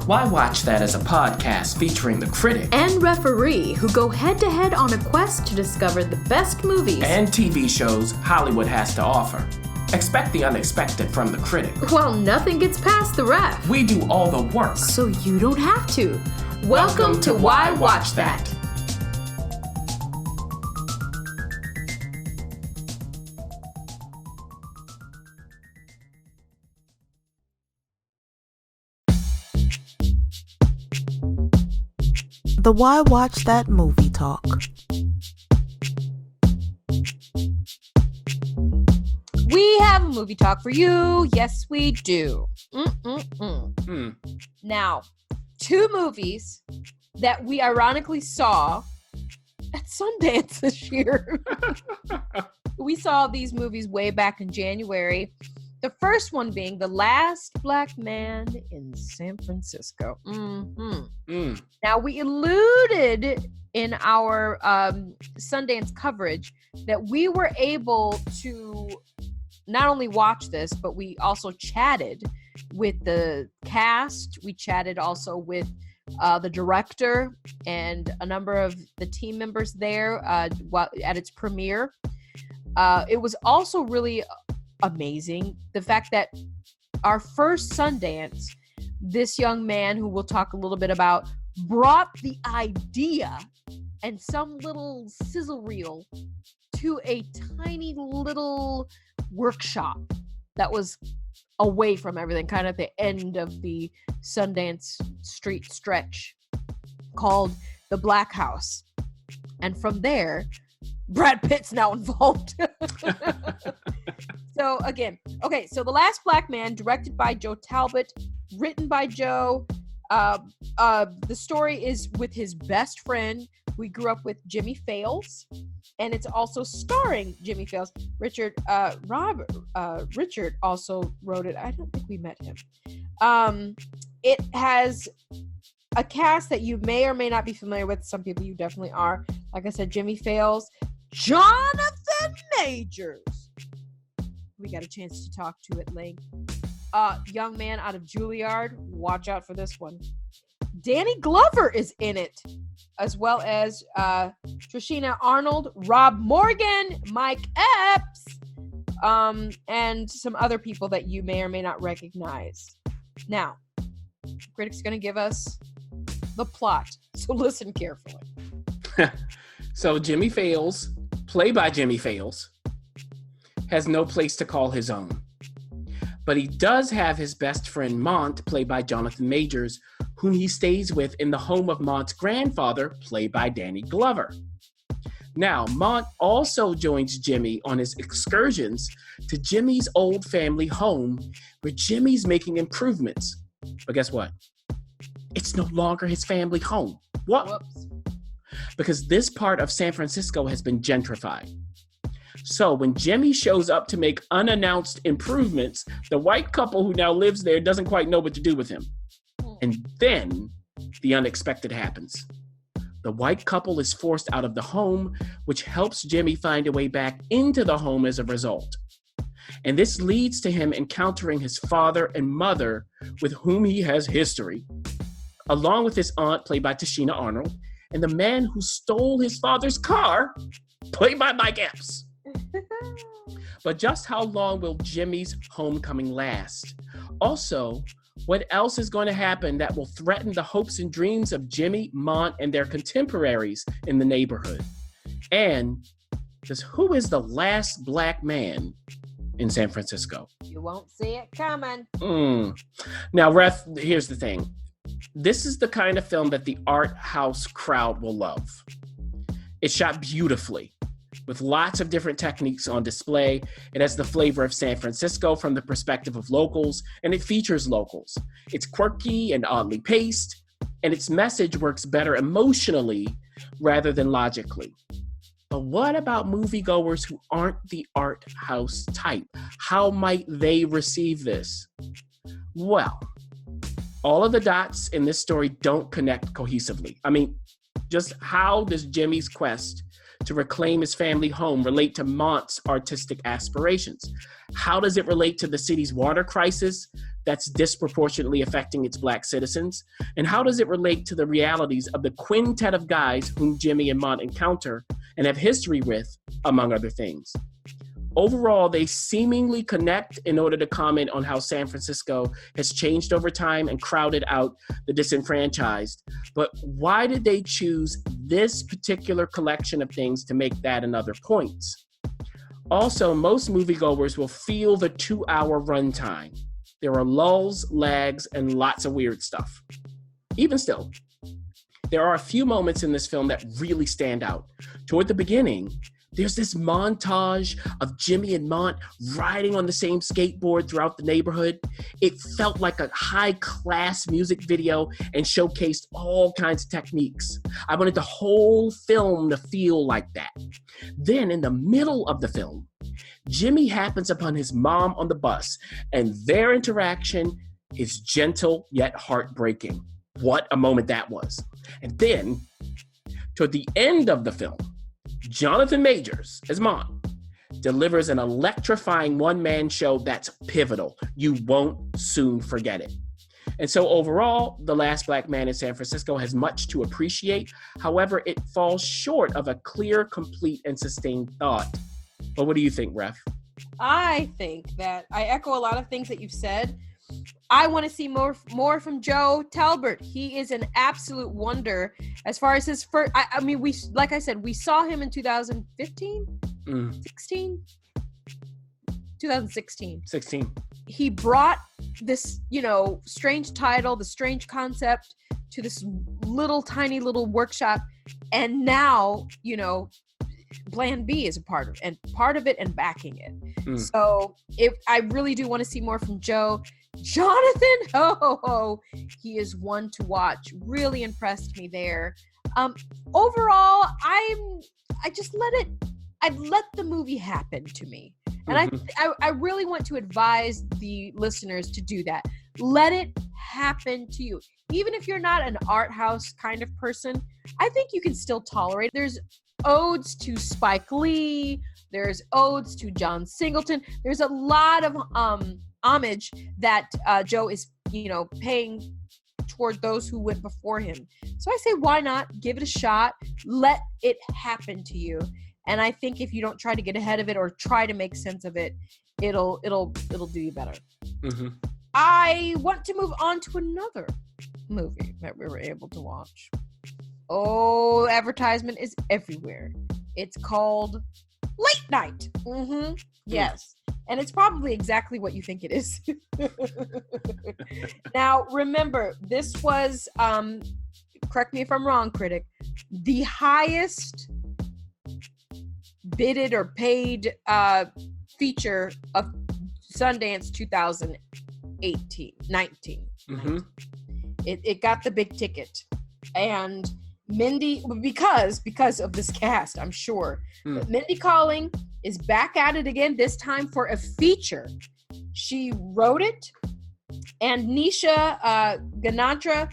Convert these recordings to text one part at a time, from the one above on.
Why Watch That is a podcast featuring the critic and referee who go head-to-head on a quest to discover the best movies and TV shows Hollywood has to offer. Expect the unexpected from the critic. Well, nothing gets past the ref. We do all the work, so you don't have to. Welcome to Why Watch That. The Why Watch That movie talk. We have a movie talk for you. Yes, we do. Now, two movies that we ironically saw at Sundance this year. We saw these movies way back in January. The first one being The Last Black Man in San Francisco. Now, we alluded in our Sundance coverage that we were able to not only watch this, but we also chatted with the cast. We chatted also with the director and a number of the team members there at its premiere. It was also really amazing the fact that our first Sundance, this young man who we'll talk a little bit about brought the idea and some little sizzle reel to a tiny little workshop that was away from everything, kind of at the end of the Sundance street stretch, called the Black House. And from there, Brad Pitt's now involved. So again, okay, so The Last Black Man, directed by Joe Talbot, written by Joe. The story is with his best friend we grew up with, Jimmy Fails, and it's also starring Jimmy Fails. Richard also wrote it. I don't think we met him. It has a cast that you may or may not be familiar with. Some people you definitely are. Like I said, Jimmy Fails, Jonathan Majors. We got a chance to talk to at length. Young man out of Juilliard. Watch out for this one. Danny Glover is in it, as well as Trishina Arnold, Rob Morgan, Mike Epps, and some other people that you may or may not recognize. Now, the critic's going to give us the plot, so listen carefully. So Jimmy Fails, played by Jimmy Fails, has no place to call his own. But he does have his best friend Mont, played by Jonathan Majors, whom he stays with in the home of Mont's grandfather, played by Danny Glover. Now, Mont also joins Jimmy on his excursions to Jimmy's old family home, where Jimmy's making improvements. But guess what? It's no longer his family home. What? Whoops. Because this part of San Francisco has been gentrified. So when Jimmy shows up to make unannounced improvements, the white couple who now lives there doesn't quite know what to do with him. And then the unexpected happens. The white couple is forced out of the home, which helps Jimmy find a way back into the home as a result. And this leads to him encountering his father and mother, with whom he has history, along with his aunt, played by Trishina Arnold, and the man who stole his father's car, played by Mike Epps. But just how long will Jimmy's homecoming last? Also, what else is going to happen that will threaten the hopes and dreams of Jimmy, Mont, and their contemporaries in the neighborhood? And just who is the last black man in San Francisco? You won't see it coming. Now, Ref, here's the thing. This is the kind of film that the art house crowd will love. It's shot beautifully, with lots of different techniques on display. It has the flavor of San Francisco from the perspective of locals, and it features locals. It's quirky and oddly paced, and its message works better emotionally rather than logically. But what about moviegoers who aren't the art house type? How might they receive this? Well, all of the dots in this story don't connect cohesively. I mean, just how does Jimmy's quest to reclaim his family home relate to Mont's artistic aspirations? How does it relate to the city's water crisis, that's disproportionately affecting its Black citizens? And how does it relate to the realities of the quintet of guys whom Jimmy and Mont encounter and have history with, among other things? Overall, they seemingly connect in order to comment on how San Francisco has changed over time and crowded out the disenfranchised. But why did they choose this particular collection of things to make that and other points? Also, most moviegoers will feel the 2-hour runtime. There are lulls, lags, and lots of weird stuff. Even still, there are a few moments in this film that really stand out. Toward the beginning, there's this montage of Jimmy and Mont riding on the same skateboard throughout the neighborhood. It felt like a high-class music video and showcased all kinds of techniques. I wanted the whole film to feel like that. Then, in the middle of the film, Jimmy happens upon his mom on the bus, and their interaction is gentle yet heartbreaking. What a moment that was. And then, toward the end of the film, Jonathan Majors, as Mont, delivers an electrifying one-man show that's pivotal. You won't soon forget it. And so overall, The Last Black Man in San Francisco has much to appreciate. However, it falls short of a clear, complete, and sustained thought. But what do you think, Ref? I think that I echo a lot of things that you've said. I want to see more from Joe Talbot. He is an absolute wonder as far as his first. I mean, like I said, we saw him in 2015, 16, 2016. 16. He brought this, strange title, the strange concept to this tiny little workshop, and now, Plan B is a part of it and backing it. So I really do want to see more from Joe. Jonathan, he is one to watch. Really impressed me there. Overall, I let the movie happen to me. And I really want to advise the listeners to do that. Let it happen to you. Even if you're not an art house kind of person, I think you can still tolerate it. There's odes to Spike Lee. There's odes to John Singleton. There's a lot of homage that Joe is, paying toward those who went before him. So I say, why not give it a shot? Let it happen to you. And I think if you don't try to get ahead of it or try to make sense of it, it'll do you better. I want to move on to another movie that we were able to watch. Oh, advertisement is everywhere. It's called Late Night. Yes. And it's probably exactly what you think it is. Now, remember, this was, correct me if I'm wrong, critic, the highest bidded or paid feature of Sundance 19. It got the big ticket. And Mindy, because of this cast, I'm sure, but Mindy Kaling is back at it again, this time for a feature. She wrote it, and Nisha Ganatra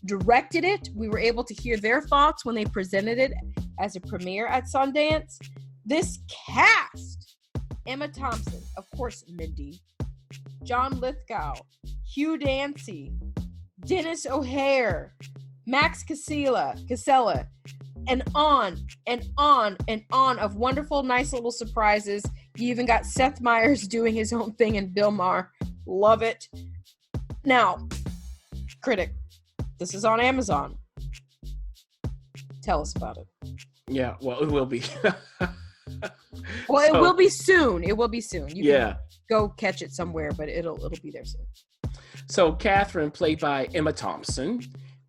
directed it. We were able to hear their thoughts when they presented it as a premiere at Sundance. This cast: Emma Thompson, of course, Mindy, John Lithgow, Hugh Dancy, Dennis O'Hare, Max Casella, and on and on and on of wonderful, nice little surprises. You even got Seth Meyers doing his own thing and Bill Maher. Love it. Now, critic, this is on Amazon. Tell us about it. Yeah, well, it will be. It will be soon. It will be soon. You can go catch it somewhere, but it'll be there soon. So Catherine, played by Emma Thompson,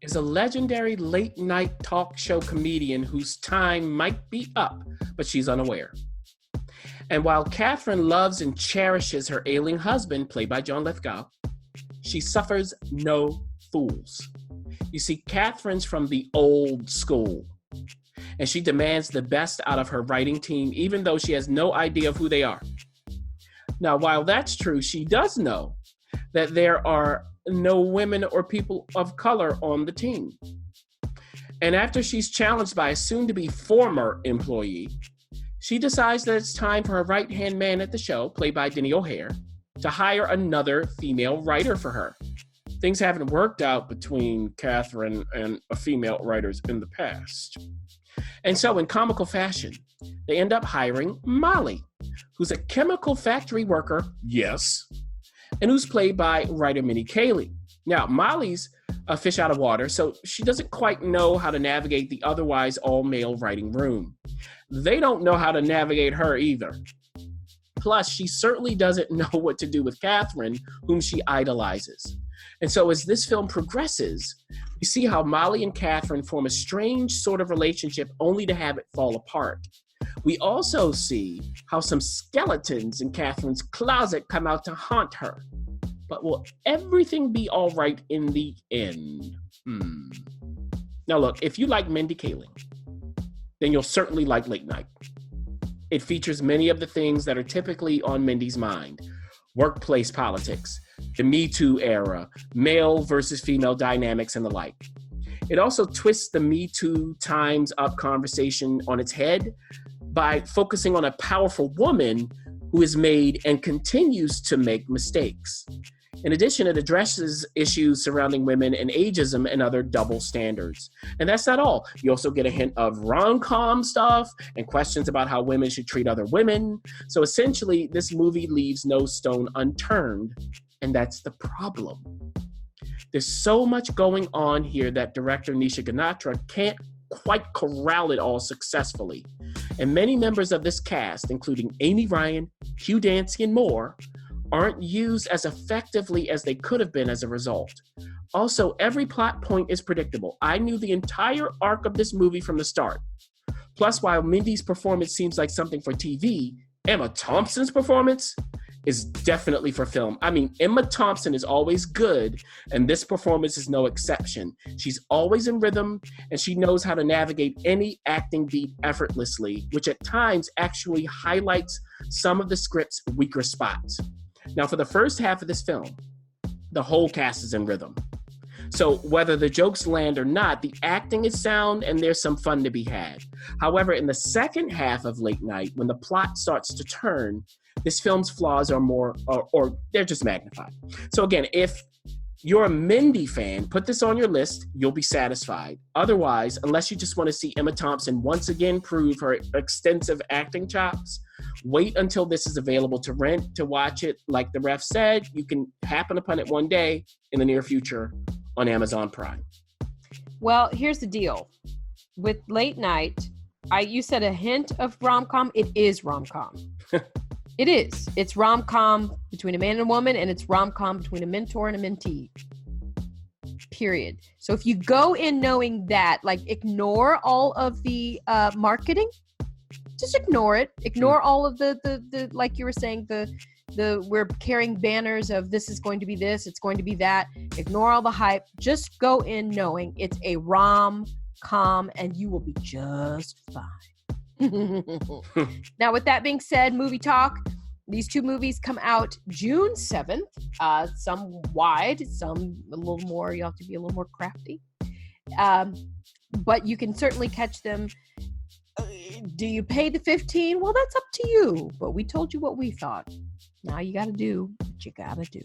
is a legendary late-night talk show comedian whose time might be up, but she's unaware. And while Catherine loves and cherishes her ailing husband, played by John Lithgow, she suffers no fools. You see, Catherine's from the old school, and she demands the best out of her writing team, even though she has no idea of who they are. Now, while that's true, she does know that there are no women or people of color on the team. And after she's challenged by a soon-to-be former employee, she decides that it's time for her right-hand man at the show, played by Denny O'Hare, to hire another female writer for her. Things haven't worked out between Catherine and female writers in the past. And so, in comical fashion, they end up hiring Molly, who's a chemical factory worker, yes, and who's played by writer Minnie Kaling. Now, Molly's a fish out of water, so she doesn't quite know how to navigate the otherwise all-male writing room. They don't know how to navigate her either. Plus, she certainly doesn't know what to do with Catherine, whom she idolizes. And so as this film progresses, we see how Molly and Catherine form a strange sort of relationship only to have it fall apart. We also see how some skeletons in Catherine's closet come out to haunt her. But will everything be all right in the end? Now look, if you like Mindy Kaling, then you'll certainly like Late Night. It features many of the things that are typically on Mindy's mind: workplace politics, the Me Too era, male versus female dynamics, and the like. It also twists the Me Too Time's Up conversation on its head by focusing on a powerful woman who has made and continues to make mistakes. In addition, it addresses issues surrounding women and ageism and other double standards. And that's not all. You also get a hint of rom-com stuff and questions about how women should treat other women. So essentially, this movie leaves no stone unturned, and that's the problem. There's so much going on here that director Nisha Ganatra can't quite corral it all successfully. And many members of this cast, including Amy Ryan, Hugh Dancy, and more, aren't used as effectively as they could have been as a result. Also, every plot point is predictable. I knew the entire arc of this movie from the start. Plus, while Mindy's performance seems like something for TV, Emma Thompson's performance is definitely for film. I mean, Emma Thompson is always good, and this performance is no exception. She's always in rhythm, and she knows how to navigate any acting beat effortlessly, which at times actually highlights some of the script's weaker spots. Now, for the first half of this film, the whole cast is in rhythm. So whether the jokes land or not, the acting is sound and there's some fun to be had. However, in the second half of Late Night, when the plot starts to turn, this film's flaws are more, or they're just magnified. So again, if you're a Mindy fan, put this on your list, you'll be satisfied. Otherwise, unless you just want to see Emma Thompson once again prove her extensive acting chops, wait until this is available to rent, to watch it. Like the ref said, you can happen upon it one day in the near future on Amazon Prime. Well, here's the deal. With Late Night, you said a hint of rom-com. It is rom-com. It is. It's rom-com between a man and a woman, and it's rom-com between a mentor and a mentee. Period. So if you go in knowing that, like, ignore all of the marketing. Just ignore it. Ignore all of the like you were saying, the we're carrying banners of this is going to be this, it's going to be that. Ignore all the hype. Just go in knowing it's a rom-com, and you will be just fine. Now, with that being said, movie talk. These two movies come out June 7th. Some wide, some a little more. You have to be a little more crafty. But you can certainly catch them. Do you pay the $15? Well, that's up to you. But we told you what we thought. Now you got to do what you got to do.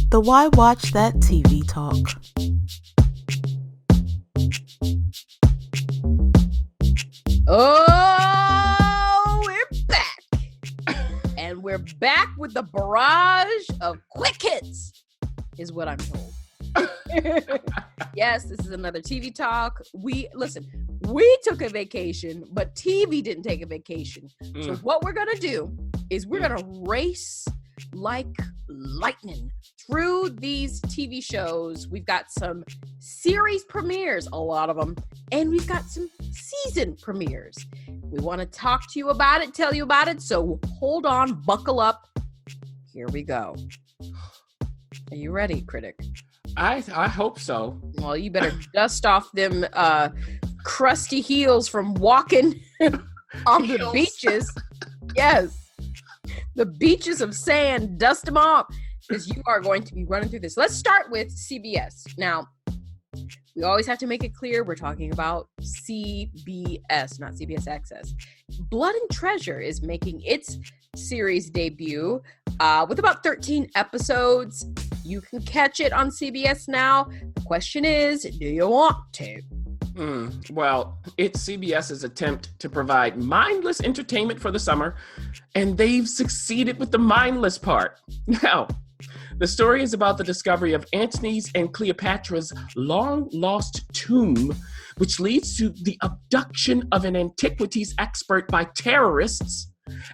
The Why Watch That TV Talk. Oh, we're back. And we're back with the barrage of quick hits, is what I'm told. Yes, this is another TV talk. We took a vacation, but TV didn't take a vacation. So what we're going to do is we're going to race like lightning through these TV shows. We've got some series premieres, a lot of them, and we've got some season premieres. We want to talk to you about it, tell you about it, so hold on, buckle up. Here we go. Are you ready, critic? I hope so. Well, you better dust off them crusty heels from walking on the beaches. Yes. The beaches of sand, dust them off. because you are going to be running through this. Let's start with CBS. Now, we always have to make it clear we're talking about CBS, not CBS Access. Blood and Treasure is making its series debut with about 13 episodes. You can catch it on CBS now. The question is, do you want to? Well, it's CBS's attempt to provide mindless entertainment for the summer, and they've succeeded with the mindless part. Now, the story is about the discovery of Antony's and Cleopatra's long-lost tomb, which leads to the abduction of an antiquities expert by terrorists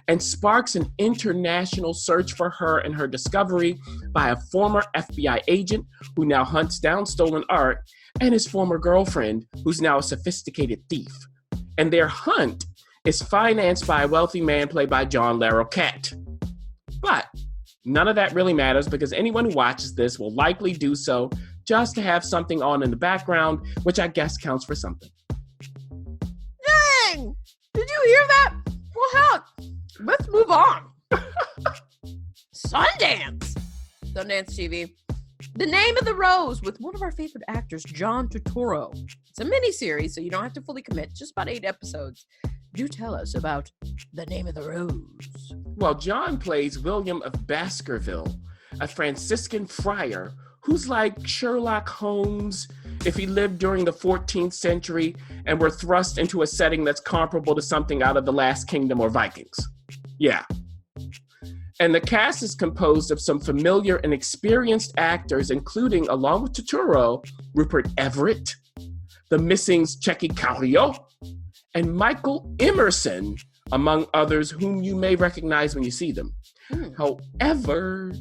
and sparks an international search for her and her discovery by a former FBI agent who now hunts down stolen art and his former girlfriend, who's now a sophisticated thief. And their hunt is financed by a wealthy man played by John Larroquette. But none of that really matters because anyone who watches this will likely do so just to have something on in the background, which I guess counts for something. Dang! Did you hear that? Well, hell, let's move on. Sundance TV. The Name of the Rose with one of our favorite actors, John Turturro. It's a miniseries, so you don't have to fully commit, just about 8 episodes. Do tell us about The Name of the Rose. Well, John plays William of Baskerville, a Franciscan friar who's like Sherlock Holmes if he lived during the 14th century and were thrust into a setting that's comparable to something out of The Last Kingdom or Vikings. Yeah. And the cast is composed of some familiar and experienced actors, including, along with Turturro, Rupert Everett, the missing's Checky Cario, and Michael Emerson, among others whom you may recognize when you see them. However,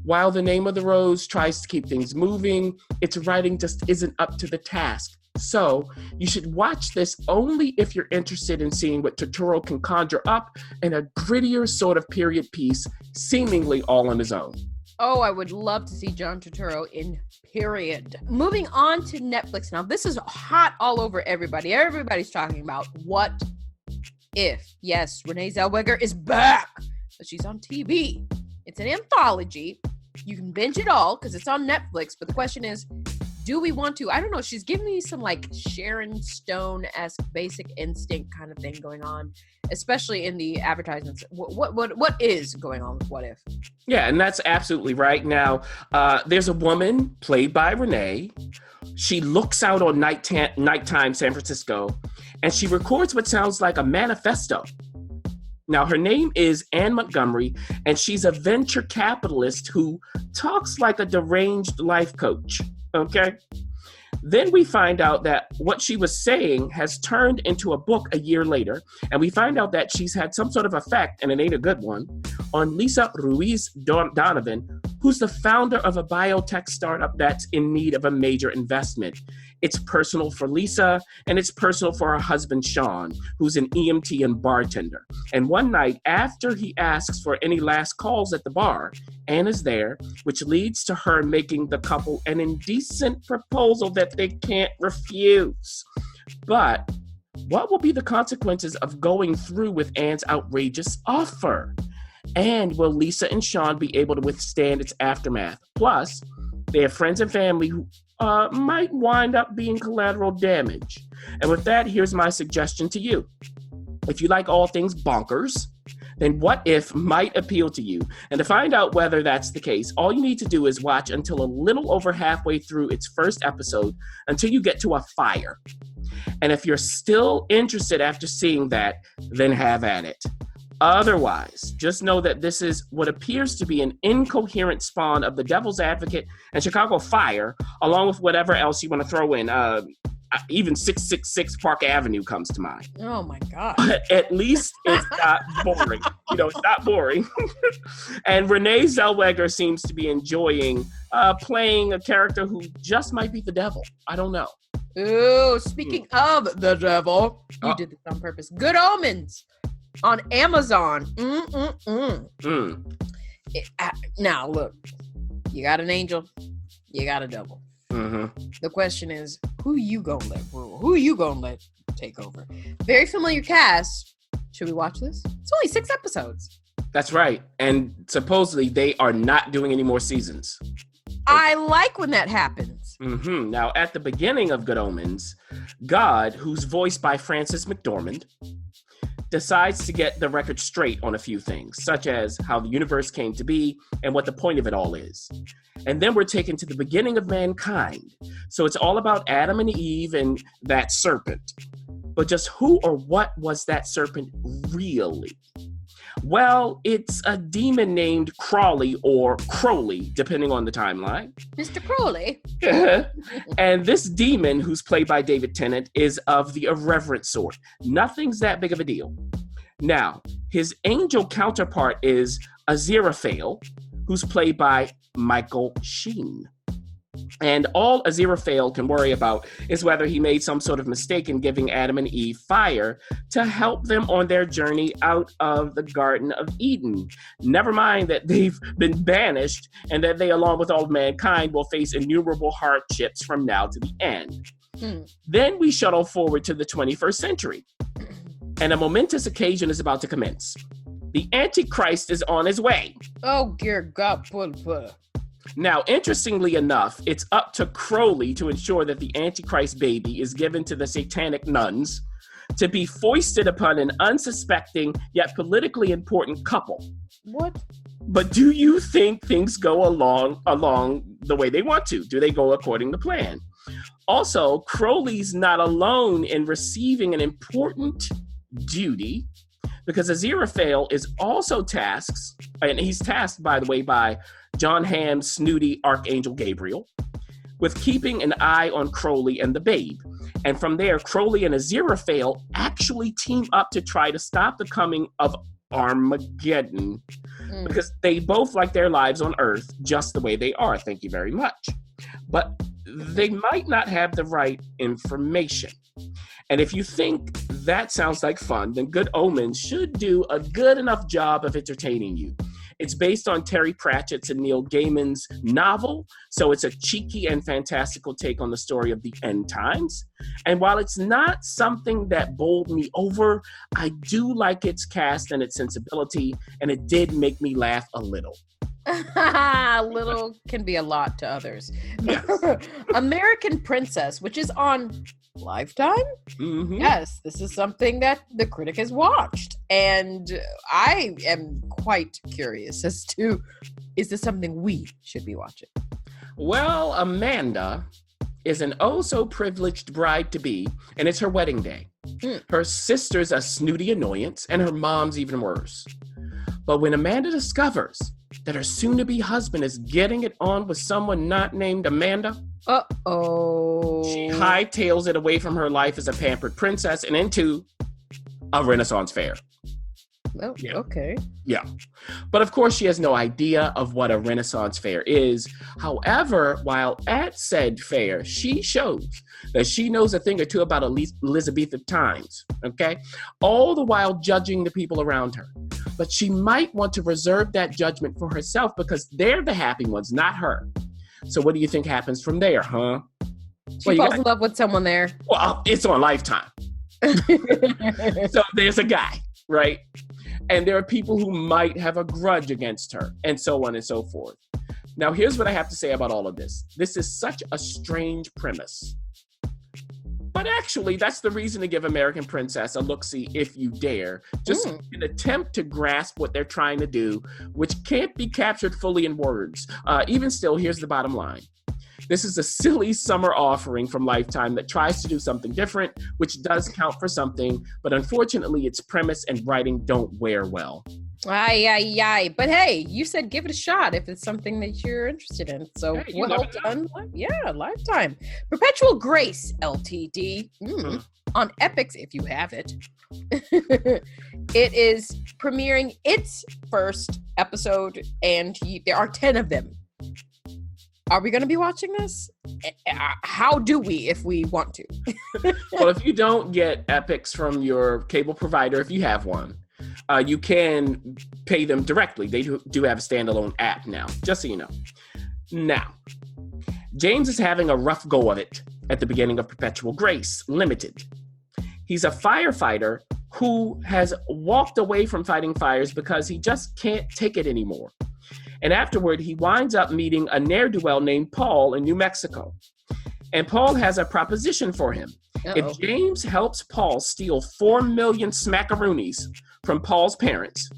while The Name of the Rose tries to keep things moving, its writing just isn't up to the task. So you should watch this only if you're interested in seeing what Turturro can conjure up in a grittier sort of period piece, seemingly all on his own. Oh, I would love to see John Turturro in period. Moving on to Netflix now. This is hot all over everybody. Everybody's talking about What If. Yes, Renee Zellweger is back, but she's on TV. It's an anthology. You can binge it all because it's on Netflix, but the question is, do we want to? I don't know. She's giving me some like Sharon Stone-esque Basic Instinct kind of thing going on, especially in the advertisements. What is going on with What If? Yeah, and that's absolutely right. Now, there's a woman played by Renee. She looks out on nighttime San Francisco, and she records what sounds like a manifesto. Now, her name is Anne Montgomery, and she's a venture capitalist who talks like a deranged life coach. Okay. Then we find out that what she was saying has turned into a book a year later. And we find out that she's had some sort of effect, and it ain't a good one, on Lisa Ruiz Donovan, who's the founder of a biotech startup that's in need of a major investment. It's personal for Lisa, and it's personal for her husband, Sean, who's an EMT and bartender. And one night, after he asks for any last calls at the bar, Anne is there, which leads to her making the couple an indecent proposal that they can't refuse. But what will be the consequences of going through with Anne's outrageous offer? And will Lisa and Sean be able to withstand its aftermath? Plus, they have friends and family who might wind up being collateral damage. And with that, here's my suggestion to you. If you like all things bonkers, then What If might appeal to you. And to find out whether that's the case, all you need to do is watch until a little over halfway through its first episode until you get to a fire. And if you're still interested after seeing that, then have at it. Otherwise, just know that this is what appears to be an incoherent spawn of The Devil's Advocate and Chicago Fire, along with whatever else you want to throw in. Even 666 Park Avenue comes to mind. Oh my God. But at least it's not boring. It's not boring. And Renee Zellweger seems to be enjoying playing a character who just might be the devil. I don't know. Ooh, speaking of the devil, you did this on purpose. Good Omens on Amazon. Now, look, you got an angel, you got a devil. The question is, who you gonna let rule? Who you gonna let take over? Very familiar cast. Should we watch this? It's only 6 episodes. That's right. And supposedly they are not doing any more seasons. I like when that happens. Now, at the beginning of Good Omens, God, who's voiced by Frances McDormand, decides to get the record straight on a few things, such as how the universe came to be and what the point of it all is. And then we're taken to the beginning of mankind. So it's all about Adam and Eve and that serpent. But just who or what was that serpent really? Well, it's a demon named Crawley or Crowley, depending on the timeline. Mr. Crowley. And this demon, who's played by David Tennant, is of the irreverent sort. Nothing's that big of a deal. Now, his angel counterpart is Aziraphale, who's played by Michael Sheen. And all Aziraphale can worry about is whether he made some sort of mistake in giving Adam and Eve fire to help them on their journey out of the Garden of Eden. Never mind that they've been banished and that they, along with all of mankind, will face innumerable hardships from now to the end. Then we shuttle forward to the 21st century, and a momentous occasion is about to commence. The Antichrist is on his way. Oh, dear God. Pulpa. Now, interestingly enough, it's up to Crowley to ensure that the Antichrist baby is given to the satanic nuns to be foisted upon an unsuspecting yet politically important couple. What? But do you think things go along the way they want to? Do they go according to plan? Also, Crowley's not alone in receiving an important duty, because Aziraphale is also tasked, and he's tasked, by the way, by John Hamm's snooty Archangel Gabriel, with keeping an eye on Crowley and the babe. And from there, Crowley and Aziraphale actually team up to try to stop the coming of Armageddon, because they both like their lives on Earth just the way they are. Thank you very much. But they might not have the right information. And if you think that sounds like fun, then Good Omens should do a good enough job of entertaining you. It's based on Terry Pratchett's and Neil Gaiman's novel, so it's a cheeky and fantastical take on the story of the end times. And while it's not something that bowled me over, I do like its cast and its sensibility, and it did make me laugh a little. Little can be a lot to others. Yes. American Princess, which is on Lifetime? Yes, this is something that the critic has watched. And I am quite curious as to, is this something we should be watching? Well, Amanda is an oh-so-privileged bride-to-be, and it's her wedding day. Her sister's a snooty annoyance, and her mom's even worse. But when Amanda discovers that her soon-to-be husband is getting it on with someone not named Amanda, she hightails it away from her life as a pampered princess and into a Renaissance fair. Oh, yeah. Okay. Yeah. But of course, she has no idea of what a Renaissance fair is. However, while at said fair, she shows that she knows a thing or two about Elizabethan times, okay? All the while judging the people around her. But she might want to reserve that judgment for herself because they're the happy ones, not her. So what do you think happens from there, huh? She falls in love with someone there. Well, it's on Lifetime. So there's a guy, right? And there are people who might have a grudge against her, and so on and so forth. Now, here's what I have to say about all of this. This is such a strange premise. But actually, that's the reason to give American Princess a look-see if you dare. Just an attempt to grasp what they're trying to do, which can't be captured fully in words. Even still, here's the bottom line. This is a silly summer offering from Lifetime that tries to do something different, which does count for something, but unfortunately, its premise and writing don't wear well. Aye. But hey, you said give it a shot if it's something that you're interested in. So hey, well done. Yeah, Lifetime. Perpetual Grace, LTD. On Epix, if you have it. It is premiering its first episode, and there are 10 of them. Are we going to be watching this? How do we if we want to? Well, if you don't get Epix from your cable provider, if you have one, you can pay them directly. They do have a standalone app now, just so you know. Now, James is having a rough go of it at the beginning of Perpetual Grace Limited. He's a firefighter who has walked away from fighting fires because he just can't take it anymore. And afterward, he winds up meeting a ne'er-do-well named Paul in New Mexico. And Paul has a proposition for him. Uh-oh. If James helps Paul steal 4 million smackaroonies from Paul's parents,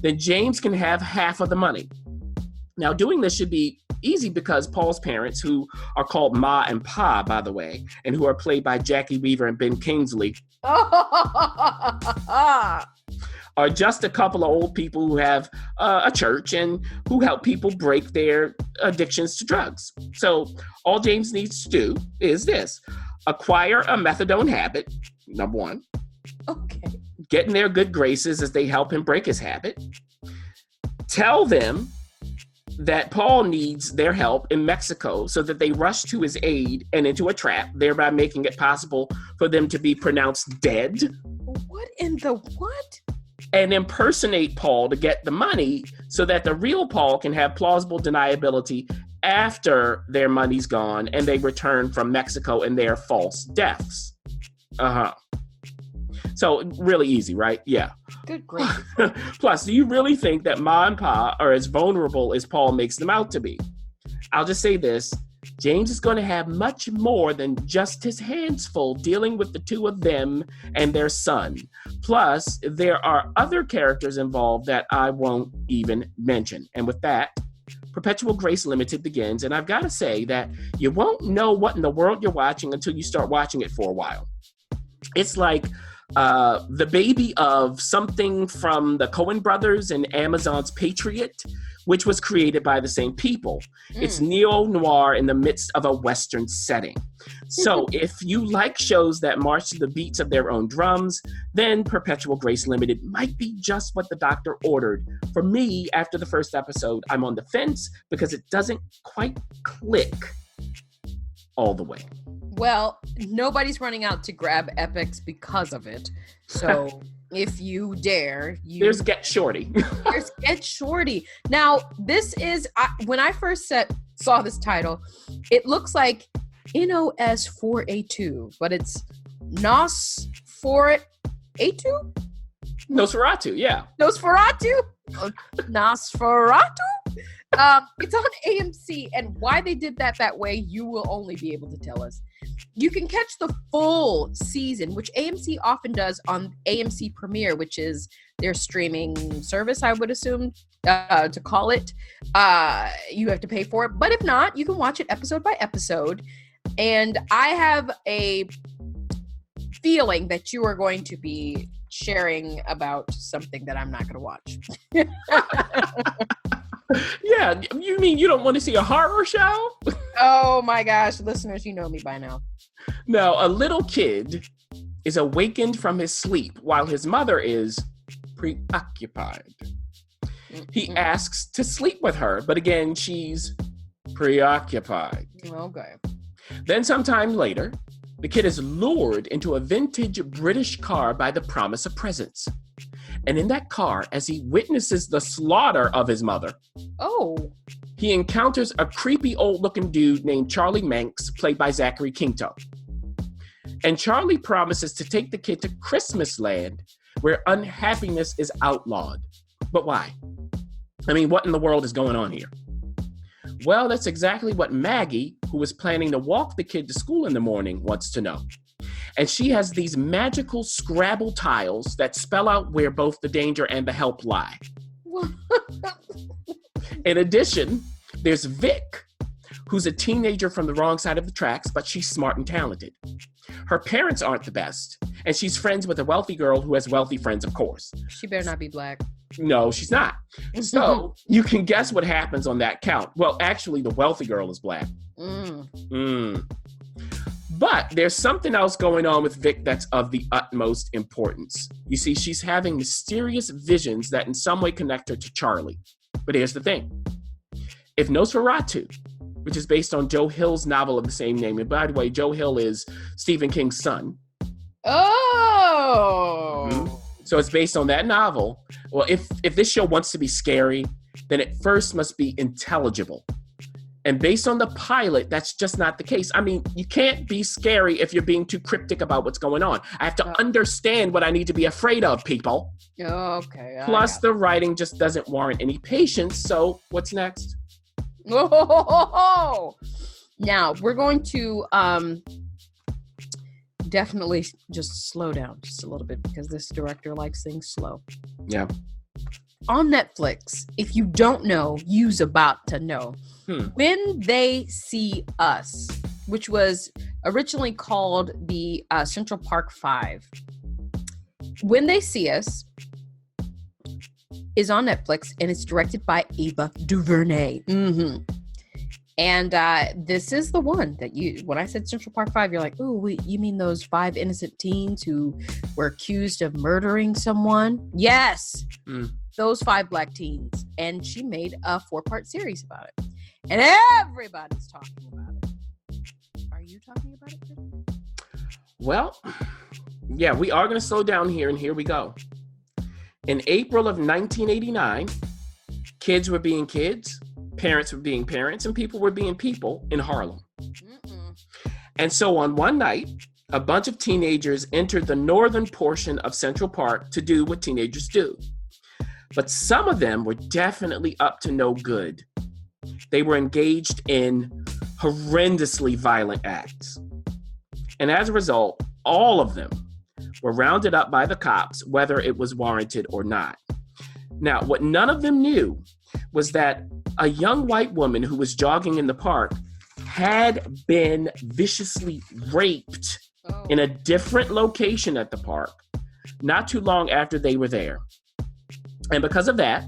then James can have half of the money. Now, doing this should be easy because Paul's parents, who are called Ma and Pa, by the way, and who are played by Jackie Weaver and Ben Kingsley, are just a couple of old people who have a church and who help people break their addictions to drugs. So all James needs to do is this: acquire a methadone habit, number one. Okay. Get in their good graces as they help him break his habit. Tell them that Paul needs their help in Mexico so that they rush to his aid and into a trap, thereby making it possible for them to be pronounced dead. What in the what? And impersonate Paul to get the money so that the real Paul can have plausible deniability after their money's gone and they return from Mexico in their false deaths. So really easy, right? Yeah. Good gracious. Plus, do you really think that Ma and Pa are as vulnerable as Paul makes them out to be? I'll just say this: James is going to have much more than just his hands full dealing with the two of them and their son. Plus, there are other characters involved that I won't even mention. And with that, Perpetual Grace Limited begins. And I've got to say that you won't know what in the world you're watching until you start watching it for a while. It's like the baby of something from the Coen brothers and Amazon's Patriot, which was created by the same people. It's neo-noir in the midst of a Western setting. So if you like shows that march to the beats of their own drums, then Perpetual Grace Limited might be just what the doctor ordered. For me, after the first episode, I'm on the fence because it doesn't quite click all the way. Well, nobody's running out to grab Epics because of it. So if you dare, there's Get Shorty. There's Get Shorty. Now, this is, when I first saw this title, it looks like NOS4A2, but it's NOS4A2? Nosferatu, yeah. Nosferatu? Nosferatu? It's on AMC, and why they did that way, you will only be able to tell us. You can catch the full season, which AMC often does on AMC Premiere, which is their streaming service, I would assume, to call it. You have to pay for it. But if not, you can watch it episode by episode. And I have a feeling that you are going to be sharing about something that I'm not going to watch. Yeah, you mean you don't want to see a horror show? Oh my gosh, listeners, you know me by now. Now, a little kid is awakened from his sleep while his mother is preoccupied. He asks to sleep with her, but again, she's preoccupied. Okay. Then sometime later, the kid is lured into a vintage British car by the promise of presents. And in that car, as he witnesses the slaughter of his mother, he encounters a creepy old-looking dude named Charlie Manx, played by Zachary Quinto. And Charlie promises to take the kid to Christmas Land, where unhappiness is outlawed. But why? I mean, what in the world is going on here? Well, that's exactly what Maggie, who was planning to walk the kid to school in the morning, wants to know. And she has these magical Scrabble tiles that spell out where both the danger and the help lie. In addition, there's Vic, who's a teenager from the wrong side of the tracks, but she's smart and talented. Her parents aren't the best, and she's friends with a wealthy girl who has wealthy friends, of course. She better not be black. No, she's not. So you can guess what happens on that count. Well, actually, the wealthy girl is black. But there's something else going on with Vic that's of the utmost importance. You see, she's having mysterious visions that in some way connect her to Charlie. But here's the thing. If Nosferatu, which is based on Joe Hill's novel of the same name, and by the way, Joe Hill is Stephen King's son. So it's based on that novel. Well, if this show wants to be scary, then it first must be intelligible. And based on the pilot, that's just not the case. I mean, you can't be scary if you're being too cryptic about what's going on. I have to understand what I need to be afraid of, people. Okay. Plus, the writing just doesn't warrant any patience. So what's next? Oh, now we're going to definitely just slow down just a little bit because this director likes things slow. Yeah. On Netflix, if you don't know, you's about to know. When They See Us, which was originally called the Central Park 5. When They See Us is on Netflix, and it's directed by Ava DuVernay. And this is the one that when I said Central Park 5, you're like, ooh, you mean those 5 innocent teens who were accused of murdering someone? Yes, those 5 black teens. And she made a 4-part series about it. And everybody's talking about it. Are you talking about it, Chris? Well, yeah, we are going to slow down here, and here we go. In April of 1989, kids were being kids, parents were being parents, and people were being people in Harlem. And so on one night, a bunch of teenagers entered the northern portion of Central Park to do what teenagers do. But some of them were definitely up to no good. They were engaged in horrendously violent acts. And as a result, all of them were rounded up by the cops, whether it was warranted or not. Now, what none of them knew was that a young white woman who was jogging in the park had been viciously raped in a different location at the park not too long after they were there. And because of that,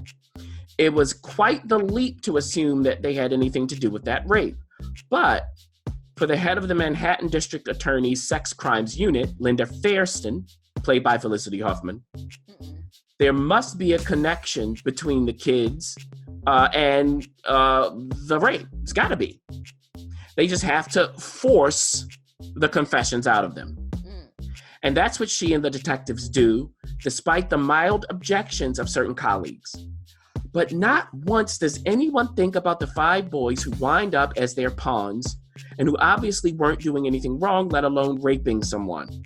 it was quite the leap to assume that they had anything to do with that rape. But for the head of the Manhattan District Attorney's Sex Crimes Unit, Linda Fairston, played by Felicity Huffman, there must be a connection between the kids and the rape. It's got to be. They just have to force the confessions out of them. And that's what she and the detectives do, despite the mild objections of certain colleagues. But not once does anyone think about the 5 boys who wind up as their pawns and who obviously weren't doing anything wrong, let alone raping someone.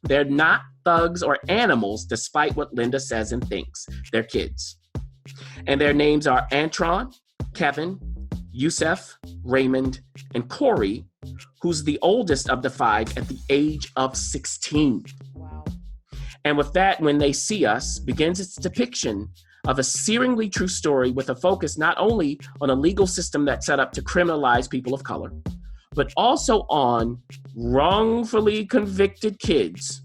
They're not thugs or animals, despite what Linda says and thinks. They're kids. And their names are Antron, Kevin, Yusef, Raymond, and Corey, who's the oldest of the 5 at the age of 16. Wow. And with that, When They See Us begins its depiction of a searingly true story with a focus not only on a legal system that's set up to criminalize people of color, but also on wrongfully convicted kids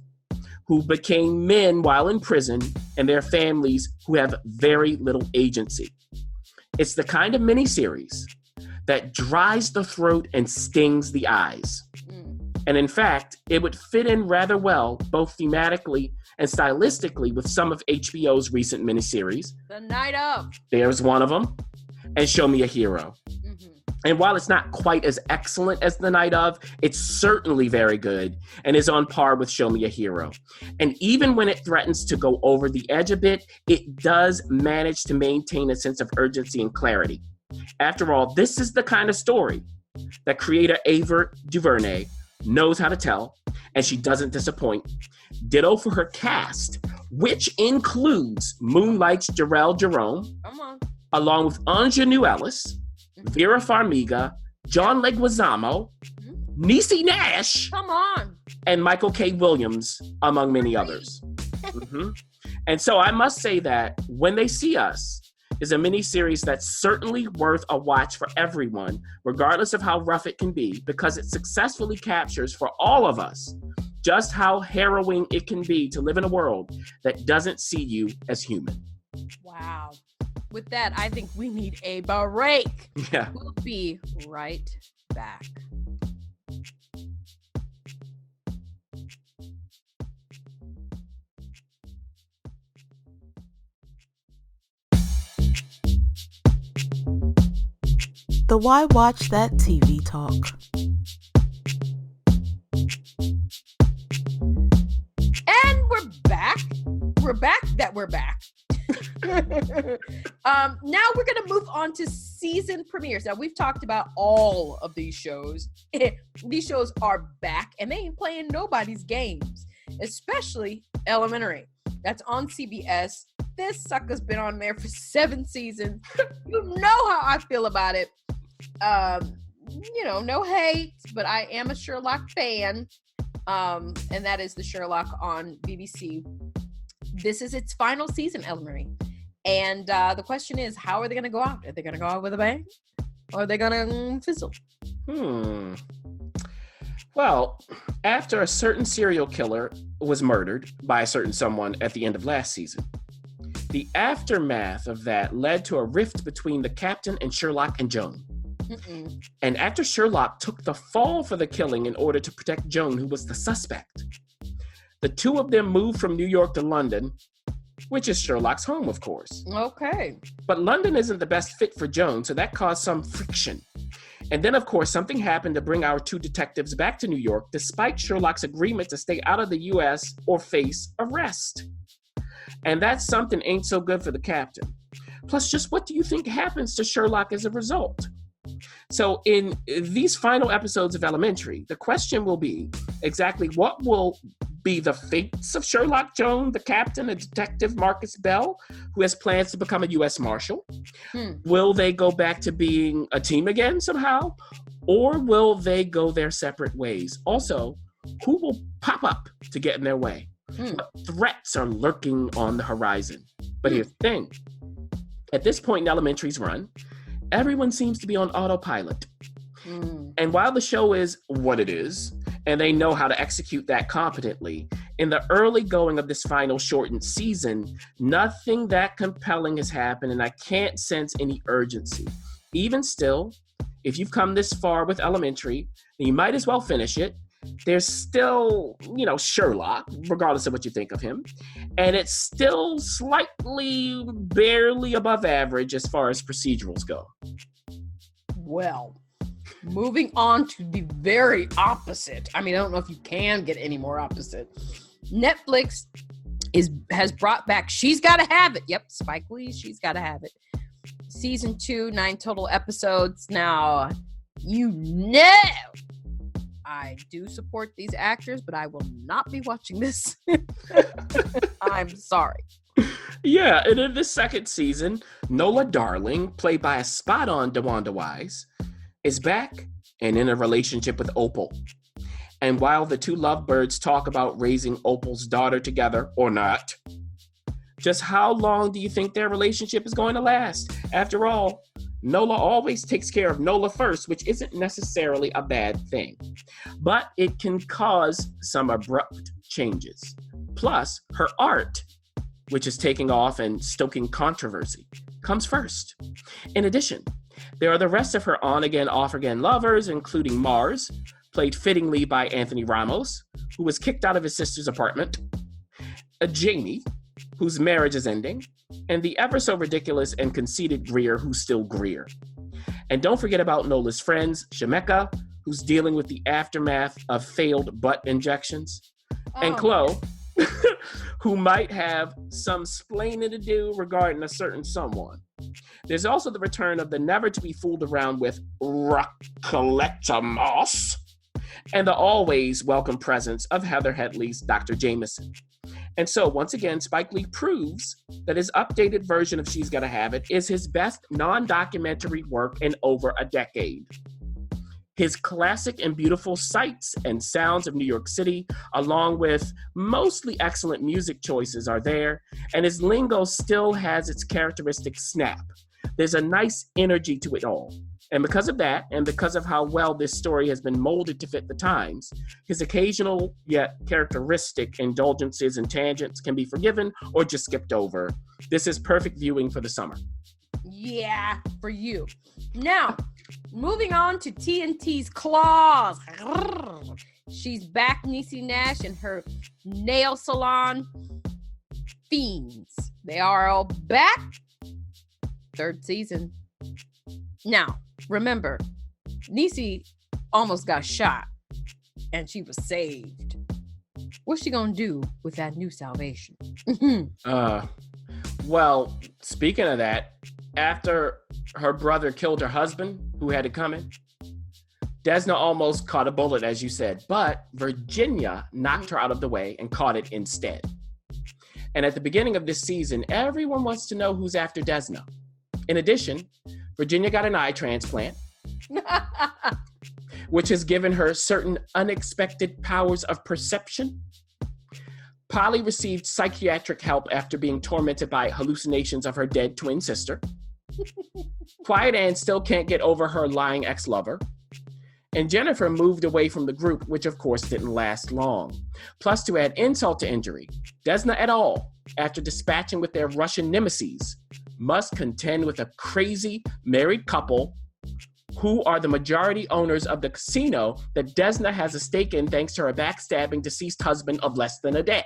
who became men while in prison and their families who have very little agency. It's the kind of miniseries that dries the throat and stings the eyes. And in fact, it would fit in rather well, both thematically and stylistically, with some of HBO's recent miniseries. The Night Of. There's one of them, and Show Me a Hero. And while it's not quite as excellent as The Night Of, it's certainly very good and is on par with Show Me a Hero. And even when it threatens to go over the edge a bit, it does manage to maintain a sense of urgency and clarity. After all, this is the kind of story that creator Ava DuVernay knows how to tell, and she doesn't disappoint. Ditto for her cast, which includes Moonlight's Jarrell Jerome, along with Ingenue Ellis, Vera Farmiga, John Leguizamo, Niecy Nash, and Michael K. Williams, among many others. And so I must say that When They See Us is a miniseries that's certainly worth a watch for everyone, regardless of how rough it can be, because it successfully captures for all of us just how harrowing it can be to live in a world that doesn't see you as human. Wow. With that, I think we need a break. Yeah. We'll be right back. The Why Watch That TV Talk. And we're back. We're back. Now we're going to move on to season premieres. Now, we've talked about all of these shows. These shows are back, and they ain't playing nobody's games, especially Elementary. That's on CBS. This sucker's been on there for 7 seasons. You know how I feel about it. No hate, but I am a Sherlock fan. And that is the Sherlock on BBC. This is its final season, Elementary. And the question is, how are they going to go out? Are they going to go out with a bang? Or are they going to fizzle? Well, after a certain serial killer was murdered by a certain someone at the end of last season, the aftermath of that led to a rift between the captain and Sherlock and Joan. And after Sherlock took the fall for the killing in order to protect Joan, who was the suspect, the two of them moved from New York to London, which is Sherlock's home, of course. Okay. But London isn't the best fit for Joan, so that caused some friction. And then, of course, something happened to bring our two detectives back to New York, despite Sherlock's agreement to stay out of the U.S. or face arrest. And that something ain't so good for the captain. Plus, just what do you think happens to Sherlock as a result? So in these final episodes of Elementary, the question will be exactly what will be the fates of Sherlock, Joan, the captain, and Detective Marcus Bell, who has plans to become a U.S. Marshal. Will they go back to being a team again somehow? Or will they go their separate ways? Also, who will pop up to get in their way? What threats are lurking on the horizon? But here's the thing. At this point in Elementary's run, everyone seems to be on autopilot. And while the show is what it is, and they know how to execute that competently, in the early going of this final shortened season, nothing that compelling has happened, and I can't sense any urgency. Even still, if you've come this far with Elementary, then you might as well finish it. There's still, Sherlock, regardless of what you think of him. And it's still slightly, barely above average as far as procedurals go. Well, moving on to the very opposite. I mean, I don't know if you can get any more opposite. Netflix has brought back She's Gotta Have It. Yep, Spike Lee, She's Gotta Have It. Season 2, 9 total episodes. Now, I do support these actors, but I will not be watching this. I'm sorry. Yeah, and in this second season, Nola Darling, played by a spot-on DeWanda Wise, is back and in a relationship with Opal. And while the two lovebirds talk about raising Opal's daughter together or not, just how long do you think their relationship is going to last? After all, Nola always takes care of Nola first, which isn't necessarily a bad thing. But it can cause some abrupt changes. Plus, her art, which is taking off and stoking controversy, comes first. In addition, there are the rest of her on-again, off-again lovers, including Mars, played fittingly by Anthony Ramos, who was kicked out of his sister's apartment, Jamie, whose marriage is ending, and the ever-so-ridiculous and conceited Greer, who's still Greer. And don't forget about Nola's friends, Shemeka, who's dealing with the aftermath of failed butt injections, and Chloe, who might have some splaining to do regarding a certain someone. There's also the return of the never-to-be-fooled around with Recollecta Moss, and the always welcome presence of Heather Headley's Dr. Jameson. And so, once again, Spike Lee proves that his updated version of She's Gotta Have It is his best non-documentary work in over a decade. His classic and beautiful sights and sounds of New York City, along with mostly excellent music choices, are there, and his lingo still has its characteristic snap. There's a nice energy to it all. And because of that, and because of how well this story has been molded to fit the times, his occasional yet characteristic indulgences and tangents can be forgiven or just skipped over. This is perfect viewing for the summer. Yeah, for you. Now, moving on to TNT's Claws. She's back, Niecy Nash, and her nail salon fiends. They are all back. 3rd season. Now, remember, Niecy almost got shot, and she was saved. What's she gonna do with that new salvation? Well, speaking of that, after her brother killed her husband, who had it coming, Desna almost caught a bullet, as you said, but Virginia knocked her out of the way and caught it instead. And at the beginning of this season, everyone wants to know who's after Desna. In addition, Virginia got an eye transplant, which has given her certain unexpected powers of perception. Polly received psychiatric help after being tormented by hallucinations of her dead twin sister. Quiet Ann still can't get over her lying ex-lover. And Jennifer moved away from the group, which of course didn't last long. Plus, to add insult to injury, Desna et al., after dispatching with their Russian nemesis, must contend with a crazy married couple who are the majority owners of the casino that Desna has a stake in thanks to her backstabbing deceased husband of less than a day.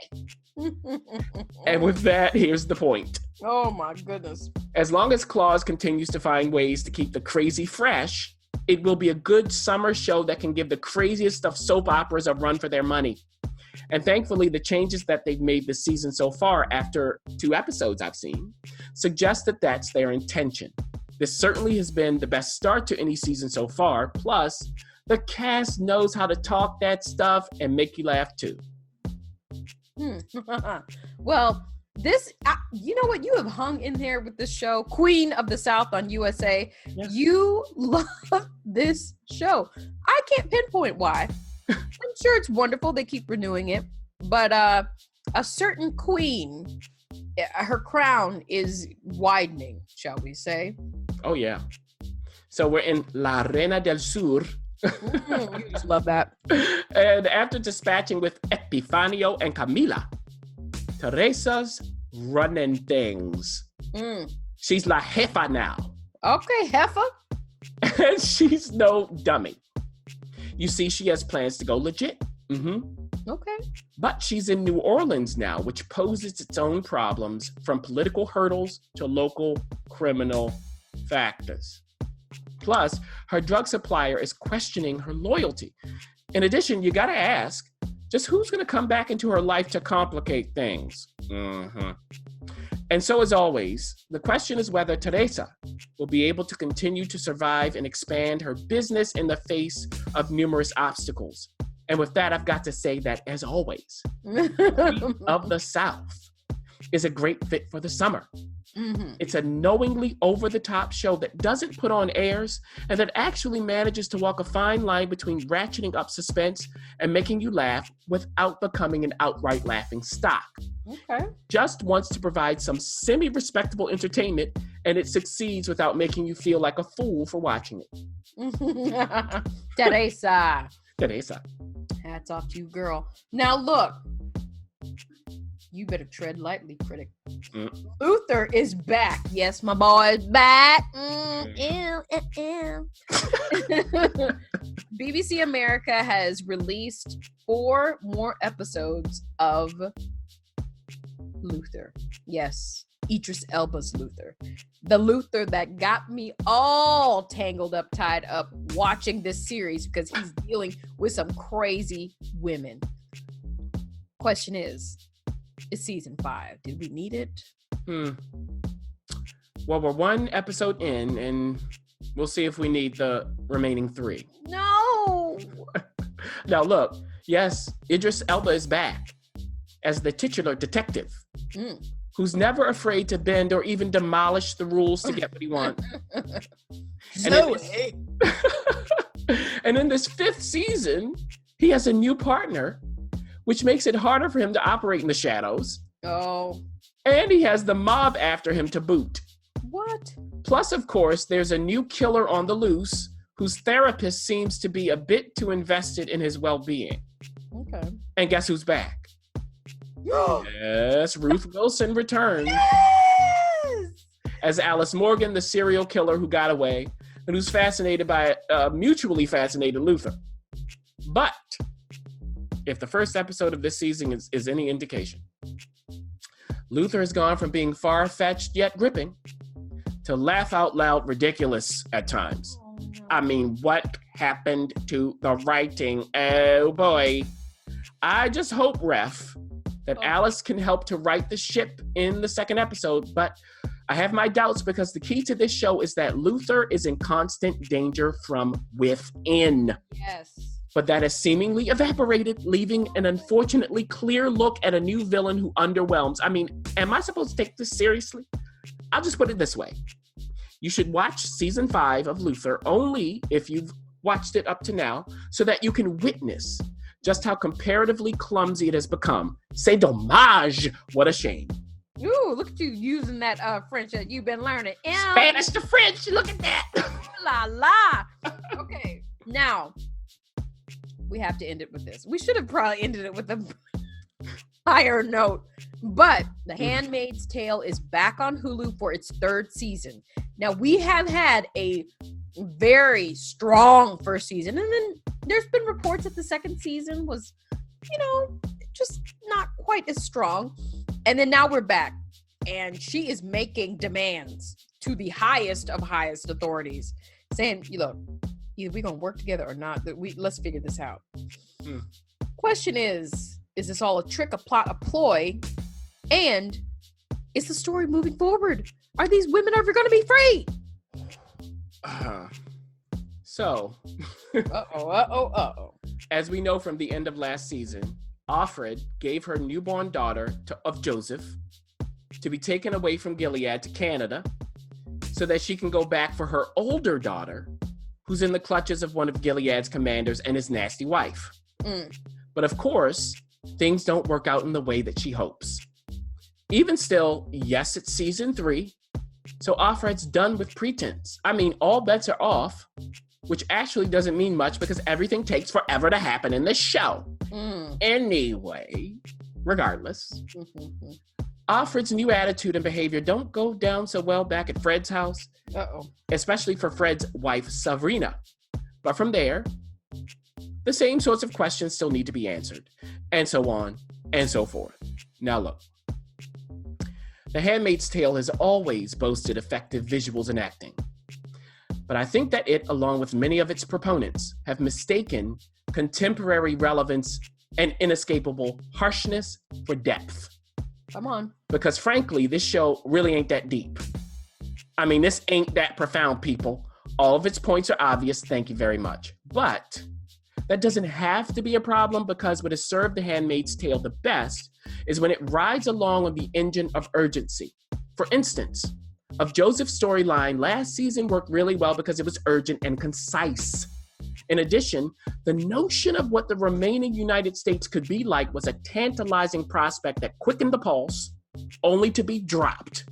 And with that, here's the point. Oh my goodness. As long as Claus continues to find ways to keep the crazy fresh, it will be a good summer show that can give the craziest of soap operas a run for their money. And thankfully, the changes that they've made this season so far, after 2 episodes I've seen, suggest that that's their intention. This certainly has been the best start to any season so far. Plus, the cast knows how to talk that stuff and make you laugh too. Well, this, you know what? You have hung in there with this show, Queen of the South on USA. Yes. You love this show. I can't pinpoint why. I'm sure it's wonderful. They keep renewing it. But a certain queen, her crown is widening, shall we say. Oh, yeah. So we're in La Reina del Sur. You just love that. And after dispatching with Epifanio and Camila, Teresa's running things. She's La Jefa now. Okay, Jefa. And she's no dummy. You see, she has plans to go legit. Okay. But she's in New Orleans now, which poses its own problems, from political hurdles to local criminal factors. Plus, her drug supplier is questioning her loyalty. In addition, you gotta ask, just who's gonna come back into her life to complicate things? And so, as always, the question is whether Teresa will be able to continue to survive and expand her business in the face of numerous obstacles. And with that, I've got to say that, as always, Queen of the South is a great fit for the summer. It's a knowingly over-the-top show that doesn't put on airs and that actually manages to walk a fine line between ratcheting up suspense and making you laugh without becoming an outright laughing stock. Okay. Just wants to provide some semi-respectable entertainment, and it succeeds without making you feel like a fool for watching it. Teresa. Hats off to you, girl. Now look, you better tread lightly, critic. Luther is back. Yes, my boy is back. BBC America has released 4 more episodes of Luther. Yes, Idris Elba's Luther. The Luther that got me all tangled up, tied up watching this series because he's dealing with some crazy women. Question is season 5. Did we need it? Well, we're 1 episode in, and we'll see if we need the remaining 3. No! Now, look, yes, Idris Elba is back as the titular detective who's never afraid to bend or even demolish the rules to get what he wants. And in this 5th season, he has a new partner, which makes it harder for him to operate in the shadows. Oh. And he has the mob after him to boot. What? Plus, of course, there's a new killer on the loose whose therapist seems to be a bit too invested in his well-being. Okay. And guess who's back? Yes, Ruth Wilson returns. Yes! As Alice Morgan, the serial killer who got away and who's fascinated by a mutually fascinated Luther. But if the first episode of this season is any indication, Luther has gone from being far-fetched yet gripping to laugh out loud ridiculous at times. I mean, what happened to the writing? Oh boy. I just hope, Ref, that Alice can help to right the ship in the second episode, but I have my doubts because the key to this show is that Luther is in constant danger from within. Yes. But that has seemingly evaporated, leaving an unfortunately clear look at a new villain who underwhelms. I mean, am I supposed to take this seriously? I'll just put it this way. You should watch season 5 of Luther only if you've watched it up to now so that you can witness just how comparatively clumsy it has become. C'est dommage. What a shame. Ooh, look at you using that French that you've been learning. Spanish to French. Look at that. La la. Okay, now we have to end it with this. We should have probably ended it with a higher note. But The Handmaid's Tale is back on Hulu for its 3rd season. Now, we have had a very strong first season, and then there's been reports that the second season was, just not quite as strong. And then now we're back, and she is making demands to the highest of highest authorities, saying, look, either we're going to work together or not. Let's figure this out. Question is this all a trick, a plot, a ploy? And is the story moving forward? Are these women ever going to be free? As we know from the end of last season, Offred gave her newborn daughter of Joseph to be taken away from Gilead to Canada so that she can go back for her older daughter, who's in the clutches of one of Gilead's commanders and his nasty wife. But of course, things don't work out in the way that she hopes. Even still, yes, it's season 3, so Offred's done with pretense. I mean, all bets are off, which actually doesn't mean much because everything takes forever to happen in this show. Anyway, regardless, Offred's new attitude and behavior don't go down so well back at Fred's house, especially for Fred's wife, Sabrina. But from there, the same sorts of questions still need to be answered, and so on and so forth. Now look, The Handmaid's Tale has always boasted effective visuals and acting. But I think that it, along with many of its proponents, have mistaken contemporary relevance and inescapable harshness for depth. Come on. Because frankly, this show really ain't that deep. I mean, this ain't that profound, people. All of its points are obvious, thank you very much. But that doesn't have to be a problem because what has served The Handmaid's Tale the best is when it rides along on the engine of urgency. For instance, of Joseph's storyline, last season worked really well because it was urgent and concise. In addition, the notion of what the remaining United States could be like was a tantalizing prospect that quickened the pulse, only to be dropped.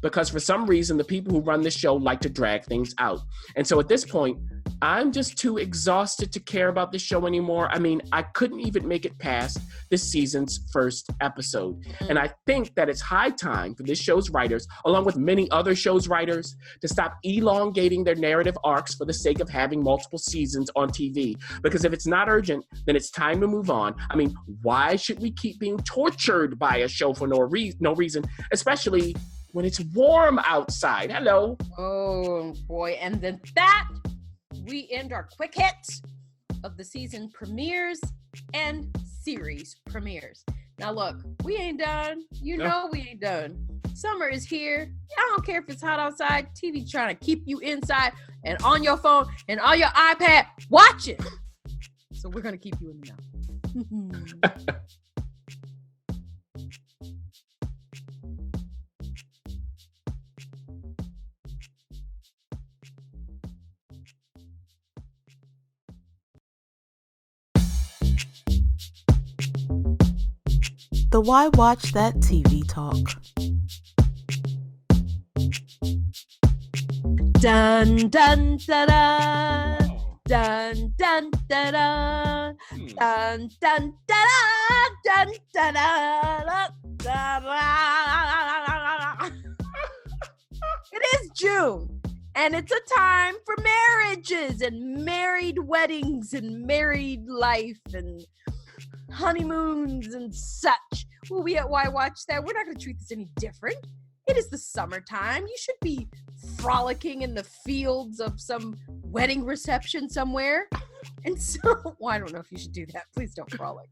Because for some reason, the people who run this show like to drag things out. And so at this point, I'm just too exhausted to care about this show anymore. I mean, I couldn't even make it past this season's first episode. And I think that it's high time for this show's writers, along with many other shows' writers, to stop elongating their narrative arcs for the sake of having multiple seasons on TV. Because if it's not urgent, then it's time to move on. I mean, why should we keep being tortured by a show for no reason, especially when it's warm outside? Hello. Oh, boy. And then that, we end our quick hits of the season premieres and series premieres. Now, look, we ain't done. You know we ain't done. Summer is here. I don't care if it's hot outside. TV trying to keep you inside and on your phone and on your iPad. Watch it. So we're going to keep you in the know. The Why Watch That TV Talk. Dun dun da da, dun dun da da, dun dun da da, dun da da da da. It is June, and it's a time for marriages and married weddings and married life and honeymoons and such. Well, we at Why Watch That, we're not going to treat this any different. It is the summertime. You should be frolicking in the fields of some wedding reception somewhere. And so, well, I don't know if you should do that. Please don't frolic.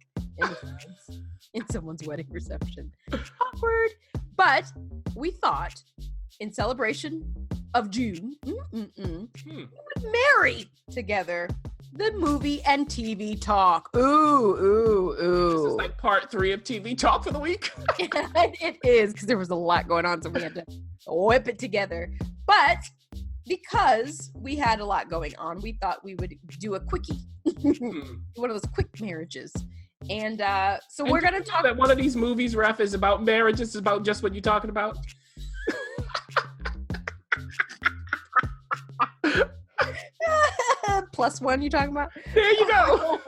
in someone's wedding reception. Awkward. But we thought, in celebration of June, we would marry together the movie and TV talk. Ooh. This is like part 3 of TV talk for the week. It is, because there was a lot going on, so we had to whip it together. But because we had a lot going on, we thought we would do a quickie. One of those quick marriages. And so we're going to talk that one of these movies, Ref, is about marriages, is about just what you're talking about. +1 you talking about? There you go.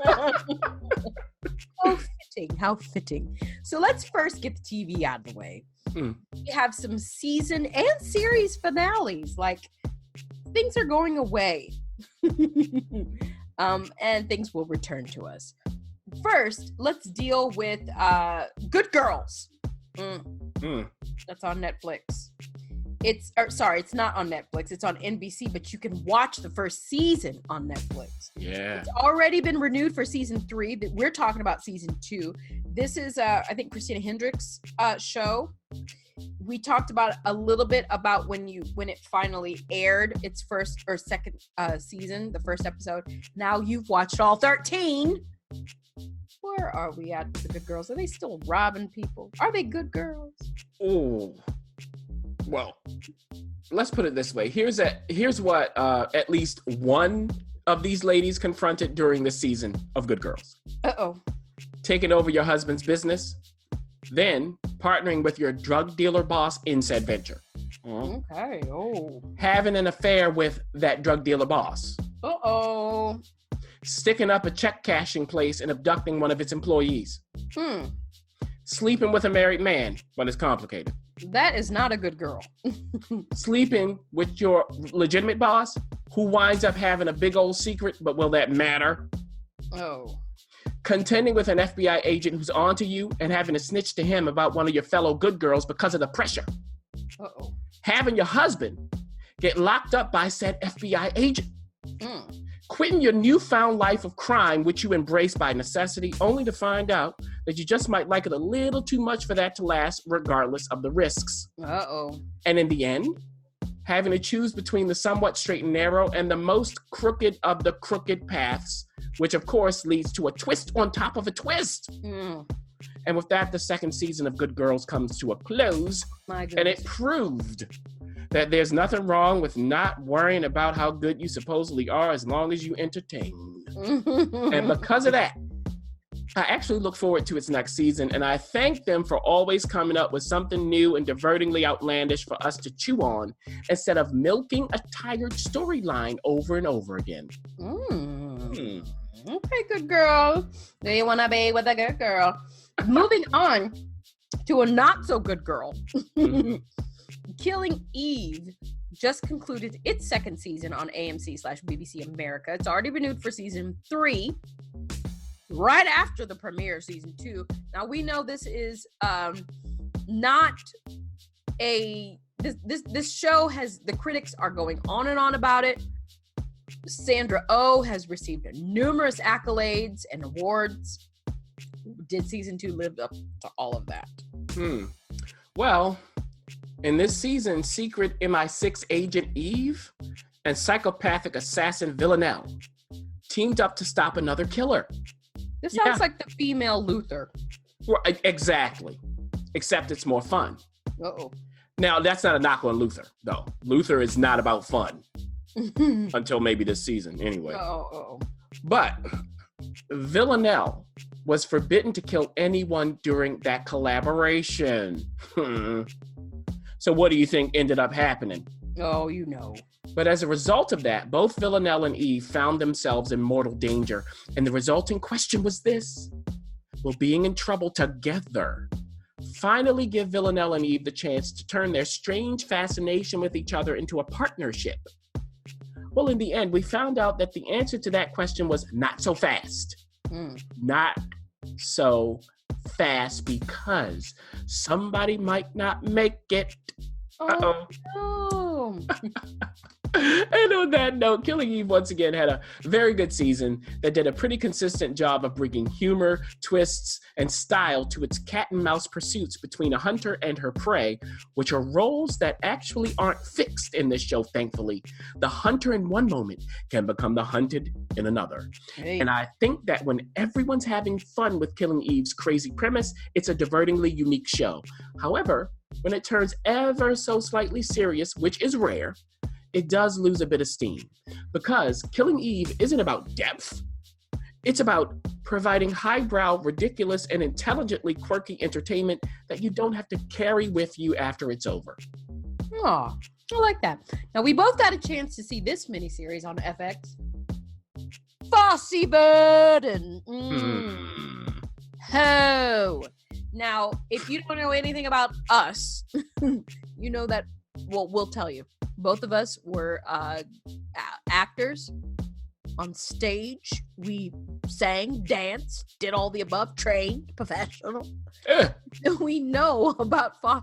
How fitting. So let's first get the TV out of the way. We have some season and series finales. Like, things are going away. And things will return to us. First, let's deal with Good Girls. That's on Netflix. It's not on Netflix. It's on NBC, but you can watch the first season on Netflix. Yeah. It's already been renewed for season 3. We're talking about season 2. This is, I think, Christina Hendricks' show. We talked about a little bit about when it finally aired its first or second season, the first episode. Now you've watched all 13. Where are we at with the Good Girls? Are they still robbing people? Are they good girls? Oh. Well, let's put it this way. Here's what at least one of these ladies confronted during this season of Good Girls. Taking over your husband's business, then partnering with your drug dealer boss in said venture. Okay. Having an affair with that drug dealer boss. Sticking up a check cashing place and abducting one of its employees. Sleeping with a married man, but it's complicated. That is not a good girl. Sleeping with your legitimate boss, who winds up having a big old secret, but will that matter? Contending with an FBI agent who's onto you and having to snitch to him about one of your fellow good girls because of the pressure. Having your husband get locked up by said FBI agent. Quitting your newfound life of crime, which you embrace by necessity, only to find out that you just might like it a little too much for that to last, regardless of the risks. And in the end, having to choose between the somewhat straight and narrow and the most crooked of the crooked paths, which of course leads to a twist on top of a twist. And with that, the second season of Good Girls comes to a close. And it proved that there's nothing wrong with not worrying about how good you supposedly are as long as you entertain. And because of that, I actually look forward to its next season, and I thank them for always coming up with something new and divertingly outlandish for us to chew on instead of milking a tired storyline over and over again. Okay, good girl. Do you want to be with a good girl? Moving on to a not so good girl. Killing Eve just concluded its second season on AMC/BBC America. It's already renewed for season 3, right after the premiere of season 2. Now we know this is not a this show has, the critics are going on and on about it. Sandra Oh has received numerous accolades and awards. Did season 2 live up to all of that? Well, in this season, secret MI6 agent Eve and psychopathic assassin Villanelle teamed up to stop another killer. This sounds like the female Luther. Well, exactly. Except it's more fun. Uh-oh. Now, that's not a knock on Luther, though. Luther is not about fun. Until maybe this season, anyway. But Villanelle was forbidden to kill anyone during that collaboration. So what do you think ended up happening? Oh, you know. But as a result of that, both Villanelle and Eve found themselves in mortal danger. And the resulting question was this: will being in trouble together finally give Villanelle and Eve the chance to turn their strange fascination with each other into a partnership? Well, in the end, we found out that the answer to that question was not so fast. Not so fast, because somebody might not make it. Uh-oh. home. And on that note, Killing Eve once again had a very good season that did a pretty consistent job of bringing humor, twists, and style to its cat and mouse pursuits between a hunter and her prey, which are roles that actually aren't fixed in this show, thankfully. The hunter in one moment can become the hunted in another. Hey. And I think that when everyone's having fun with Killing Eve's crazy premise, it's a divertingly unique show. However, when it turns ever so slightly serious, which is rare, it does lose a bit of steam, because Killing Eve isn't about depth. It's about providing highbrow, ridiculous, and intelligently quirky entertainment that you don't have to carry with you after it's over. Oh, I like that. Now, we both got a chance to see this miniseries on FX. Fosse Burden. Ho. Now, if you don't know anything about us, you know that, well, we'll tell you. Both of us were actors on stage. We sang, danced, did all the above, trained, professional. We know about Bob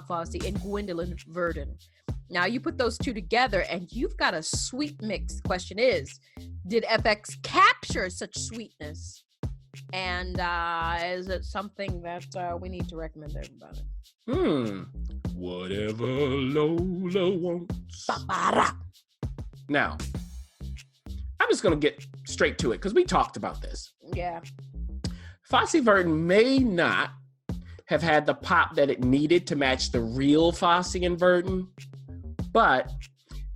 Fosse, and Gwendolyn Verdon. Now, you put those two together, and you've got a sweet mix. The question is, did FX capture such sweetness? And is it something that we need to recommend to everybody? Whatever Lola wants. Ba-ba-da. Now, I'm just going to get straight to it because we talked about this. Yeah. Fosse Verdon may not have had the pop that it needed to match the real Fosse and Verdon, but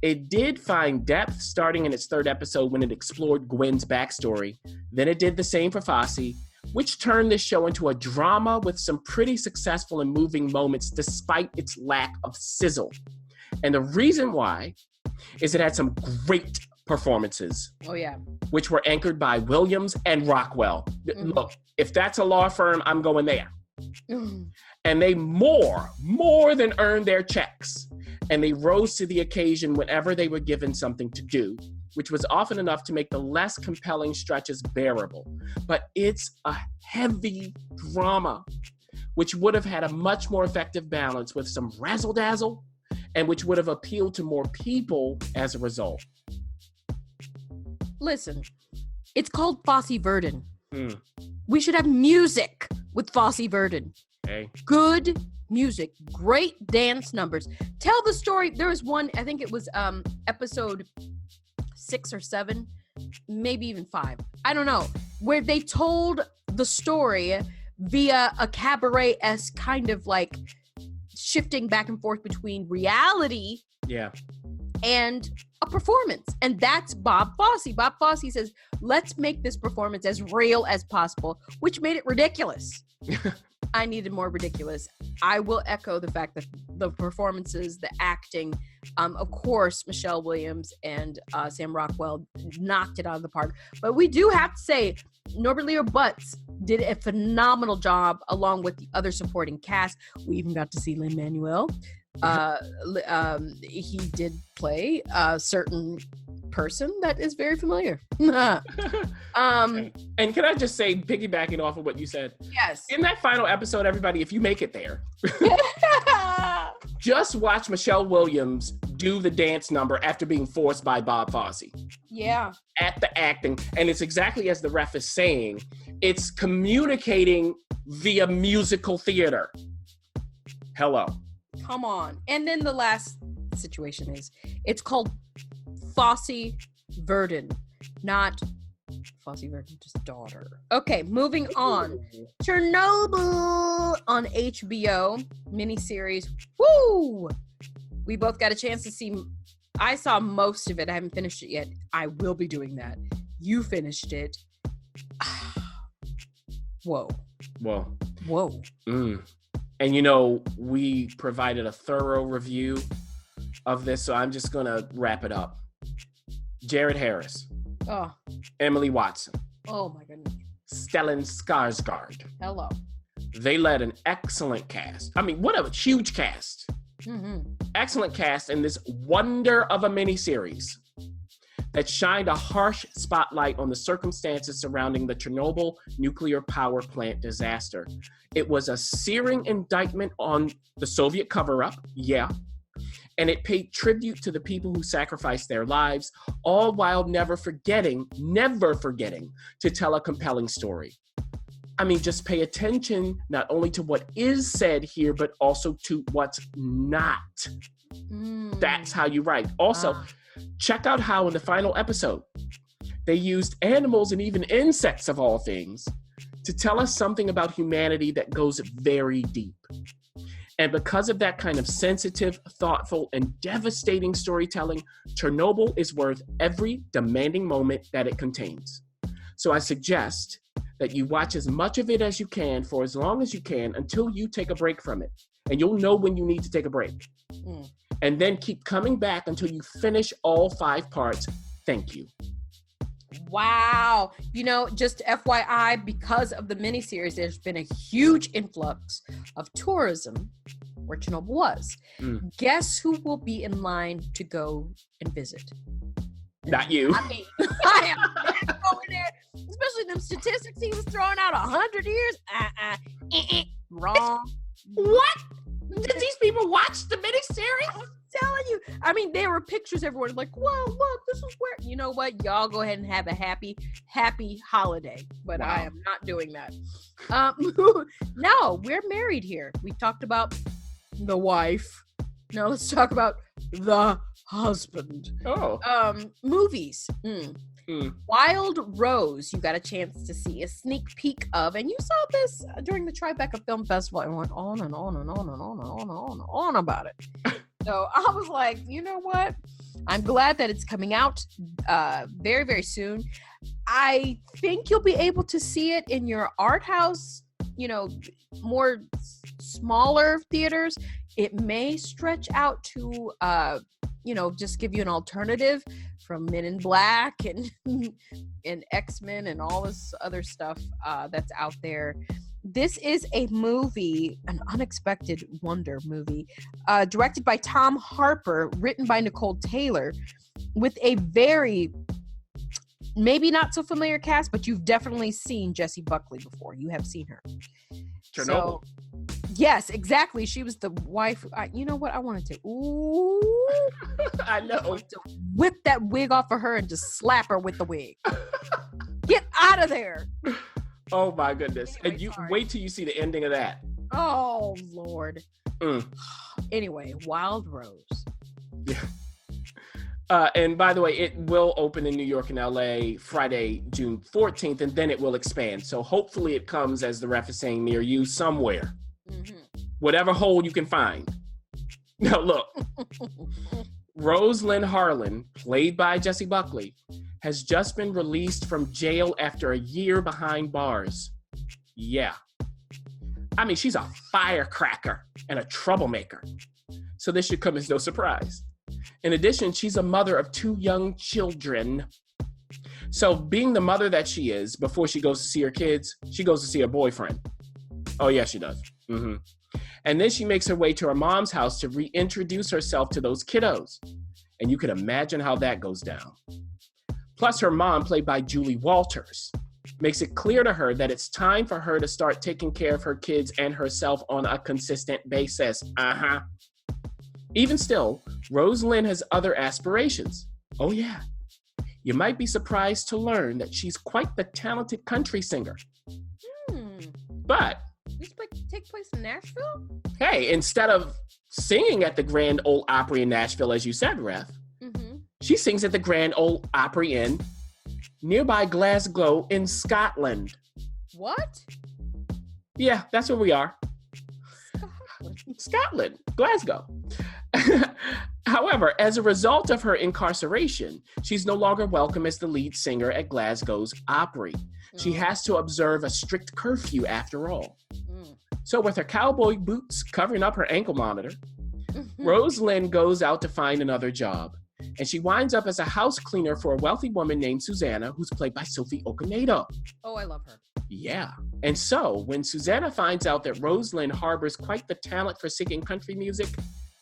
it did find depth starting in its third episode when it explored Gwen's backstory. Then it did the same for Fosse, which turned this show into a drama with some pretty successful and moving moments despite its lack of sizzle. And the reason why is it had some great performances. Oh, yeah. Which were anchored by Williams and Rockwell. Look, if that's a law firm, I'm going there. And they more than earned their checks. And they rose to the occasion whenever they were given something to do, which was often enough to make the less compelling stretches bearable. But it's a heavy drama, which would have had a much more effective balance with some razzle-dazzle, and which would have appealed to more people as a result. Listen, it's called Fosse Verdon. We should have music with Fosse Verdon. Hey. Good music, great dance numbers. Tell the story. There was one, I think it was episode 6 or 7, maybe even 5. I don't know, where they told the story via a cabaret-esque kind of like shifting back and forth between reality and a performance. And that's Bob Fosse. Bob Fosse says, let's make this performance as real as possible, which made it ridiculous. I needed more ridiculous. I will echo the fact that the performances, the acting, of course, Michelle Williams and Sam Rockwell knocked it out of the park. But we do have to say, Norbert Leo Butz did a phenomenal job along with the other supporting cast. We even got to see Lin-Manuel. He did play a certain person that is very familiar. And can I just say, piggybacking off of what you said? Yes. In that final episode, everybody, if you make it there, just watch Michelle Williams do the dance number after being forced by Bob Fosse. Yeah. At the acting. And it's exactly as the ref is saying. It's communicating via musical theater. Hello. Come on. And then the last situation is, it's called Fosse Verdon, not Fosse Verdon, just daughter. Okay, moving on. Chernobyl on HBO miniseries. Woo! We both got a chance to see. I saw most of it. I haven't finished it yet. I will be doing that. You finished it. Whoa. And you know, we provided a thorough review of this, so I'm just gonna wrap it up. Jared Harris. Oh. Emily Watson. Oh my goodness. Stellan Skarsgård. Hello. They led an excellent cast. I mean, what a huge cast. Mm-hmm. Excellent cast in this wonder of a miniseries that shined a harsh spotlight on the circumstances surrounding the Chernobyl nuclear power plant disaster. It was a searing indictment on the Soviet cover-up, yeah. And it paid tribute to the people who sacrificed their lives, all while never forgetting to tell a compelling story. I mean, just pay attention not only to what is said here, but also to what's not. That's how you write. Also, check out how in the final episode, they used animals and even insects of all things to tell us something about humanity that goes very deep. And because of that kind of sensitive, thoughtful, and devastating storytelling, Chernobyl is worth every demanding moment that it contains. So I suggest that you watch as much of it as you can for as long as you can until you take a break from it. And you'll know when you need to take a break. And then keep coming back until you finish all 5 parts. Thank you. Wow. You know, just FYI, because of the miniseries, there's been a huge influx of tourism where Chernobyl was. Guess who will be in line to go and visit? Not you. I mean, I am not going there. Especially them statistics he was throwing out 100 years. Wrong. What? Did these people watch the miniseries? I'm telling you. I mean, there were pictures everywhere like, whoa, look, this is where, you know what? Y'all go ahead and have a happy holiday. But wow. I am not doing that. No, we're married here. We talked about the wife. Now let's talk about the husband. Movies. Wild Rose, you got a chance to see a sneak peek of, and you saw this during the Tribeca Film Festival and went on and on and on and on and on and on and on about it. So I was like, you know what? I'm glad that it's coming out very, very soon. I think you'll be able to see it in your art house, you know, more smaller theaters. It may stretch out to, you know, just give you an alternative from Men in Black and X-Men and all this other stuff that's out there. This is a movie, an unexpected wonder movie, directed by Tom Harper, written by Nicole Taylor, with a very, maybe not so familiar cast, but you've definitely seen Jessie Buckley before. You have seen her. Chernobyl. So, yes, exactly. She was the wife. You know what? I wanted to. Ooh. I know. I wanted to whip that wig off of her and just slap her with the wig. Get out of there. Oh my goodness. Anyway, and you sorry. wait till you see the ending of that. Oh, Lord. Anyway, Wild Rose. Yeah. And by the way, it will open in New York and LA Friday, June 14th, and then it will expand. So hopefully it comes, as the ref is saying, near you somewhere. Whatever hole you can find. Now look, Rosalind Harlan, played by Jessie Buckley, has just been released from jail after a year behind bars. Yeah. I mean, she's a firecracker and a troublemaker. So this should come as no surprise. In addition, she's a mother of 2 young children. So being the mother that she is, before she goes to see her kids, she goes to see her boyfriend. Oh, yeah, she does. And then she makes her way to her mom's house to reintroduce herself to those kiddos. And you can imagine how that goes down. Plus, her mom, played by Julie Walters, makes it clear to her that it's time for her to start taking care of her kids and herself on a consistent basis. Even still, Rosalind has other aspirations. Oh yeah. You might be surprised to learn that she's quite the talented country singer. But This take place in Nashville? hey, instead of singing at the Grand Ole Opry in Nashville, as you said, Ref, she sings at the Grand Ole Opry in nearby Glasgow in Scotland. What? Yeah, that's where we are. Scotland, Glasgow. However, as a result of her incarceration, she's no longer welcome as the lead singer at Glasgow's Opry. She has to observe a strict curfew after all. So with her cowboy boots covering up her ankle monitor, Rosalind goes out to find another job. And she winds up as a house cleaner for a wealthy woman named Susanna, who's played by Sophie Okonedo. Oh, I love her. Yeah. And so when Susanna finds out that Rosalind harbors quite the talent for singing country music,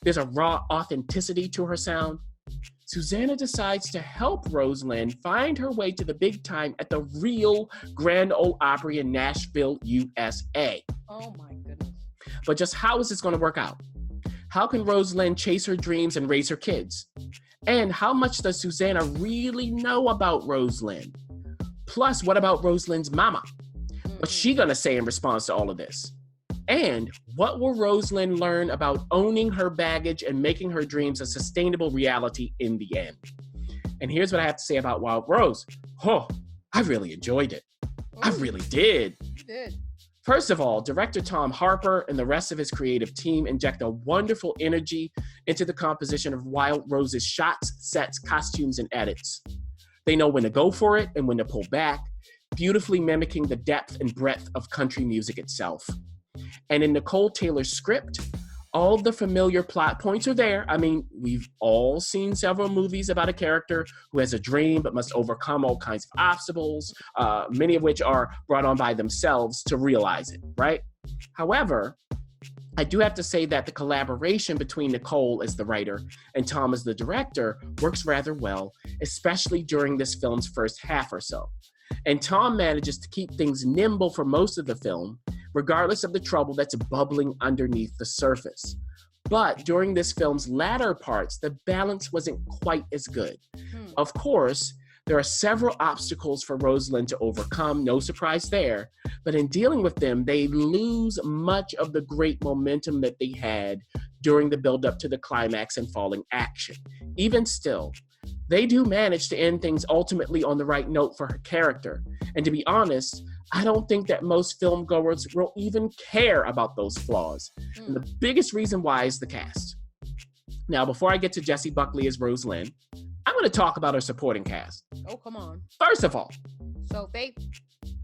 there's a raw authenticity to her sound, Susanna decides to help Rosalind find her way to the big time at the real Grand Ole Opry in Nashville, USA. Oh my goodness. But just how is this going to work out? How can Rosalind chase her dreams and raise her kids? And how much does Susanna really know about Rosalind? Plus, what about Rosalind's mama? What's she gonna say in response to all of this? And what will Rosalind learn about owning her baggage and making her dreams a sustainable reality in the end? And here's what I have to say about Wild Rose. Oh, I really enjoyed it. I really did. You did. First of all, director Tom Harper and the rest of his creative team inject a wonderful energy into the composition of Wild Rose's shots, sets, costumes, and edits. They know when to go for it and when to pull back, beautifully mimicking the depth and breadth of country music itself. And in Nicole Taylor's script, all the familiar plot points are there. I mean, we've all seen several movies about a character who has a dream but must overcome all kinds of obstacles, many of which are brought on by themselves to realize it, right? However, I do have to say that the collaboration between Nicole as the writer and Tom as the director works rather well, especially during this film's first half or so. And Tom manages to keep things nimble for most of the film, regardless of the trouble that's bubbling underneath the surface. But during this film's latter parts, the balance wasn't quite as good. Of course, there are several obstacles for Rosalind to overcome, no surprise there, but in dealing with them, they lose much of the great momentum that they had during the build-up to the climax and falling action. Even still, they do manage to end things ultimately on the right note for her character. And to be honest, I don't think that most filmgoers will even care about those flaws. And the biggest reason why is the cast. Now, before I get to Jessie Buckley as Rosalind, I'm going to talk about her supporting cast. Oh, come on. First of all, Sophie.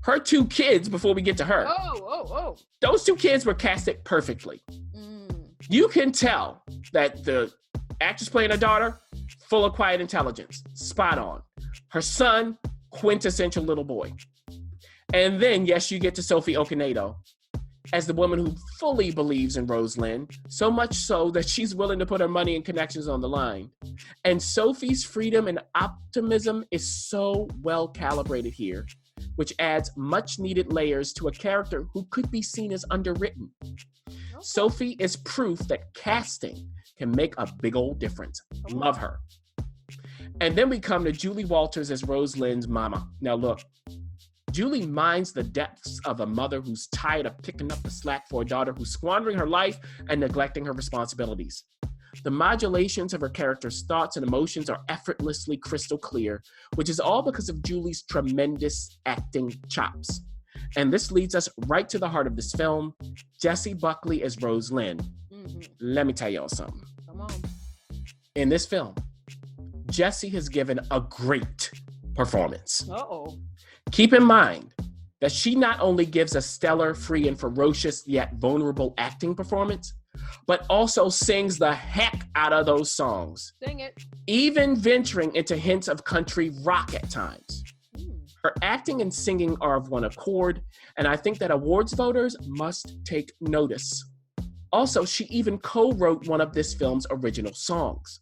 her two kids before we get to her. Oh. Those two kids were casted perfectly. You can tell that the actress playing her daughter, full of quiet intelligence, spot on. Her son, quintessential little boy. And then, yes, you get to Sophie Okonedo as the woman who fully believes in Rosalind, so much so that she's willing to put her money and connections on the line. And Sophie's freedom and optimism is so well calibrated here, which adds much needed layers to a character who could be seen as underwritten. Sophie is proof that casting can make a big old difference. Love her. And then we come to Julie Walters as Rosalind's mama. Now look, Julie minds the depths of a mother who's tired of picking up the slack for a daughter who's squandering her life and neglecting her responsibilities. The modulations of her character's thoughts and emotions are effortlessly crystal clear, which is all because of Julie's tremendous acting chops. And this leads us right to the heart of this film, Jessie Buckley as Rosalind. Let me tell y'all something. Come on. In this film, Jessie has given a great performance. Uh-oh. Keep in mind that she not only gives a stellar, free, and ferocious yet vulnerable acting performance, but also sings the heck out of those songs. Sing it. Even venturing into hints of country rock at times. Her acting and singing are of one accord, and I think that awards voters must take notice. Also, she even co-wrote one of this film's original songs.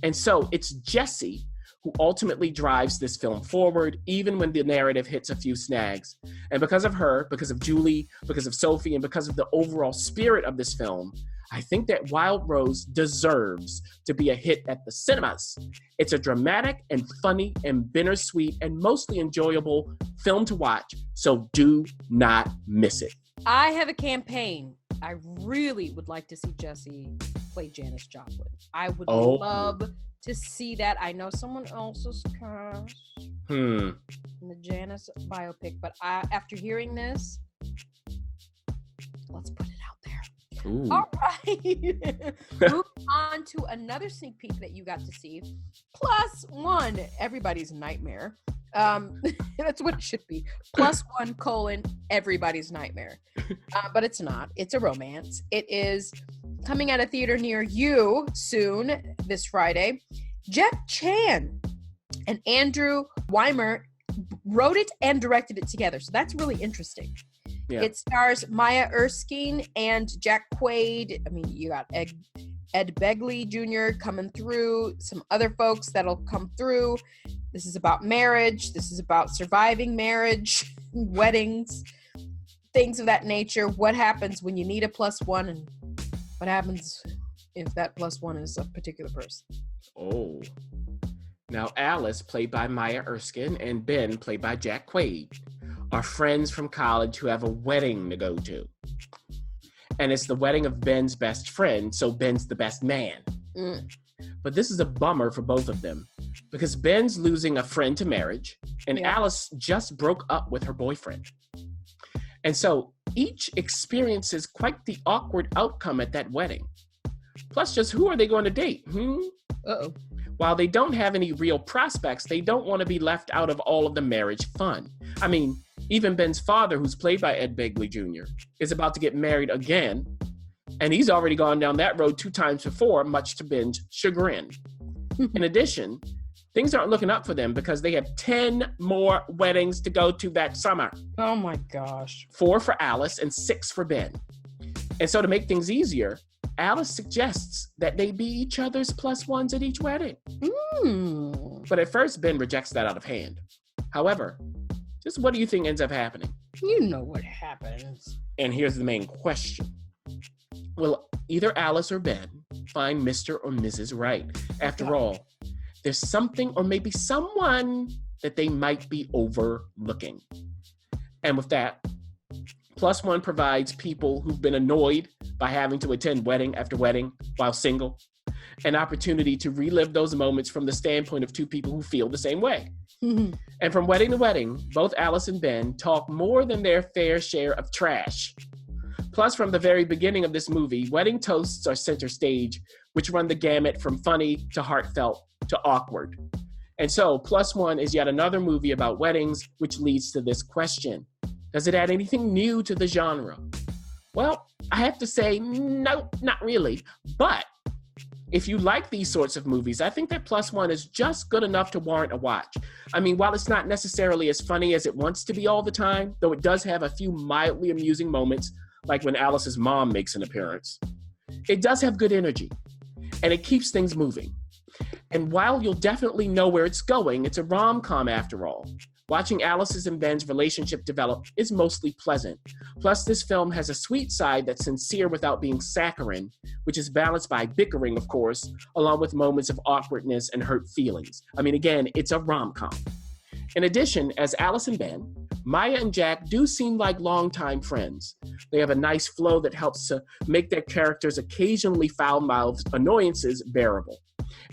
And so it's Jessie who ultimately drives this film forward, even when the narrative hits a few snags. And because of her, because of Julie, because of Sophie, and because of the overall spirit of this film, I think that Wild Rose deserves to be a hit at the cinemas. It's a dramatic and funny and bittersweet and mostly enjoyable film to watch, so do not miss it. I have a campaign. I really would like to see Jessie play Janis Joplin. I would love to see that. I know someone else is cast in the Janis biopic, but after hearing this, let's put it out there. Ooh. All right. Move on to another sneak peek that you got to see. +1, everybody's nightmare. That's what it should be. +1, everybody's nightmare. But it's not. It's a romance. It is coming out of theater near you soon, this Friday. Jeff Chan and Andrew Weimer wrote it and directed it together. So that's really interesting. Yeah. It stars Maya Erskine and Jack Quaid. I mean, you got Ed Begley Jr. coming through, some other folks that'll come through. This is about marriage. This is about surviving marriage, weddings, things of that nature. What happens when you need a +1 and what happens if that plus one is a particular person. Oh. Now, Alice, played by Maya Erskine, and Ben, played by Jack Quaid, are friends from college who have a wedding to go to. And it's the wedding of Ben's best friend, so Ben's the best man. But this is a bummer for both of them because Ben's losing a friend to marriage, and Alice just broke up with her boyfriend. And so each experiences quite the awkward outcome at that wedding. Plus, just who are they going to date? Uh-oh. While they don't have any real prospects, they don't want to be left out of all of the marriage fun. I mean, even Ben's father, who's played by Ed Begley Jr., is about to get married again, and he's already gone down that road 2 times before, much to Ben's chagrin. In addition, things aren't looking up for them because they have 10 more weddings to go to that summer. Oh my gosh. 4 for Alice and 6 for Ben. And so to make things easier, Alice suggests that they be each other's plus ones at each wedding. But at first, Ben rejects that out of hand. However, just what do you think ends up happening? You know what happens. And here's the main question. Will either Alice or Ben find Mr. or Mrs. Right? After all, there's something or maybe someone that they might be overlooking. And with that, plus one provides people who've been annoyed by having to attend wedding after wedding while single an opportunity to relive those moments from the standpoint of 2 people who feel the same way. And from wedding to wedding, both Alice and Ben talk more than their fair share of trash. Plus, from the very beginning of this movie, wedding toasts are center stage, which run the gamut from funny to heartfelt to awkward. And so, plus one is yet another movie about weddings, which leads to this question. Does it add anything new to the genre? Well, I have to say, no, not really. But if you like these sorts of movies, I think that plus one is just good enough to warrant a watch. I mean, while it's not necessarily as funny as it wants to be all the time, though it does have a few mildly amusing moments, like when Alice's mom makes an appearance, it does have good energy, and it keeps things moving. And while you'll definitely know where it's going, it's a rom-com after all. Watching Alice's and Ben's relationship develop is mostly pleasant. Plus, this film has a sweet side that's sincere without being saccharine, which is balanced by bickering, of course, along with moments of awkwardness and hurt feelings. I mean, again, it's a rom-com. In addition, as Alice and Ben, Maya and Jack do seem like longtime friends. They have a nice flow that helps to make their characters' occasionally foul-mouthed annoyances bearable.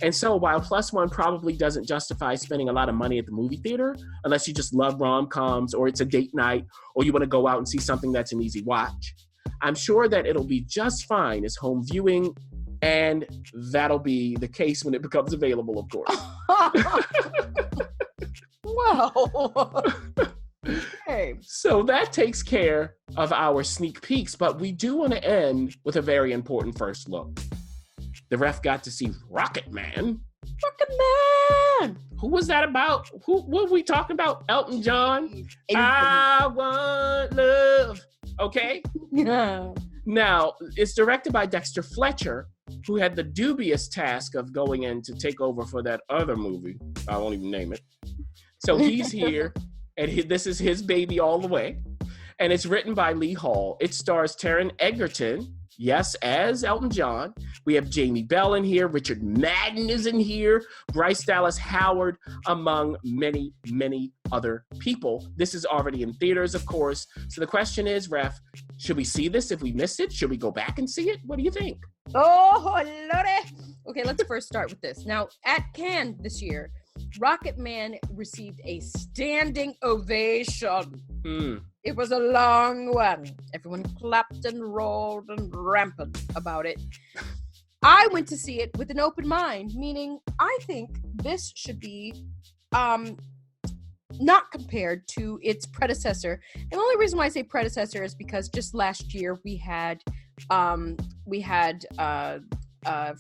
And so while plus one probably doesn't justify spending a lot of money at the movie theater, unless you just love rom-coms or it's a date night or you want to go out and see something that's an easy watch, I'm sure that it'll be just fine as home viewing, and that'll be the case when it becomes available, of course. Wow. Okay. So that takes care of our sneak peeks, but we do want to end with a very important first look. The ref got to see Rocketman. Rocketman! Who was that about? What were we talking about? Elton John? I want love. Okay? Yeah. Now, it's directed by Dexter Fletcher, who had the dubious task of going in to take over for that other movie. I won't even name it. So he's here, and this is his baby all the way. And it's written by Lee Hall. It stars Taron Egerton, yes, as Elton John. We have Jamie Bell in here. Richard Madden is in here. Bryce Dallas Howard, among many, many other people. This is already in theaters, of course. So the question is, Ref, should we see this if we missed it? Should we go back and see it? What do you think? Oh, Lordy. Okay, let's first start with this. Now, at Cannes this year, Rocketman received a standing ovation. It was a long one. Everyone clapped and rolled and rampant about it. I went to see it with an open mind, meaning I think this should be not compared to its predecessor. And the only reason why I say predecessor is because just last year we had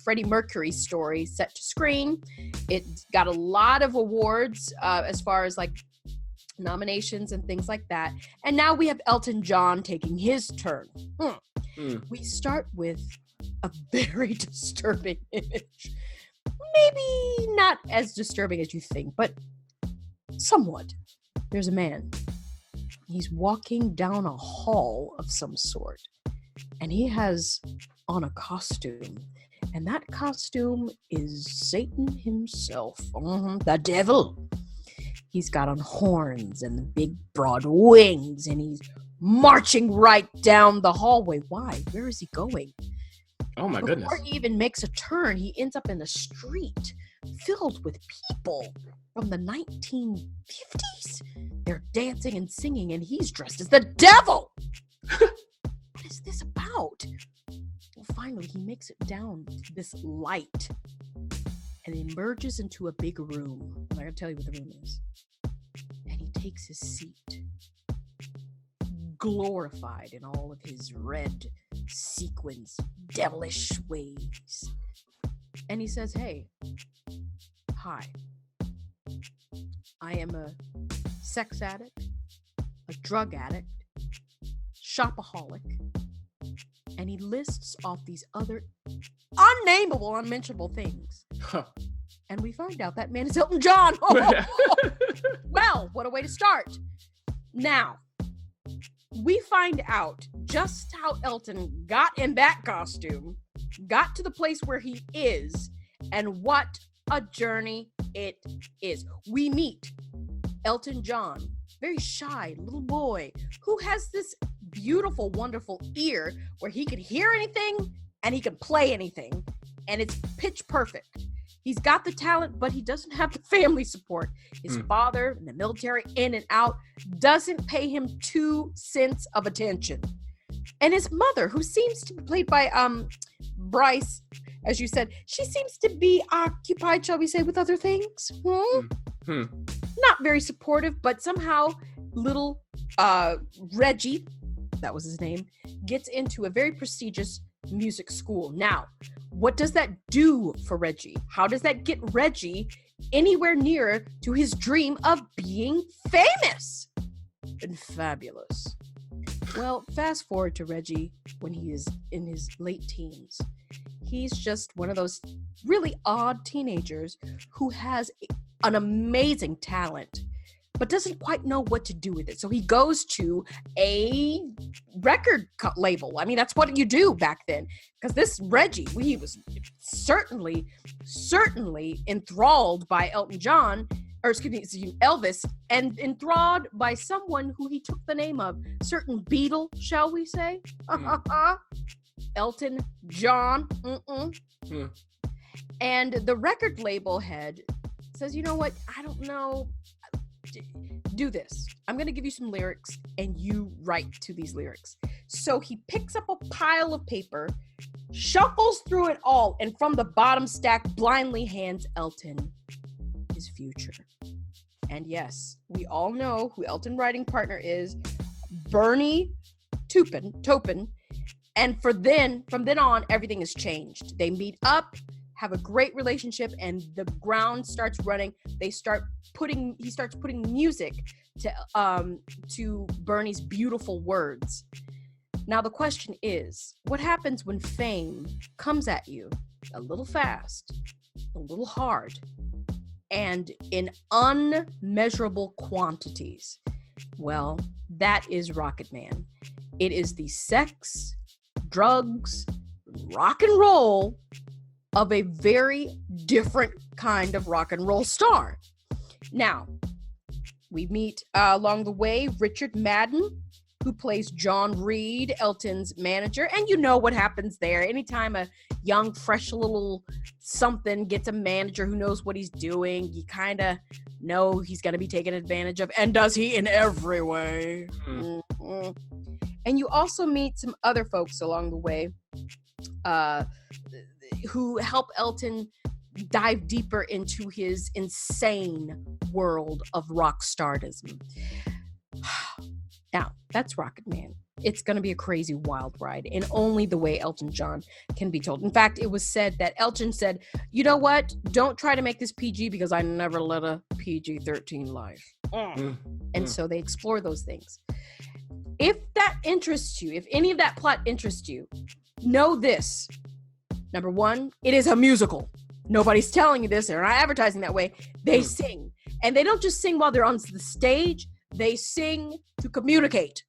Freddie Mercury's story set to screen. It got a lot of awards as far as like nominations and things like that. And now we have Elton John taking his turn. We start with a very disturbing image. Maybe not as disturbing as you think, but somewhat. There's a man. He's walking down a hall of some sort, and he has on a costume, And that costume is Satan himself, the devil. He's got on horns and the big broad wings, and he's marching right down the hallway. Why? Where is he going? Oh my goodness. Before he even makes a turn, he ends up in a street filled with people from the 1950s. They're dancing and singing, and he's dressed as the devil. What is this about? Well, finally, he makes it down to this light and emerges into a big room. I'm not going to tell you what the room is. And he takes his seat, glorified in all of his red sequins, devilish ways. And he says, hey, hi, I am a sex addict, a drug addict, shopaholic. And he lists off these other unnameable, unmentionable things. Huh. And we find out that man is Elton John. Well, what a way to start. Now, we find out just how Elton got in that costume, got to the place where he is, and what a journey it is. We meet Elton John, very shy little boy who has this beautiful, wonderful ear where he can hear anything and he can play anything, and it's pitch perfect. He's got the talent, but he doesn't have the family support. His father in the military, in and out, doesn't pay him 2 cents of attention. And his mother, who seems to be played by Bryce, as you said, she seems to be occupied, shall we say, with other things. Not very supportive, but somehow little Reggie, that was his name, gets into a very prestigious music school. Now, what does that do for Reggie? How does that get Reggie anywhere nearer to his dream of being famous and fabulous? Well, fast forward to Reggie when he is in his late teens. He's just one of those really odd teenagers who has an amazing talent, but doesn't quite know what to do with it. So he goes to a record label. I mean, that's what you do back then. Because this Reggie, he was certainly enthralled by Elton John, or excuse me, Elvis, and enthralled by someone who he took the name of, certain Beatle, shall we say? Elton John. And the record label head says, you know what? I don't know. Do this. I'm going to give you some lyrics and you write to these lyrics. So he picks up a pile of paper, shuffles through it all, and from the bottom stack blindly hands Elton his future. And yes, we all know who Elton's writing partner is, Bernie Taupin. And from then on, everything has changed. They meet up, have a great relationship, and the ground starts running. He starts putting music to Bernie's beautiful words. Now the question is, what happens when fame comes at you a little fast, a little hard, and in unmeasurable quantities? Well, that is Rocketman. It is the sex, drugs, rock and roll of a very different kind of rock and roll star. Now, we meet along the way Richard Madden, who plays John Reed, Elton's manager. And you know what happens there. Anytime a young, fresh little something gets a manager who knows what he's doing, you kind of know he's going to be taken advantage of. And does he in every way? Mm-hmm. And you also meet some other folks along the way who help Elton dive deeper into his insane world of rock stardom. Now, that's Rocketman. It's going to be a crazy, wild ride in only the way Elton John can be told. In fact, it was said that Elton said, you know what? Don't try to make this PG because I never led a PG-13 life. And so they explore those things. If that interests you, if any of that plot interests you, know this. Number one, it is a musical. Nobody's telling you this. They're not advertising that way. They sing. And they don't just sing while they're on the stage. They sing to communicate.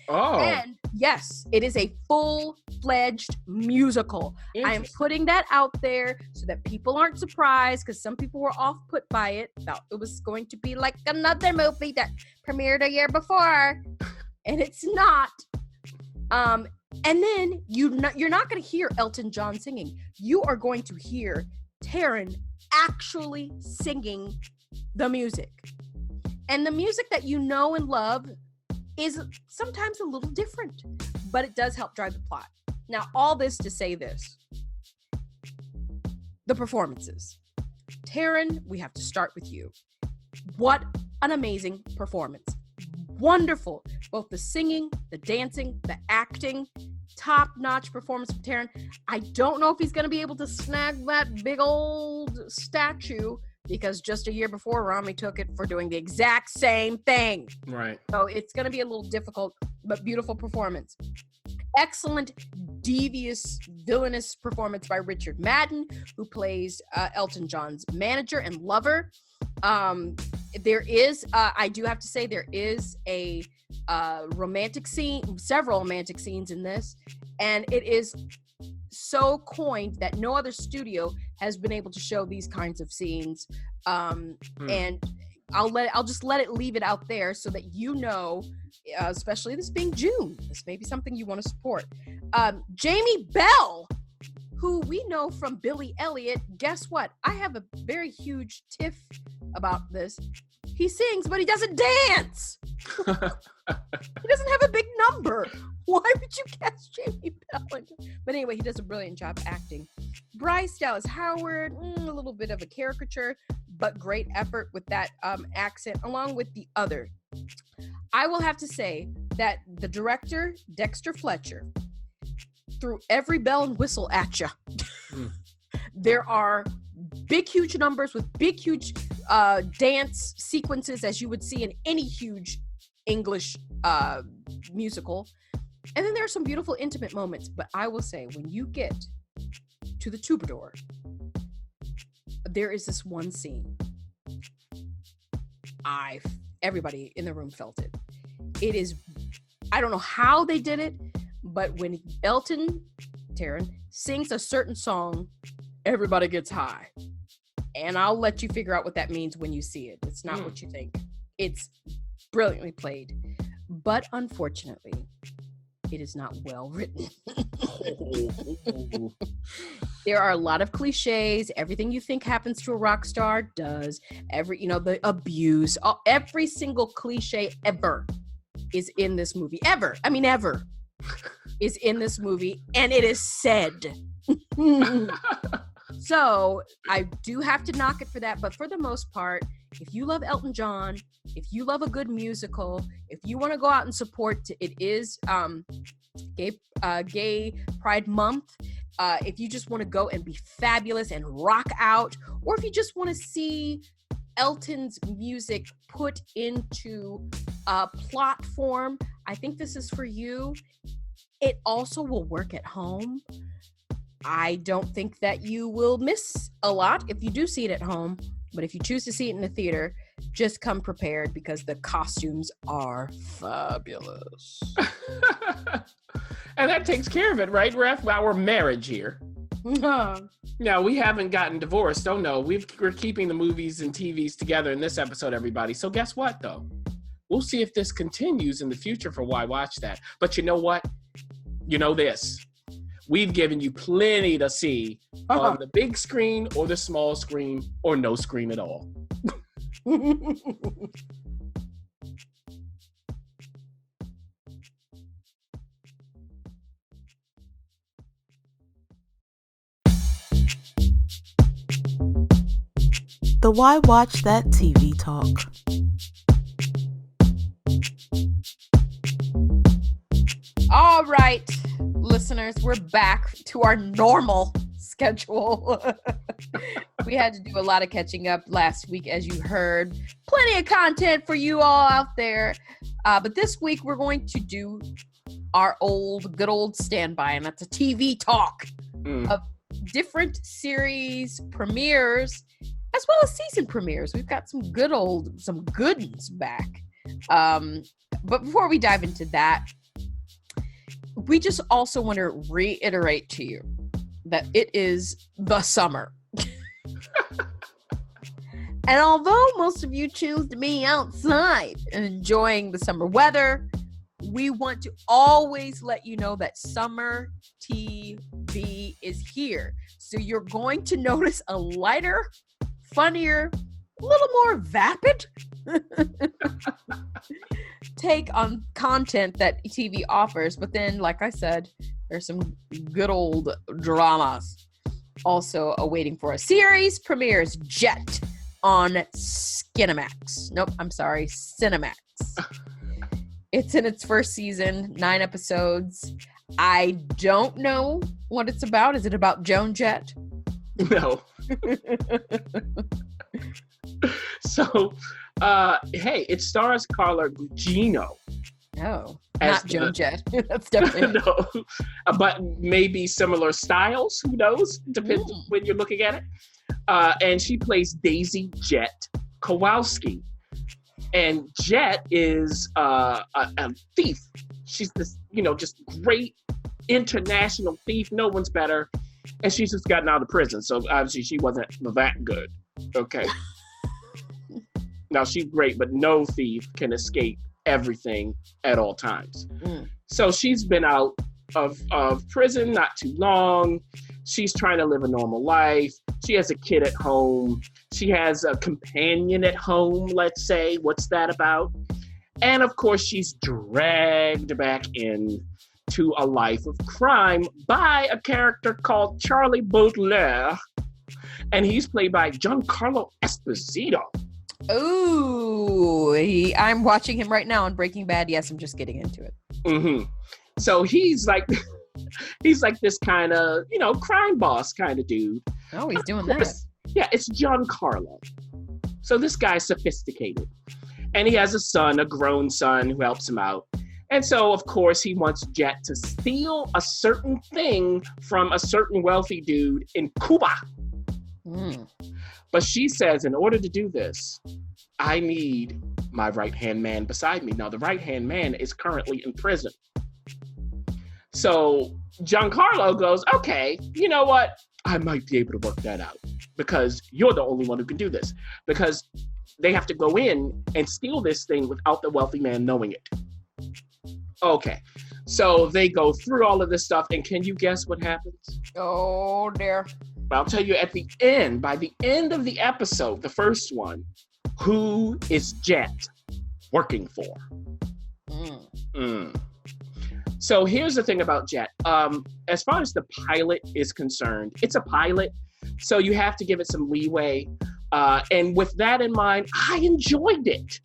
Oh. And yes, it is a full-fledged musical. I am putting that out there so that people aren't surprised, because some people were off-put by it. Thought it was going to be like another movie that premiered a year before, and it's not. And then you're not going to hear Elton John singing. You are going to hear Taron actually singing the music. And the music that you know and love is sometimes a little different, but it does help drive the plot. Now, all this to say this. The performances. Taron, we have to start with you. What an amazing performance. Wonderful. Both the singing, the dancing, the acting. Top-notch performance from Taron. I don't know if he's going to be able to snag that big old statue, because just a year before, Rami took it for doing the exact same thing. Right. So it's going to be a little difficult, but beautiful performance. Excellent, devious, villainous performance by Richard Madden, who plays Elton John's manager and lover. There is, I do have to say, there is a romantic scene, several romantic scenes in this, and it is so coined that no other studio has been able to show these kinds of scenes. And I'll just leave it out there so that you know, especially this being June, this may be something you want to support. Jamie Bell, who we know from Billy Elliot. Guess what? I have a very huge tiff about this. He sings, but he doesn't dance. He doesn't have a big number. Why would you cast Jamie Bell? But anyway, he does a brilliant job acting. Bryce Dallas Howard, a little bit of a caricature, but great effort with that accent, along with the other. I will have to say that the director, Dexter Fletcher, threw every bell and whistle at you. There are big, huge numbers with big, huge dance sequences, as you would see in any huge English musical. And then there are some beautiful intimate moments. But I will say, when you get to the Troubadour, there is this one scene. Everybody in the room felt it. It is, I don't know how they did it, but when Taron sings a certain song, everybody gets high. And I'll let you figure out what that means when you see it. It's not what you think. It's brilliantly played. But unfortunately, it is not well written. There are a lot of cliches. Everything you think happens to a rock star does. The abuse, every single cliche ever is in this movie. Ever is in this movie, and it is said. So I do have to knock it for that, but for the most part, if you love Elton John, if you love a good musical, if you want to go out and support, it is Gay Pride Month. If you just want to go and be fabulous and rock out, or if you just want to see Elton's music put into plot form, I think this is for you. It also will work at home. I don't think that you will miss a lot if you do see it at home, but if you choose to see it in the theater, just come prepared, because the costumes are fabulous. And that takes care of it, right, Ref? Our marriage here. Now, we haven't gotten divorced. Oh, no. We're keeping the movies and TVs together in this episode, everybody. So guess what, though? We'll see if this continues in the future for Why Watch That. But you know what? You know this. We've given you plenty to see on the big screen or the small screen or no screen at all. The Why Watch That TV Talk. All right, listeners, we're back to our normal schedule. We had to do a lot of catching up last week, as you heard. Plenty of content for you all out there. But this week, we're going to do our good old standby, and that's a TV talk of different series premieres, as well as season premieres. We've got some good ones back. But before we dive into that, we just also want to reiterate to you that it is the summer. And although most of you choose to be outside and enjoying the summer weather, we want to always let you know that summer TV is here. So you're going to notice a lighter, funnier, a little more vapid take on content that TV offers. But then, like I said, there's some good old dramas also awaiting for us. Series premieres Jet on Cinemax. It's in its first season, 9 episodes. I don't know what it's about. Is it about Joan Jett? No. So, hey, it stars Carla Gugino. Oh, not Joan Jett. That's definitely no, but maybe similar styles. Who knows? Depends when you're looking at it. And she plays Daisy Jet Kowalski. And Jet is a thief. She's this, just great international thief. No one's better. And she's just gotten out of prison. So obviously she wasn't that good. Okay. Now she's great, but no thief can escape everything at all times. So she's been out of prison not too long. She's trying to live a normal life. She has a kid at home. She has a companion at home, let's say. What's that about? And of course, she's dragged back in to a life of crime by a character called Charlie Baudelaire. And he's played by Giancarlo Esposito. Ooh, I'm watching him right now on Breaking Bad. Yes, I'm just getting into it. Mm-hmm. So he's like this kind of, crime boss kind of dude. Oh, he's doing that. Yeah, it's Giancarlo. So this guy's sophisticated. And he has a son, a grown son, who helps him out. And so, of course, he wants Jet to steal a certain thing from a certain wealthy dude in Cuba. But she says, in order to do this, I need my right-hand man beside me. Now, the right-hand man is currently in prison. So Giancarlo goes, okay, you know what? I might be able to work that out because you're the only one who can do this. Because they have to go in and steal this thing without the wealthy man knowing it. Okay. So they go through all of this stuff, and can you guess what happens? Oh, dear. I'll tell you at the end, by the end of the episode, the first one, who is Jet working for? So here's the thing about Jet. As far as the pilot is concerned, it's a pilot, so you have to give it some leeway. And with that in mind, I enjoyed it.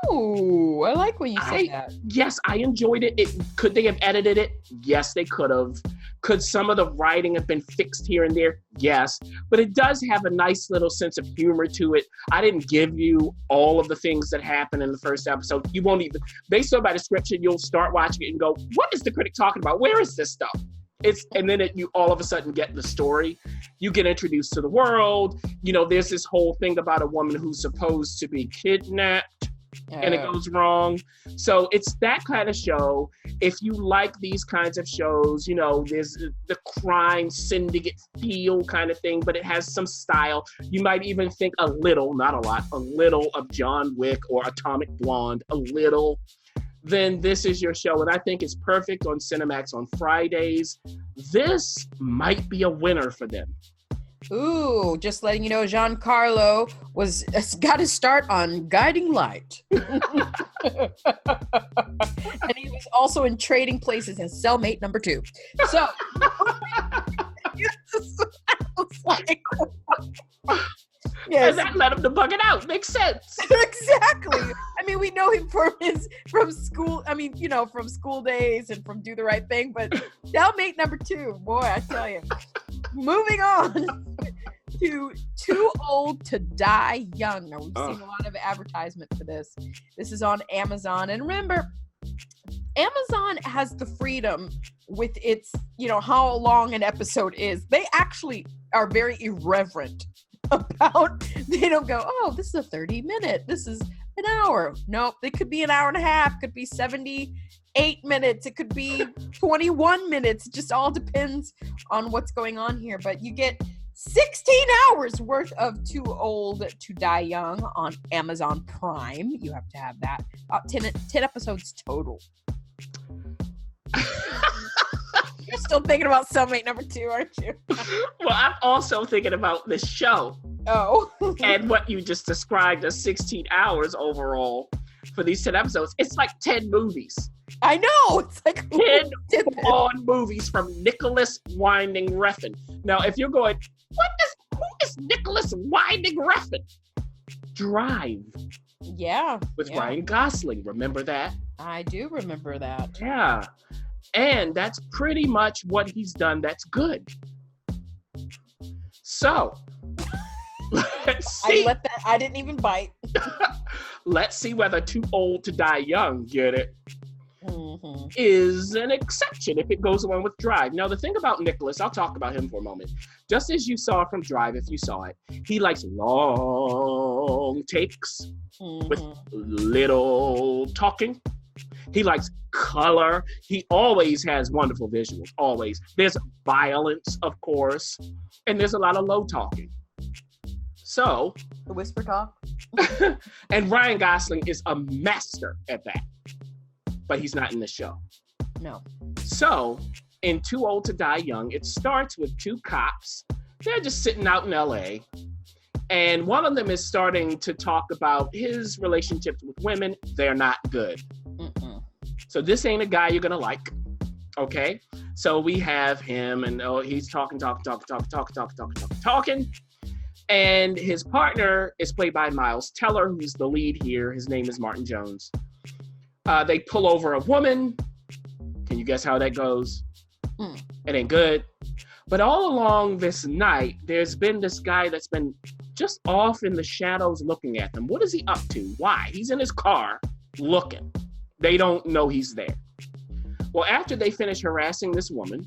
Oh, I like when you say that. Yes, I enjoyed it. Could they have edited it? Yes, they could have. Could some of the writing have been fixed here and there? Yes. But it does have a nice little sense of humor to it. I didn't give you all of the things that happen in the first episode. You won't even, based on my description, you'll start watching it and go, what is the critic talking about? Where is this stuff? And then you all of a sudden get the story. You get introduced to the world. There's this whole thing about a woman who's supposed to be kidnapped. And it goes wrong. So it's that kind of show. If you like these kinds of shows, there's the crime syndicate feel kind of thing, but it has some style. You might even think a little, not a lot, a little of John Wick or Atomic Blonde, a little. Then this is your show. And I think it's perfect on Cinemax on Fridays. This might be a winner for them. Ooh, just letting you know, Giancarlo got his start on Guiding Light. And he was also in Trading Places and Cellmate number 2. So, I was like, yes. And that led him to bug it out. Makes sense. Exactly. I mean, we know him from school. I mean, from School Days and from Do the Right Thing, but Cellmate number 2, boy, I tell you. Moving on to Too Old to Die Young. Now, we've seen a lot of advertisement for this. This is on Amazon. And remember, Amazon has the freedom with its, how long an episode is. They actually are very irreverent about, they don't go, oh, this is a 30-minute. This is an hour. Nope, it could be an hour and a half. Could be 78 minutes. It could be 21 minutes. It just all depends on what's going on here. But you get 16 hours worth of Too Old to Die Young on Amazon Prime. You have to have that. 10 episodes total. You're still thinking about Cellmate number 2, aren't you? Well, I'm also thinking about this show. Oh. And what you just described as 16 hours overall for these 10 episodes. It's like 10 movies. I know. It's like 10 full-on movies from Nicholas Winding Refn. Now, if you're going, who is Nicholas Winding Refn? Drive. Yeah. With Ryan Gosling. Remember that? I do remember that. Yeah. And that's pretty much what he's done that's good. So, let's see. I didn't even bite. Let's see whether Too Old to Die Young, get it, is an exception if it goes along with Drive. Now, the thing about Nicholas, I'll talk about him for a moment. Just as you saw from Drive, if you saw it, he likes long takes with little talking. He likes color. He always has wonderful visuals, always. There's violence, of course, and there's a lot of low talking. So, the whisper talk. And Ryan Gosling is a master at that, but he's not in the show. No. So, in Too Old to Die Young, it starts with 2 cops. They're just sitting out in LA, and one of them is starting to talk about his relationships with women. They're not good. So this ain't a guy you're gonna like, okay? So we have him, and he's talking, and his partner is played by Miles Teller, who's the lead here. His name is Martin Jones. They pull over a woman. Can you guess how that goes? It ain't good. But all along this night, there's been this guy that's been just off in the shadows looking at them. What is he up to? Why? He's in his car looking. They don't know he's there. Well, after they finish harassing this woman,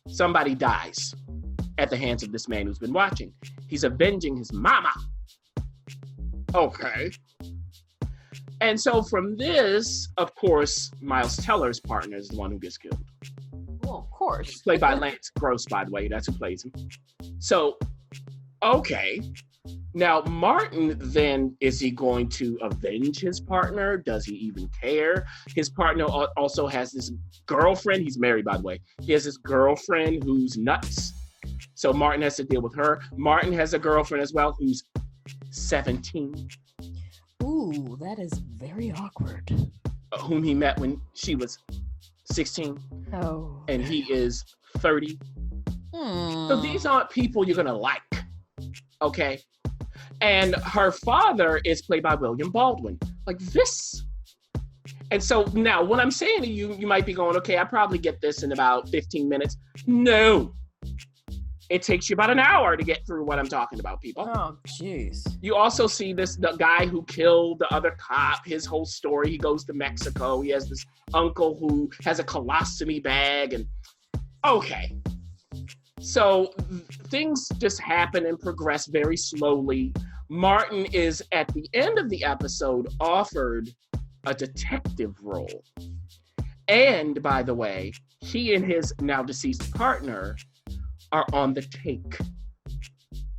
somebody dies at the hands of this man who's been watching. He's avenging his mama. Okay. And so from this, of course, Miles Teller's partner is the one who gets killed. Well, of course. Played by Lance Gross, by the way. That's who plays him. So, okay. Now, Martin, then, is he going to avenge his partner? Does he even care? His partner also has this girlfriend. He's married, by the way. He has this girlfriend who's nuts. So Martin has to deal with her. Martin has a girlfriend as well who's 17. Ooh, that is very awkward. Whom he met when she was 16. Oh. And he is 30. So these aren't people you're going to like. Okay? And her father is played by William Baldwin. Like this. And so now what I'm saying to you, you might be going, okay, I probably get this in about 15 minutes. No. It takes you about an hour to get through what I'm talking about, people. Oh, jeez. You also see the guy who killed the other cop, his whole story. He goes to Mexico. He has this uncle who has a colostomy bag. And okay. So things just happen and progress very slowly. Martin is, at the end of the episode, offered a detective role. And, by the way, he and his now deceased partner are on the take.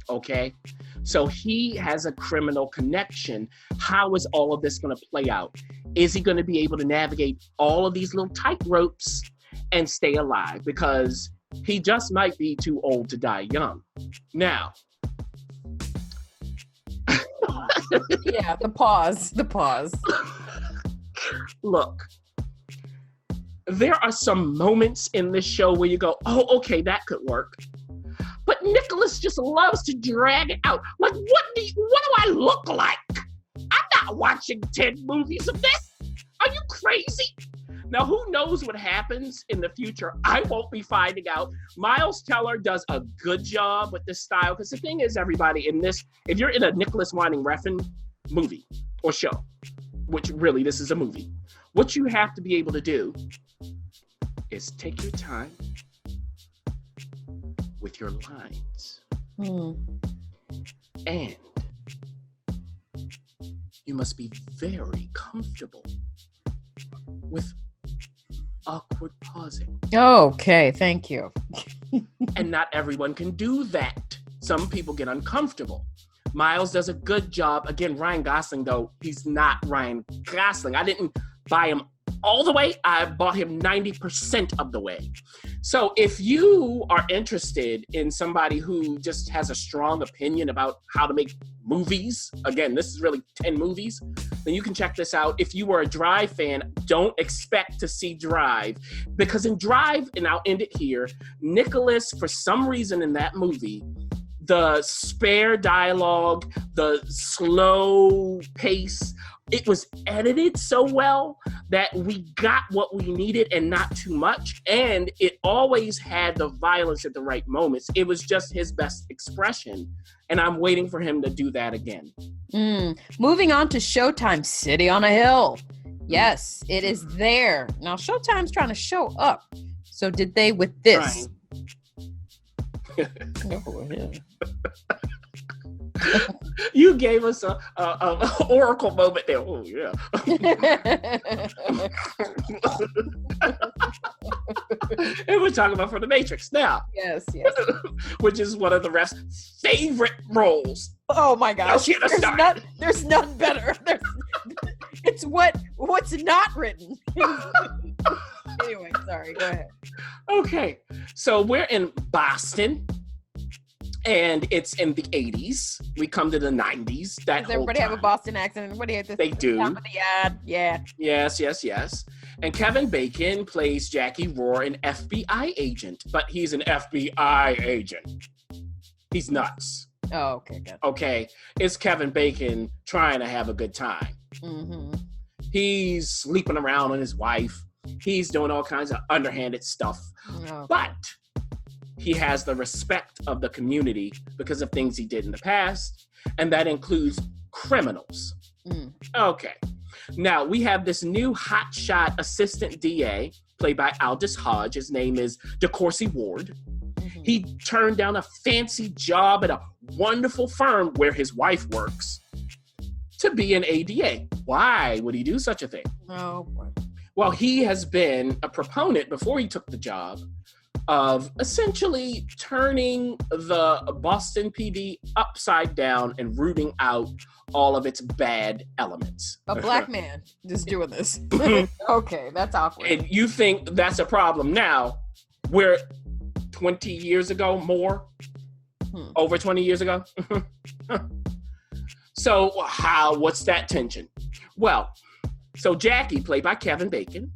Okay? So he has a criminal connection. How is all of this going to play out? Is he going to be able to navigate all of these little tight ropes and stay alive? Because he just might be too old to die young. Now, yeah, the pause. Look, there are some moments in this show where you go, oh, okay, that could work. But Nicholas just loves to drag it out. Like, what do I look like? I'm not watching 10 movies of this. Are you crazy? Now, who knows what happens in the future? I won't be finding out. Miles Teller does a good job with this style. Because the thing is, everybody, in this, if you're in a Nicholas Winding Refn movie or show, which really, this is a movie, what you have to be able to do is take your time with your lines. And you must be very comfortable with awkward pausing. Okay, thank you. And not everyone can do that. Some people get uncomfortable. Miles does a good job. Again, Ryan Gosling, though, he's not Ryan Gosling. I didn't buy him all the way. I bought him 90% of the way. So if you are interested in somebody who just has a strong opinion about how to make movies, again, this is really 10 movies, then you can check this out. If you were a Drive fan, don't expect to see Drive, because in Drive, and I'll end it here, Nicholas, for some reason in that movie, the spare dialogue, the slow pace, it was edited so well that we got what we needed and not too much. And it always had the violence at the right moments. It was just his best expression. And I'm waiting for him to do that again. Moving on to Showtime, City on a Hill. Yes, it is there. Now, Showtime's trying to show up. So did they with this? Oh, yeah. You gave us a oracle moment there. Oh, yeah. And we're talking about from the Matrix now. Yes. Which is one of the ref's favorite roles. Oh my gosh. There's none better. It's what's not written. Anyway, sorry, go ahead. Okay. So we're in Boston. And it's in the 80s. We come to the 90s. Does everybody have a Boston accent? Everybody has this. They do. Yeah. Yes. And Kevin Bacon plays Jackie Rohr, an FBI agent, but he's an FBI agent. He's nuts. Oh, okay. Good. Okay. It's Kevin Bacon trying to have a good time. Mm-hmm. He's sleeping around on his wife. He's doing all kinds of underhanded stuff. Okay. But he has the respect of the community because of things he did in the past, and that includes criminals. Okay. Now, we have this new hotshot assistant DA, played by Aldous Hodge. His name is DeCourcy Ward. Mm-hmm. He turned down a fancy job at a wonderful firm where his wife works to be an ADA. Why would he do such a thing? Oh, boy. Well, he has been a proponent before he took the job of essentially turning the Boston PD upside down and rooting out all of its bad elements. A black man just doing this. Okay, that's awkward. And you think that's a problem now, where 20 years ago, more? Over 20 years ago? So what's that tension? Well, so Jackie, played by Kevin Bacon,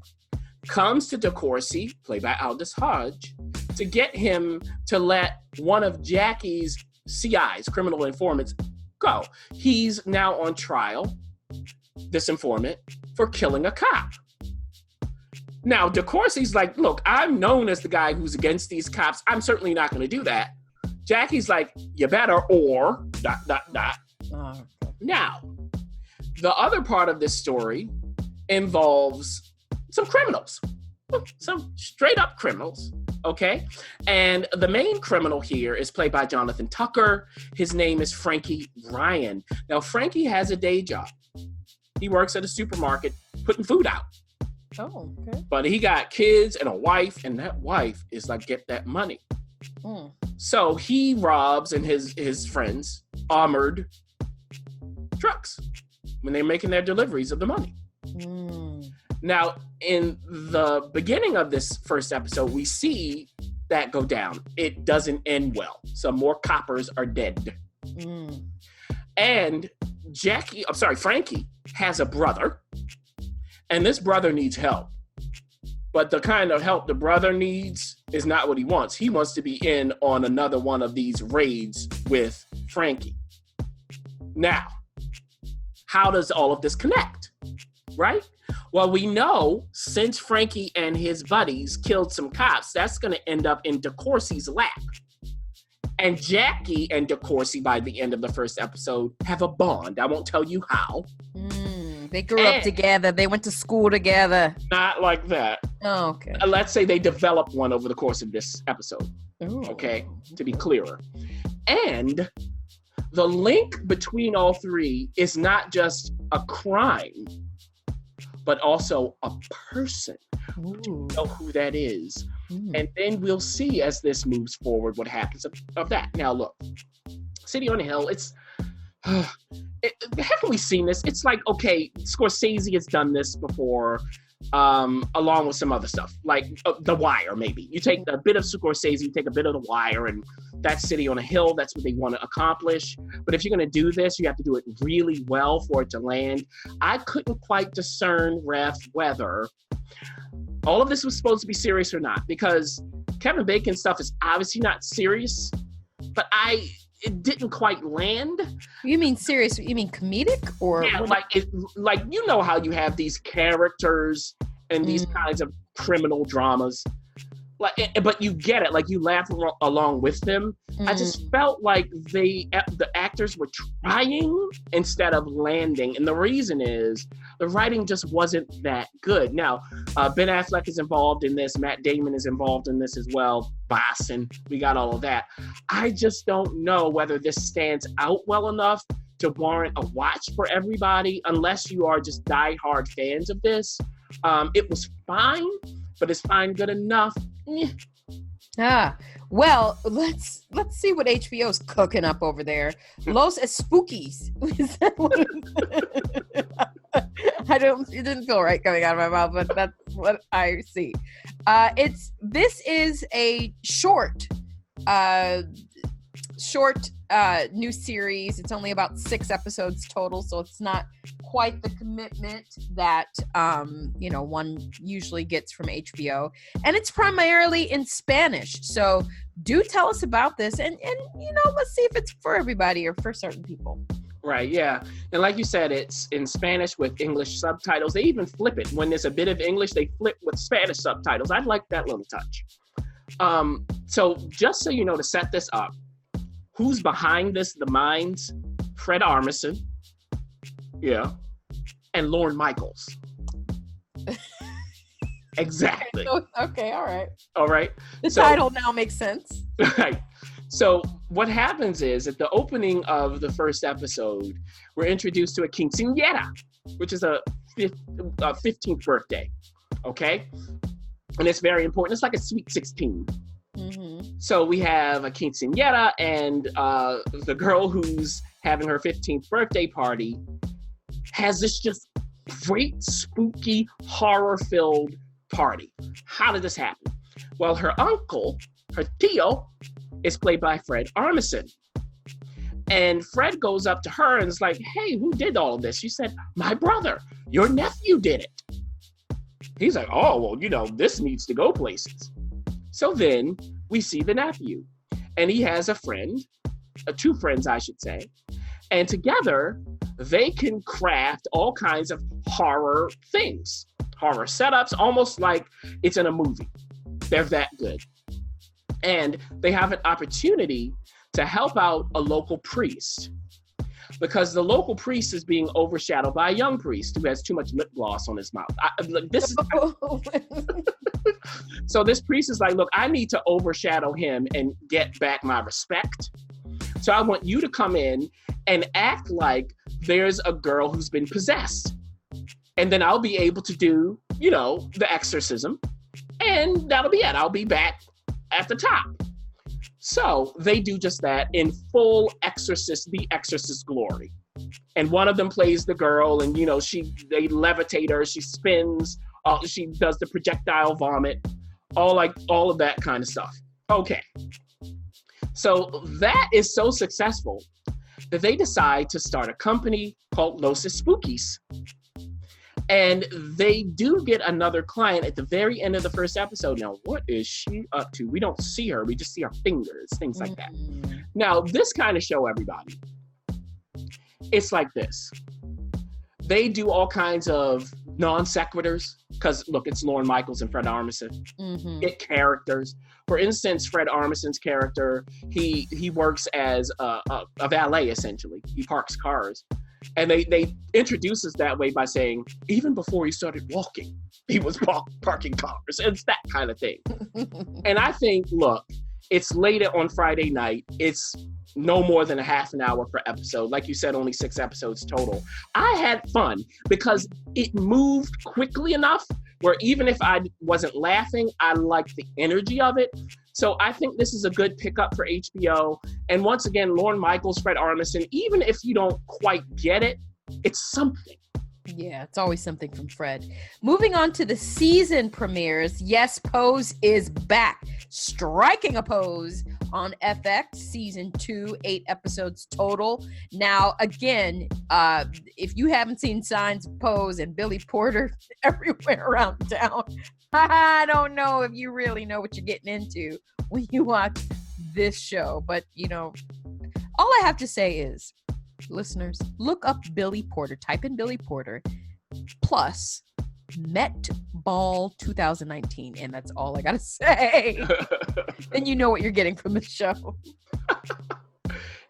comes to DeCourcy, played by Aldous Hodge, to get him to let one of Jackie's CIs, criminal informants, go. He's now on trial, this informant, for killing a cop. Now, DeCourcy's like, look, I'm known as the guy who's against these cops. I'm certainly not going to do that. Jackie's like, you better, or ... Oh. Now, the other part of this story involves some criminals, some straight up criminals, okay? And the main criminal here is played by Jonathan Tucker. His name is Frankie Ryan. Now, Frankie has a day job. He works at a supermarket putting food out. Oh, okay. But he got kids and a wife, and that wife is like, get that money. So he robs, and his friends, armored trucks when they're making their deliveries of the money. Now, in the beginning of this first episode, we see that go down. It doesn't end well. Some more coppers are dead. And Frankie has a brother, and this brother needs help. But the kind of help the brother needs is not what he wants. He wants to be in on another one of these raids with Frankie. Now, how does all of this connect, right? Well, we know since Frankie and his buddies killed some cops, that's going to end up in DeCourcy's lap. And Jackie and DeCourcy, by the end of the first episode, have a bond. I won't tell you how. They grew up together. They went to school together. Not like that. Oh, okay. Let's say they developed one over the course of this episode. Ooh. Okay, to be clearer. And the link between all three is not just a crime, but also a person. Ooh. Know who that is. Mm. And then we'll see as this moves forward what happens of that. Now, look, City on the Hill, haven't we seen this? It's like, okay, Scorsese has done this before, along with some other stuff, like The Wire, maybe. You take a bit of Scorsese, you take a bit of The Wire, and that's City on a Hill. That's what they want to accomplish. But if you're going to do this, you have to do it really well for it to land. I couldn't quite discern, Ref, whether all of this was supposed to be serious or not, because Kevin Bacon's stuff is obviously not serious, but it didn't quite land. You mean serious? You mean comedic? Or yeah, like you know how you have these characters and these kinds of criminal dramas, but you get it, like you laugh along with them. I just felt like the actors were trying instead of landing, and the reason is the writing just wasn't that good. Now, Ben Affleck is involved in this, Matt Damon is involved in this as well, Boss, and we got all of that. I just don't know whether this stands out well enough to warrant a watch for everybody, unless you are just diehard fans of this. It was fine, but is fine good enough? Well, let's see what HBO's cooking up over there. Los Spookies. Is that what it didn't feel right coming out of my mouth, but that's what I see. This is a short new series. It's only about 6 episodes total, so it's not quite the commitment that one usually gets from HBO, and it's primarily in Spanish. So do tell us about this, and let's see if it's for everybody or for certain people. Right, yeah. And like you said, it's in Spanish with English subtitles. They even flip it. When there's a bit of English, they flip with Spanish subtitles. I like that little touch. So just so you know, to set this up, who's behind this, the minds? Fred Armisen. Yeah. And Lorne Michaels. Exactly. Okay, all right. All right. The title now makes sense. Right. So what happens is, at the opening of the first episode, we're introduced to a quinceañera, which is a 15th birthday. Okay? And it's very important. It's like a sweet 16. Mm-hmm. So we have a quinceañera, and the girl who's having her 15th birthday party has this just great, spooky, horror-filled party. How did this happen? Well, her uncle, her tío, is played by Fred Armisen. And Fred goes up to her and is like, hey, who did all of this? She said, my brother, your nephew did it. He's like, oh, well, this needs to go places. So then we see the nephew, and he has a friend, 2 friends, I should say. And together, they can craft all kinds of horror things, horror setups, almost like it's in a movie. They're that good. And they have an opportunity to help out a local priest, because the local priest is being overshadowed by a young priest who has too much lip gloss on his mouth. So this priest is like, look, I need to overshadow him and get back my respect. So I want you to come in and act like there's a girl who's been possessed. And then I'll be able to do, the exorcism. And that'll be it. I'll be back at the top. So they do just that in full The Exorcist glory. And one of them plays the girl, and they levitate her, she spins, she does the projectile vomit, all of that kind of stuff. Okay. So that is so successful that they decide to start a company called Los Spookies. And they do get another client at the very end of the first episode. Now, what is she up to? We don't see her. We just see her fingers, things like that. Now, this kind of show, everybody, it's like this. They do all kinds of non sequiturs, because, look, it's Lorne Michaels and Fred Armisen. Mm-hmm. Get characters. For instance, Fred Armisen's character, he works as a valet, essentially. He parks cars. And they introduce us that way by saying, even before he started walking, he was parking cars. It's that kind of thing. And I think, look, it's late on Friday night. It's no more than a half an hour per episode. Like you said, only 6 episodes total. I had fun because it moved quickly enough where even if I wasn't laughing, I liked the energy of it. So I think this is a good pickup for HBO. And once again, Lorne Michaels, Fred Armisen, even if you don't quite get it, it's something. Yeah, it's always something from Fred. Moving on to the season premieres. Yes, Pose is back. Striking a pose on FX, season 2, 8 episodes total. Now, again, if you haven't seen signs of Pose and Billy Porter everywhere around town, I don't know if you really know what you're getting into when you watch this show. But, you know, all I have to say is, listeners, look up Billy Porter. Type in Billy Porter plus Met Ball 2019, and that's all I gotta say. And you know what you're getting from the show.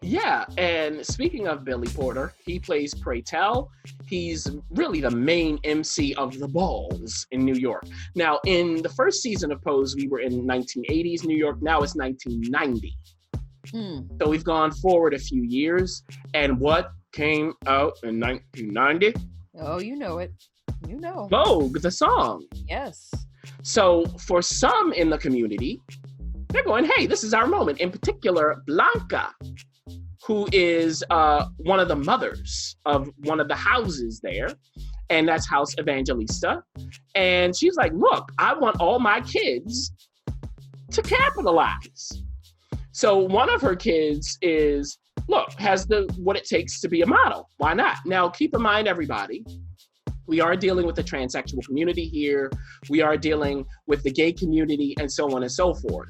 Yeah, and speaking of Billy Porter, he plays Pray Tell. He's really the main MC of the balls in New York. Now, in the first season of Pose, we were in 1980s New York. Now it's 1990. So we've gone forward a few years, and what came out in 1990? Oh, you know it. You know. Vogue, the song. Yes. So for some in the community, they're going, hey, this is our moment. In particular, Blanca, who is one of the mothers of one of the houses there, and that's House Evangelista. And she's like, look, I want all my kids to capitalize. So one of her kids is, look, has what it takes to be a model. Why not? Now, keep in mind, everybody, we are dealing with the transsexual community here. We are dealing with the gay community and so on and so forth.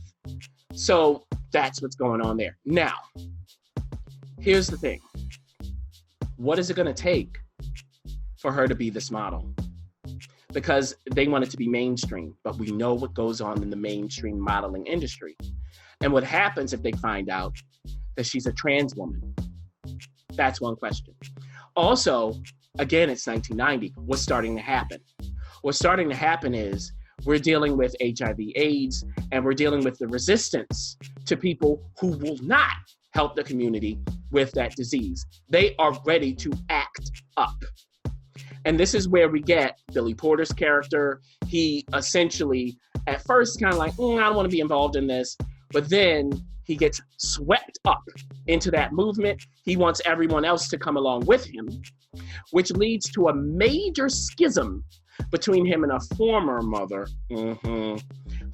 So that's what's going on there. Now, here's the thing. What is it going to take for her to be this model? Because they want it to be mainstream, but we know what goes on in the mainstream modeling industry. And what happens if they find out that she's a trans woman? That's one question. Also, again, it's 1990. What's starting to happen? What's starting to happen is we're dealing with HIV/AIDS, and we're dealing with the resistance to people who will not help the community with that disease. They are ready to act up. And this is where we get Billy Porter's character. He essentially, at first, kind of like, I don't want to be involved in this. But then he gets swept up into that movement. He wants everyone else to come along with him, which leads to a major schism between him and a former mother,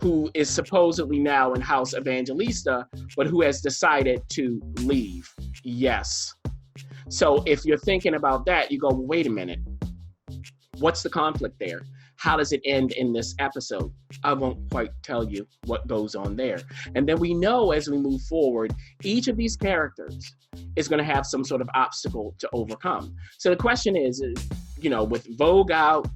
who is supposedly now in House Evangelista, but who has decided to leave. Yes. So if you're thinking about that, you go, well, wait a minute. What's the conflict there? How does it end in this episode? I won't quite tell you what goes on there. And then we know as we move forward, each of these characters is going to have some sort of obstacle to overcome. So the question is, you know, with Vogue out,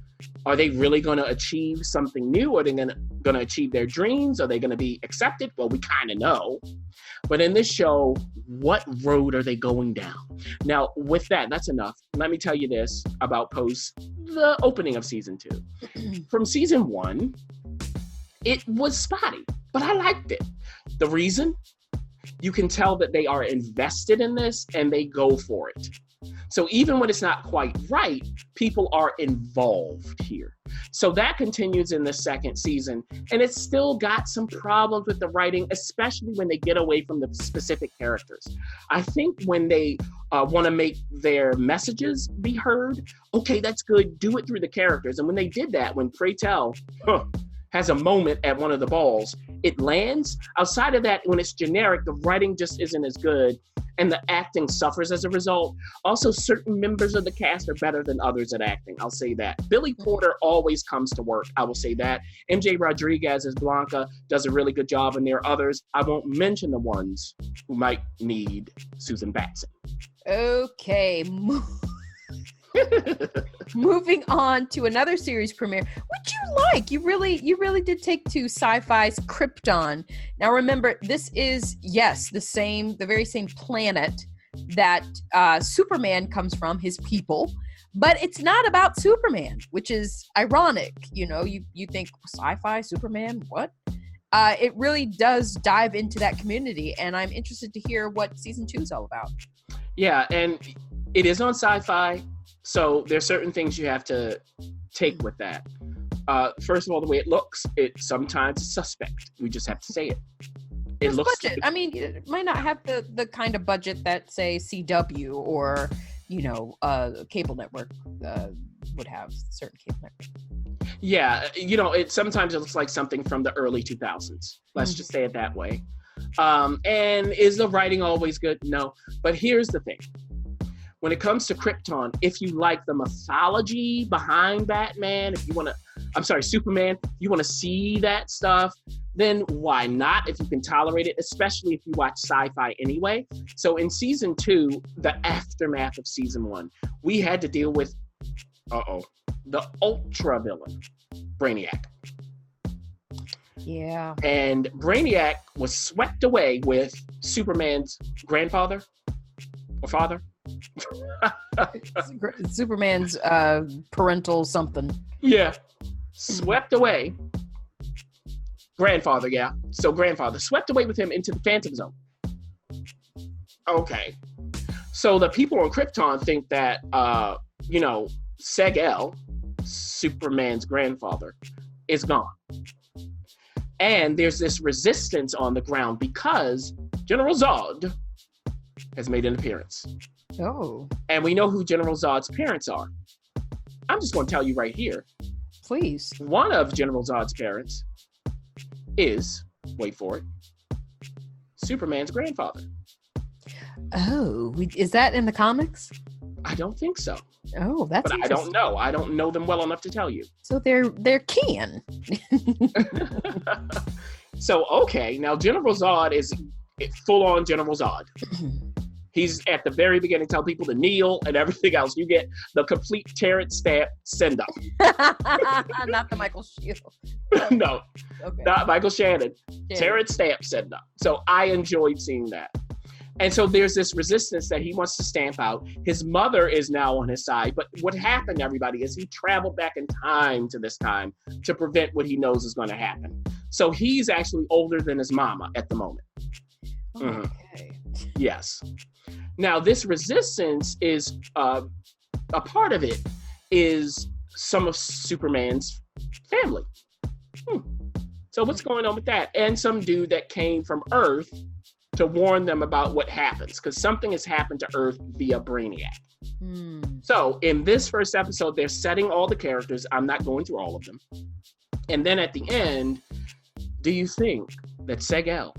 are they really going to achieve something new? Are they going to achieve their dreams? Are they going to be accepted? Well, we kind of know. But in this show, what road are they going down? Now, with that, that's enough. Let me tell you this about Pose, the opening of season 2. From season 1, it was spotty, but I liked it. The reason? You can tell that they are invested in this and they go for it. So even when it's not quite right, people are involved here. So that continues in the second season, and it's still got some problems with the writing, especially when they get away from the specific characters. I think when they want to make their messages be heard, okay, that's good, do it through the characters. And when they did that, when Pray Tell has a moment at one of the balls, it lands. Outside of that, when it's generic, the writing just isn't as good, and the acting suffers as a result. Also, certain members of the cast are better than others at acting. I'll say that. Billy Porter always comes to work. I will say that. MJ Rodriguez as Blanca does a really good job, and there are others. I won't mention the ones who might need Susan Batson. Okay. Moving on to another series premiere, which you like. You really did take to Sci-Fi's Krypton. Now remember, this is, yes, the very same planet that Superman comes from, his people, but it's not about Superman, which is ironic. You know, you think Sci-Fi, Superman, what? it really does dive into that community, and I'm interested to hear what season 2 is all about. Yeah, and it is on Sci-Fi, so there's certain things you have to take with that. First of all, the way it looks, it sometimes is suspect. We just have to say it. It looks budget. I mean, it might not have the kind of budget that, say, CW or, cable network would have, certain cable network. Yeah, it sometimes it looks like something from the early 2000s. Let's just say it that way. And is the writing always good? No. But here's the thing. When it comes to Krypton, if you like the mythology behind Batman, Superman, you want to see that stuff, then why not if you can tolerate it, especially if you watch sci-fi anyway. So in season 2, the aftermath of season 1, we had to deal with, the ultra villain, Brainiac. Yeah. And Brainiac was swept away with Superman's grandfather or father. Superman's parental something. Yeah. Swept away. Grandfather, yeah. So grandfather swept away with him into the Phantom Zone. Okay. So the people on Krypton think that, Seg-El, Superman's grandfather, is gone. And there's this resistance on the ground because General Zod has made an appearance. Oh. And we know who General Zod's parents are. I'm just going to tell you right here. Please. One of General Zod's parents is, wait for it, Superman's grandfather. Oh, is that in the comics? I don't think so. Oh, that's But I don't know. I don't know them well enough to tell you. So they're kin. So, okay, now General Zod is full-on General Zod. He's at the very beginning tell people to kneel and everything else. You get the complete Terrence Stamp send-up. Not the Michael Shield. No, okay. Not Michael Shannon. Yeah. Terrence Stamp send-up. So I enjoyed seeing that. And so there's this resistance that he wants to stamp out. His mother is now on his side. But what happened, everybody, is he traveled back in time to this time to prevent what he knows is going to happen. So he's actually older than his mama at the moment. Okay. Yes. Now, this resistance is a part of it is some of Superman's family. So what's going on with that? And some dude that came from Earth to warn them about what happens, because something has happened to Earth via Brainiac. So in this first episode, they're setting all the characters. I'm not going through all of them. And then at the end, do you think that Seg-El,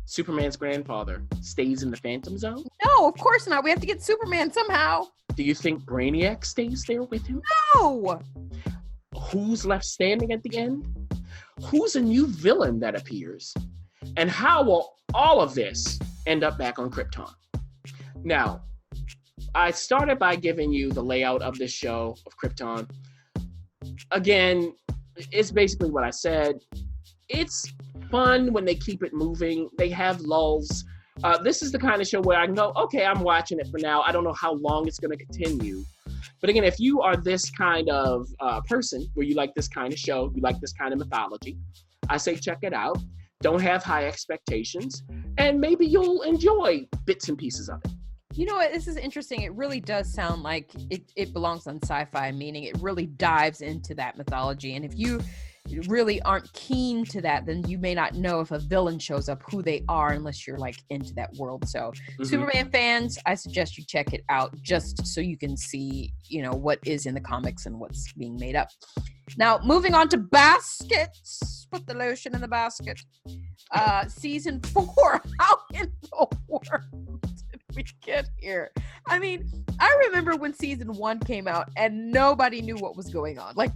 Superman's grandfather, stays in the Phantom Zone? No, of course not. We have to get Superman somehow. Do you think Brainiac stays there with him? No. Who's left standing at the end? Who's a new villain that appears? And how will all of this end up back on Krypton? Now, I started by giving you the layout of this show, of Krypton. Again, it's basically what I said. It's fun when they keep it moving. They have lulls. This is the kind of show where I can go, okay, I'm watching it for now. I don't know how long it's going to continue. But again, if you are this kind of person where you like this kind of show, you like this kind of mythology, I say check it out. Don't have high expectations, and maybe you'll enjoy bits and pieces of it. You know what? This is interesting. It really does sound like it belongs on Sci-Fi, meaning it really dives into that mythology. And if you really aren't keen to that, then you may not know if a villain shows up who they are unless you're like into that world. So Superman fans, I suggest you check it out just so you can see, what is in the comics and what's being made up. Now, moving on to baskets. Put the lotion in the basket. Season 4. How in the world did we get here? I mean, I remember when season 1 came out and nobody knew what was going on. Like,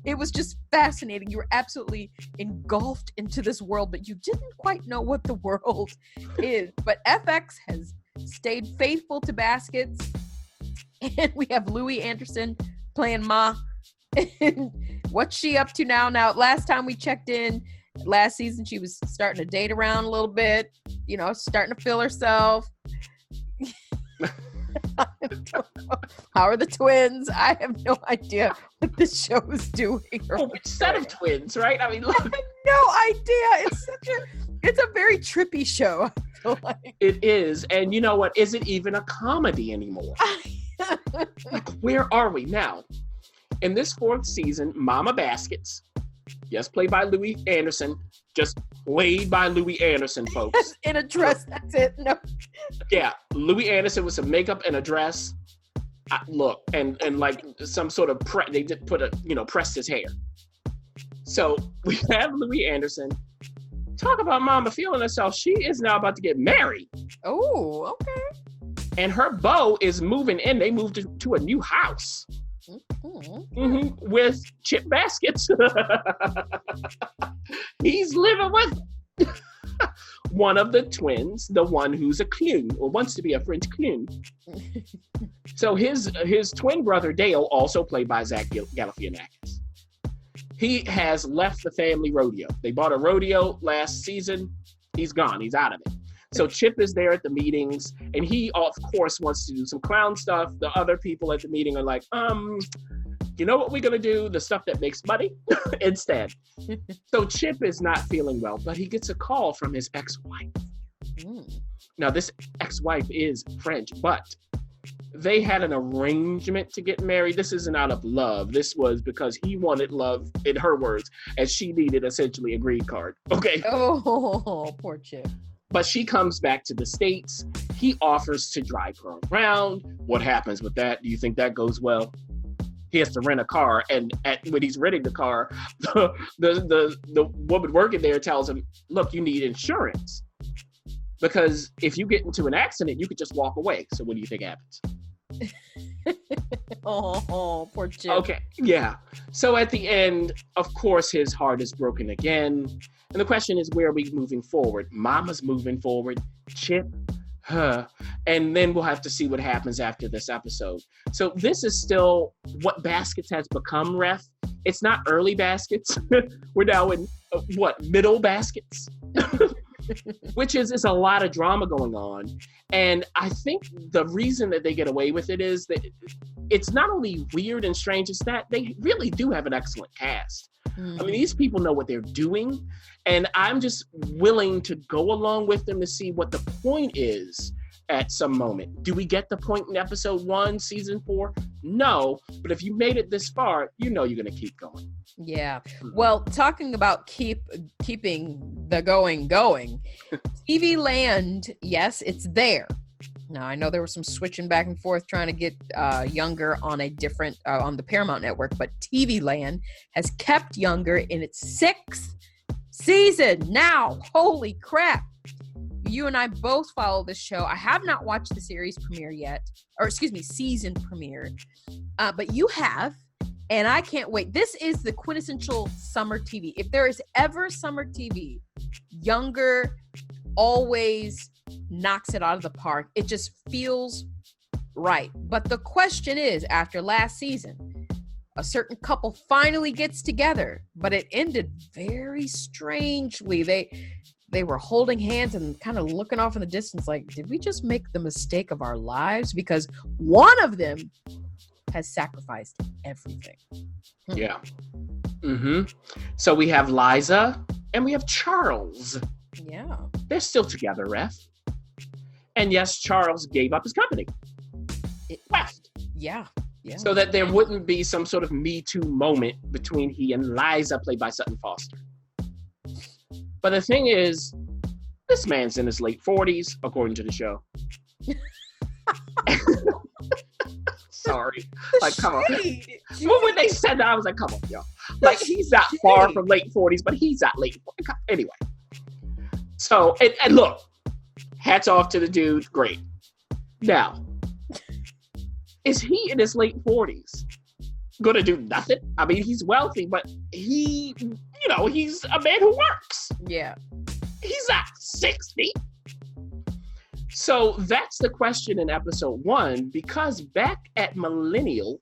it was just fascinating. You were absolutely engulfed into this world, but you didn't quite know what the world is. But FX has stayed faithful to baskets. And we have Louis Anderson playing Ma. What's she up to now? Now, last time we checked in, last season, she was starting to date around a little bit, starting to feel herself. I don't know. How are the twins? I have no idea what this show is doing. Oh, which set of twins, right? I mean, I look. have no idea. It's a very trippy show. I feel like. It is. And you know what? Is it even a comedy anymore? Like, where are we now? In this 4th season, Mama Baskets, yes, played by Louis Anderson, just played by Louis Anderson, folks. In a dress, that's it. No. Yeah, Louis Anderson with some makeup and a dress. Look, and like some sort of they did pressed his hair. So we have Louis Anderson. Talk about Mama feeling herself. She is now about to get married. Oh, okay. And her beau is moving in. They moved to a new house. With Chip Baskets. He's living with one of the twins, the one who's a clown or wants to be a French clown. So his twin brother Dale, also played by Zach Galifianakis, he has left the family rodeo. They bought a rodeo last season. He's gone. He's out of it. So Chip is there at the meetings, and he, of course, wants to do some clown stuff. The other people at the meeting are like, you know what we're going to do? The stuff that makes money instead. So Chip is not feeling well, but he gets a call from his ex-wife. Now, this ex-wife is French, but they had an arrangement to get married. This isn't out of love. This was because he wanted love, in her words, and she needed essentially a green card. Okay. Oh, poor Chip. But she comes back to the States. He offers to drive her around. What happens with that? Do you think that goes well? He has to rent a car, and when he's renting the car, the woman working there tells him, look, you need insurance. Because if you get into an accident, you could just walk away. So what do you think happens? Oh, poor Chip. Okay, yeah. So at the end, of course, his heart is broken again. And the question is, where are we moving forward? Mama's moving forward. Chip, her. And then we'll have to see what happens after this episode. So this is still what Baskets has become, Ref. It's not early Baskets. We're now in, middle Baskets? Which is a lot of drama going on. And I think the reason that they get away with it is that it's not only weird and strange, it's that they really do have an excellent cast. I mean, these people know what they're doing, and I'm just willing to go along with them to see what the point is at some moment. Do we get the point in episode 1, season 4? No, but if you made it this far, you know you're going to keep going. Yeah. Well, talking about keeping the going, TV Land, yes, it's there. Now, I know there was some switching back and forth trying to get Younger on a different, on the Paramount Network, but TV Land has kept Younger in its 6th season now. Holy crap. You and I both follow this show. I have not watched the series premiere yet, or excuse me, season premiere, but you have, and I can't wait. This is the quintessential summer TV. If there is ever summer TV, Younger always knocks it out of the park. It just feels right. But the question is, after last season, a certain couple finally gets together, but it ended very strangely. They were holding hands and kind of looking off in the distance like, did we just make the mistake of our lives? Because one of them has sacrificed everything. Yeah. So we have Liza and we have Charles. Yeah. They're still together, Ref. And yes, Charles gave up his company. It left. Yeah. So that there wouldn't be some sort of Me Too moment between he and Liza, played by Sutton Foster. But the thing is, this man's in his late 40s, according to the show. Sorry. Like, come on. Well, when they said that, I was like, come on, y'all. Like, he's not far from late 40s, but he's not late 40s. Anyway. So, and look, hats off to the dude. Great. Now, is he in his late 40s going to do nothing? I mean, he's wealthy, but he's a man who works. Yeah. He's not 60. So that's the question in episode 1, because back at Millennial,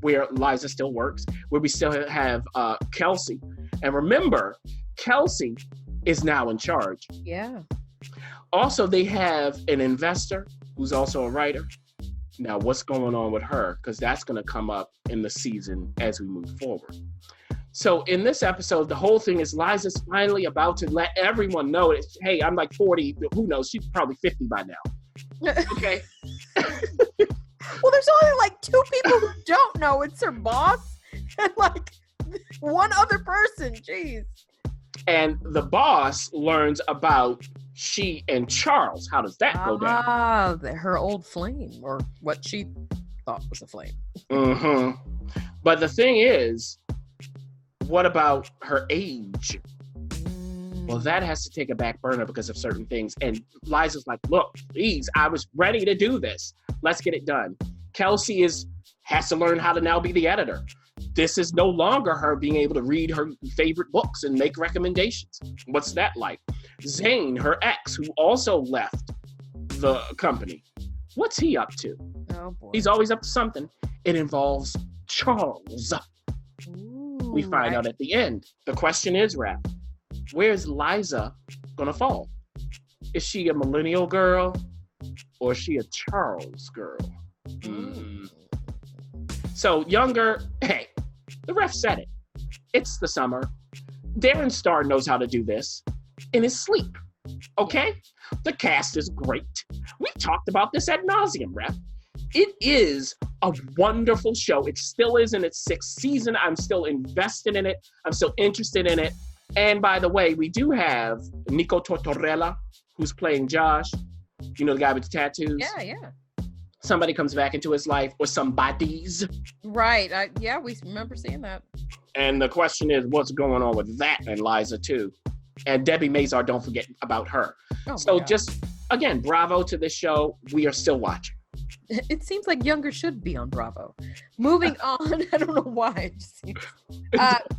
where Liza still works, where we still have Kelsey. And remember, Kelsey is now in charge. Yeah. Also, they have an investor who's also a writer. Now, what's going on with her? Because that's going to come up in the season as we move forward. So in this episode, the whole thing is Liza's finally about to let everyone know, hey, I'm like 40. Who knows? She's probably 50 by now. Okay. Well, there's only like 2 people who don't know it's her boss and like one other person. Jeez. And the boss learns about she and Charles. How does that go down? Ah, her old flame, or what she thought was a flame. Mm-hmm. But the thing is, what about her age? Well, that has to take a back burner because of certain things. And Liza's like, look, please, I was ready to do this. Let's get it done. Kelsey has to learn how to now be the editor. This is no longer her being able to read her favorite books and make recommendations. What's that like? Zane, her ex, who also left the company. What's he up to? Oh, boy. He's always up to something. It involves Charles. Ooh, We find out at the end. The question is, Raph, where's Liza gonna fall? Is she a millennial girl or is she a Charles girl? So younger, hey, the ref said it. It's the summer. Darren Star knows how to do this in his sleep. Okay? The cast is great. We've talked about this ad nauseum, ref. It is a wonderful show. It still is in its 6th season. I'm still invested in it. I'm still interested in it. And by the way, we do have Nico Tortorella, who's playing Josh. You know, the guy with the tattoos? Yeah. Somebody comes back into his life, or somebody's. Right. Yeah, we remember seeing that. And the question is, what's going on with that and Liza, too? And Debbie Mazar, don't forget about her. Oh, so just, again, bravo to this show. We are still watching. It seems like Younger should be on Bravo. Moving on, I don't know why. It just seems...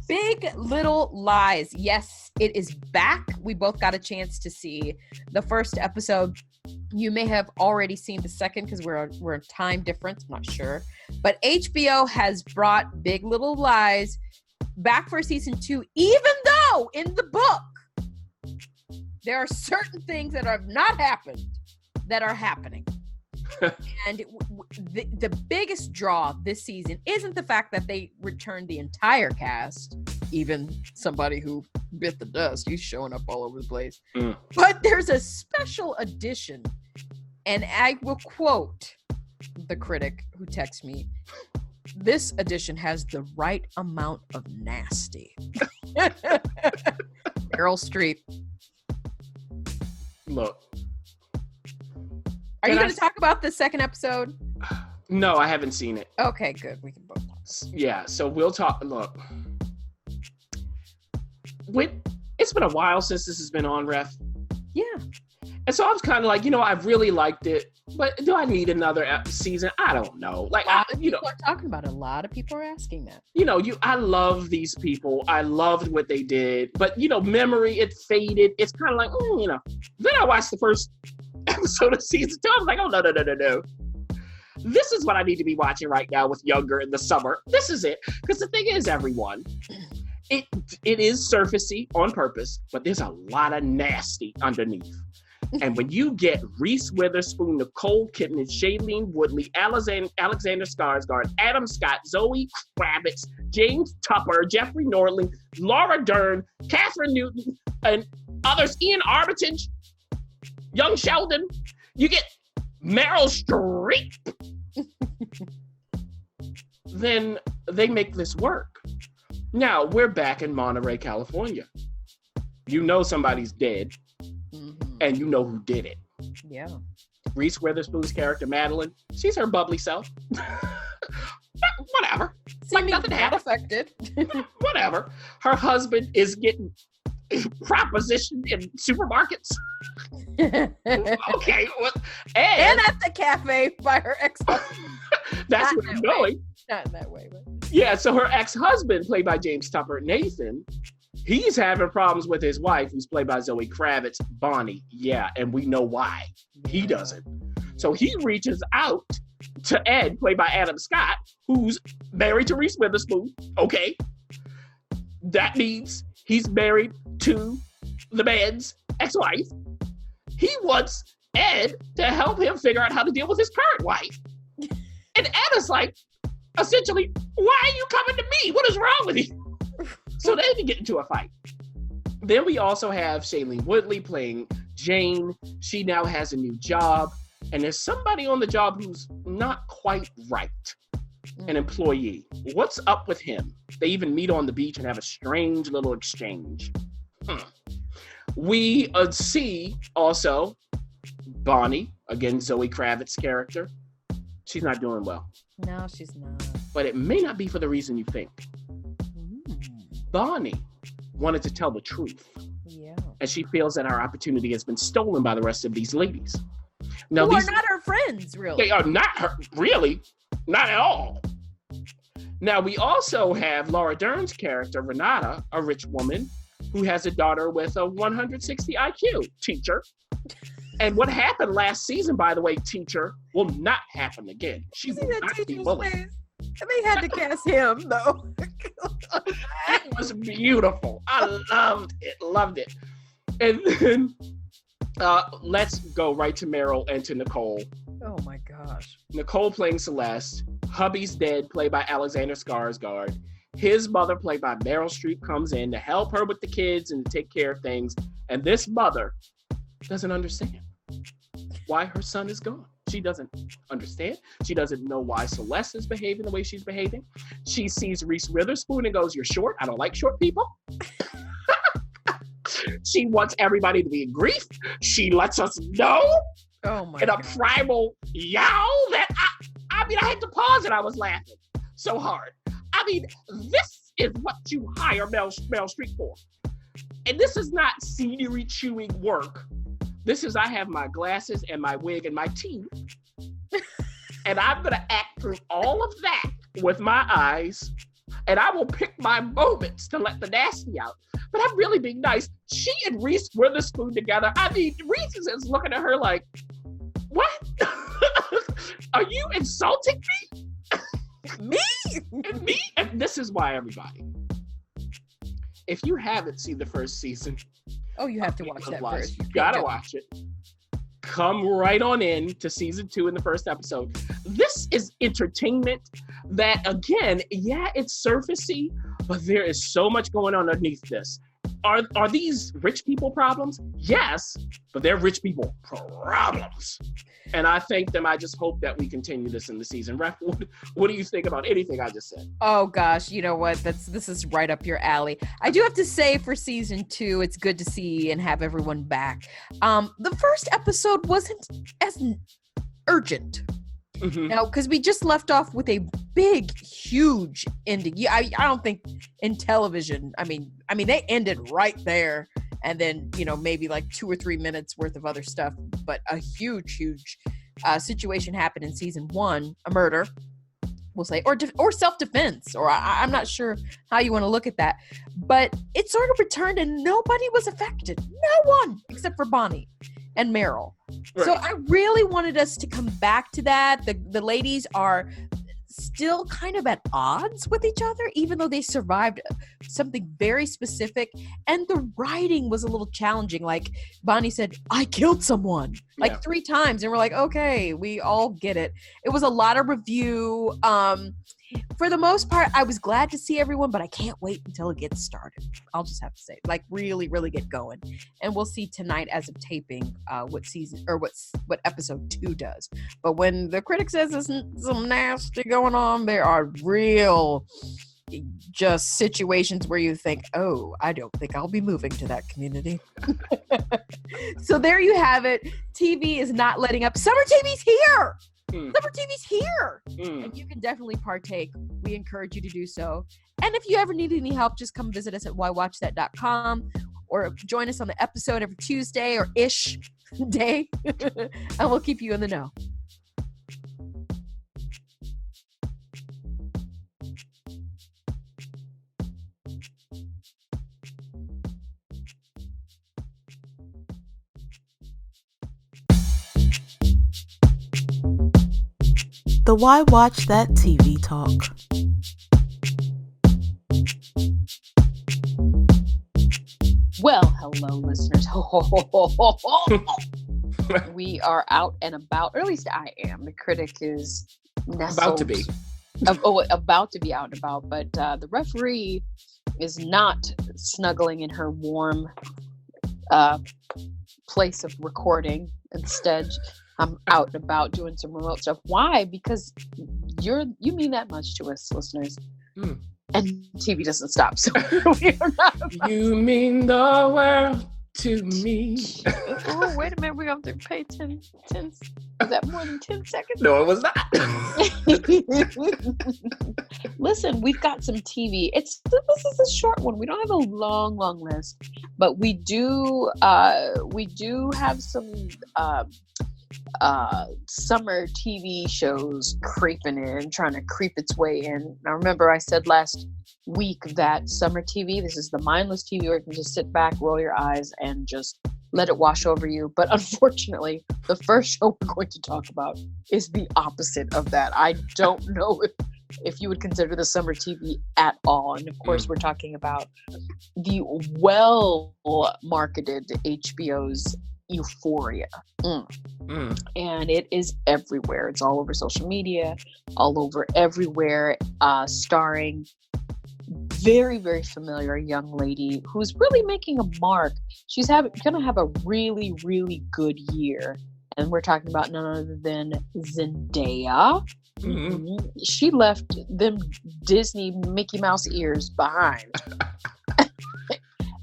Big Little Lies. Yes, it is back. We both got a chance to see the first episode. You may have already seen the second because we're in time difference. I'm not sure. But HBO has brought Big Little Lies back for season 2, even though in the book, there are certain things that have not happened that are happening. And the biggest draw this season isn't the fact that they returned the entire cast, even somebody who bit the dust. He's showing up all over the place. But there's a special edition, and I will quote the critic who texts me, this edition has the right amount of nasty. Meryl Streep. Look. Are you going to talk about the second episode? No, I haven't seen it. Okay, good. We can both talk. Yeah, so we'll talk. Look. It's been a while since this has been on, Ref. Yeah. And so I was kind of like, I really liked it, but do I need another season? I don't know. Like, people are talking about it. A lot of people are asking that. I love these people. I loved what they did, but memory, it faded. It's kind of like, Then I watched the first episode of season 2. I was like, oh, no. This is what I need to be watching right now with Younger in the summer. This is it. Because the thing is, everyone, it is surfacey on purpose, but there's a lot of nasty underneath. And when you get Reese Witherspoon, Nicole Kidman, Shailene Woodley, Alexander Skarsgård, Adam Scott, Zoe Kravitz, James Tupper, Jeffrey Norling, Laura Dern, Catherine Newton, and others, Ian Armitage, Young Sheldon, you get Meryl Streep, then they make this work. Now, we're back in Monterey, California. Somebody's dead, and you know who did it. Yeah. Reese Witherspoon's character, Madeline, she's her bubbly self. Whatever. Like nothing happened. Affected. Whatever. Her husband is getting propositioned in supermarkets. Okay. And at the cafe by her ex-husband. That's where I'm going. Not in that way. But... Yeah, so her ex-husband, played by James Tupper, Nathan, he's having problems with his wife, who's played by Zoe Kravitz, Bonnie. Yeah, and we know why. He doesn't. So he reaches out to Ed, played by Adam Scott, who's married to Reese Witherspoon. Okay. That means he's married to the man's ex-wife. He wants Ed to help him figure out how to deal with his current wife. And Anna's like, essentially, why are you coming to me? What is wrong with you? So they get into a fight. Then we also have Shailene Woodley playing Jane. She now has a new job. And there's somebody on the job who's not quite right. An employee. What's up with him? They even meet on the beach and have a strange little exchange. We see also Bonnie, again, Zoe Kravitz's character. She's not doing well. No, she's not. But it may not be for the reason you think. Bonnie wanted to tell the truth. Yeah. And she feels that our opportunity has been stolen by the rest of these ladies. Now, Who are not her friends, really. They are not her, really. Not at all. Now, we also have Laura Dern's character, Renata, a rich woman who has a daughter with a 160 IQ, teacher. And what happened last season, by the way, teacher, will not happen again. She will not be bullied. They had to cast him, though. It was beautiful. I loved it. And then let's go right to Meryl and to Nicole. Oh my gosh. Nicole playing Celeste. Hubby's dead, played by Alexander Skarsgård. His mother, played by Meryl Streep, comes in to help her with the kids and to take care of things. And this mother doesn't understand why her son is gone. She doesn't understand. She doesn't know why Celeste is behaving the way she's behaving. She sees Reese Witherspoon and goes, "You're short. I don't like short people." She wants everybody to be in grief. She lets us know in a primal yowl that I mean, I had to pause and I was laughing so hard. I mean, this is what you hire Meryl Streep for. And this is not scenery chewing work. This is, I have my glasses and my wig and my teeth. And I'm going to act through all of that with my eyes. And I will pick my moments to let the nasty out. But I'm really being nice. She and Reese Witherspoon together. I mean, Reese is looking at her like, what? Are you insulting me? Me? And this is why, everybody. If you haven't seen the first season, you have to watch that first. You gotta watch it. Come right on in to season 2 in the first episode. This is entertainment that, again, yeah, it's surfacey, but there is so much going on underneath this. Are these rich people problems? Yes, but they're rich people problems. And I thank them. I just hope that we continue this in the season. Ref, what do you think about anything I just said? Oh gosh, you know what? This is right up your alley. I do have to say, for season 2, it's good to see and have everyone back. The first episode wasn't as urgent. Mm-hmm. Now, because we just left off with a big, huge ending. I don't think in television, I mean, they ended right there. And then, maybe like 2 or 3 minutes worth of other stuff. But a huge situation happened in season 1, a murder, we'll say, or self-defense, or I'm not sure how you want to look at that. But it sort of returned and nobody was affected. No one, except for Bonnie and Meryl. Right. So I really wanted us to come back to that. The ladies are still kind of at odds with each other, even though they survived something very specific. And the writing was a little challenging. Like Bonnie said, "I killed someone," like 3 times. And we're like, okay, we all get it. It was a lot of review. For the most part, I was glad to see everyone, but I can't wait until it gets started. I'll just have to say, like, really, really get going. And we'll see tonight as of taping what episode 2 does. But when the critic says there's some nasty going on, there are real just situations where you think, oh, I don't think I'll be moving to that community. So there you have it. TV is not letting up. Summer TV's here. Summer TV's here. And you can definitely partake. We encourage you to do so. And if you ever need any help, just come visit us at whywatchthat.com or join us on the episode every Tuesday or ish day. And we'll keep you in the know. The Why Watch That TV Talk. Well, hello, listeners. We are out and about, or at least I am. The critic is About to be. About to be out and about, but the referee is not snuggling in her warm place of recording. Instead, I'm out and about doing some remote stuff. Why? Because you mean that much to us, listeners. And TV doesn't stop, so we are not. You mean the world to me. Oh, wait a minute. We're going to pay 10. Is that more than 10 seconds? No, it was not. Listen, we've got some TV. This is a short one. We don't have a long list, but we do have some summer TV shows creeping in, trying to creep its way in. Now, remember I said last week that summer TV, this is the mindless TV where you can just sit back, roll your eyes, and just let it wash over you. But unfortunately, the first show we're going to talk about is the opposite of that. I don't know if you would consider the summer TV at all. And of course, we're talking about the well-marketed HBO's Euphoria. And it is everywhere. It's all over social media, all over everywhere, starring very, very familiar young lady who's really making a mark. She's gonna have a really, really good year. And we're talking about none other than Zendaya. She left them Disney Mickey Mouse ears behind.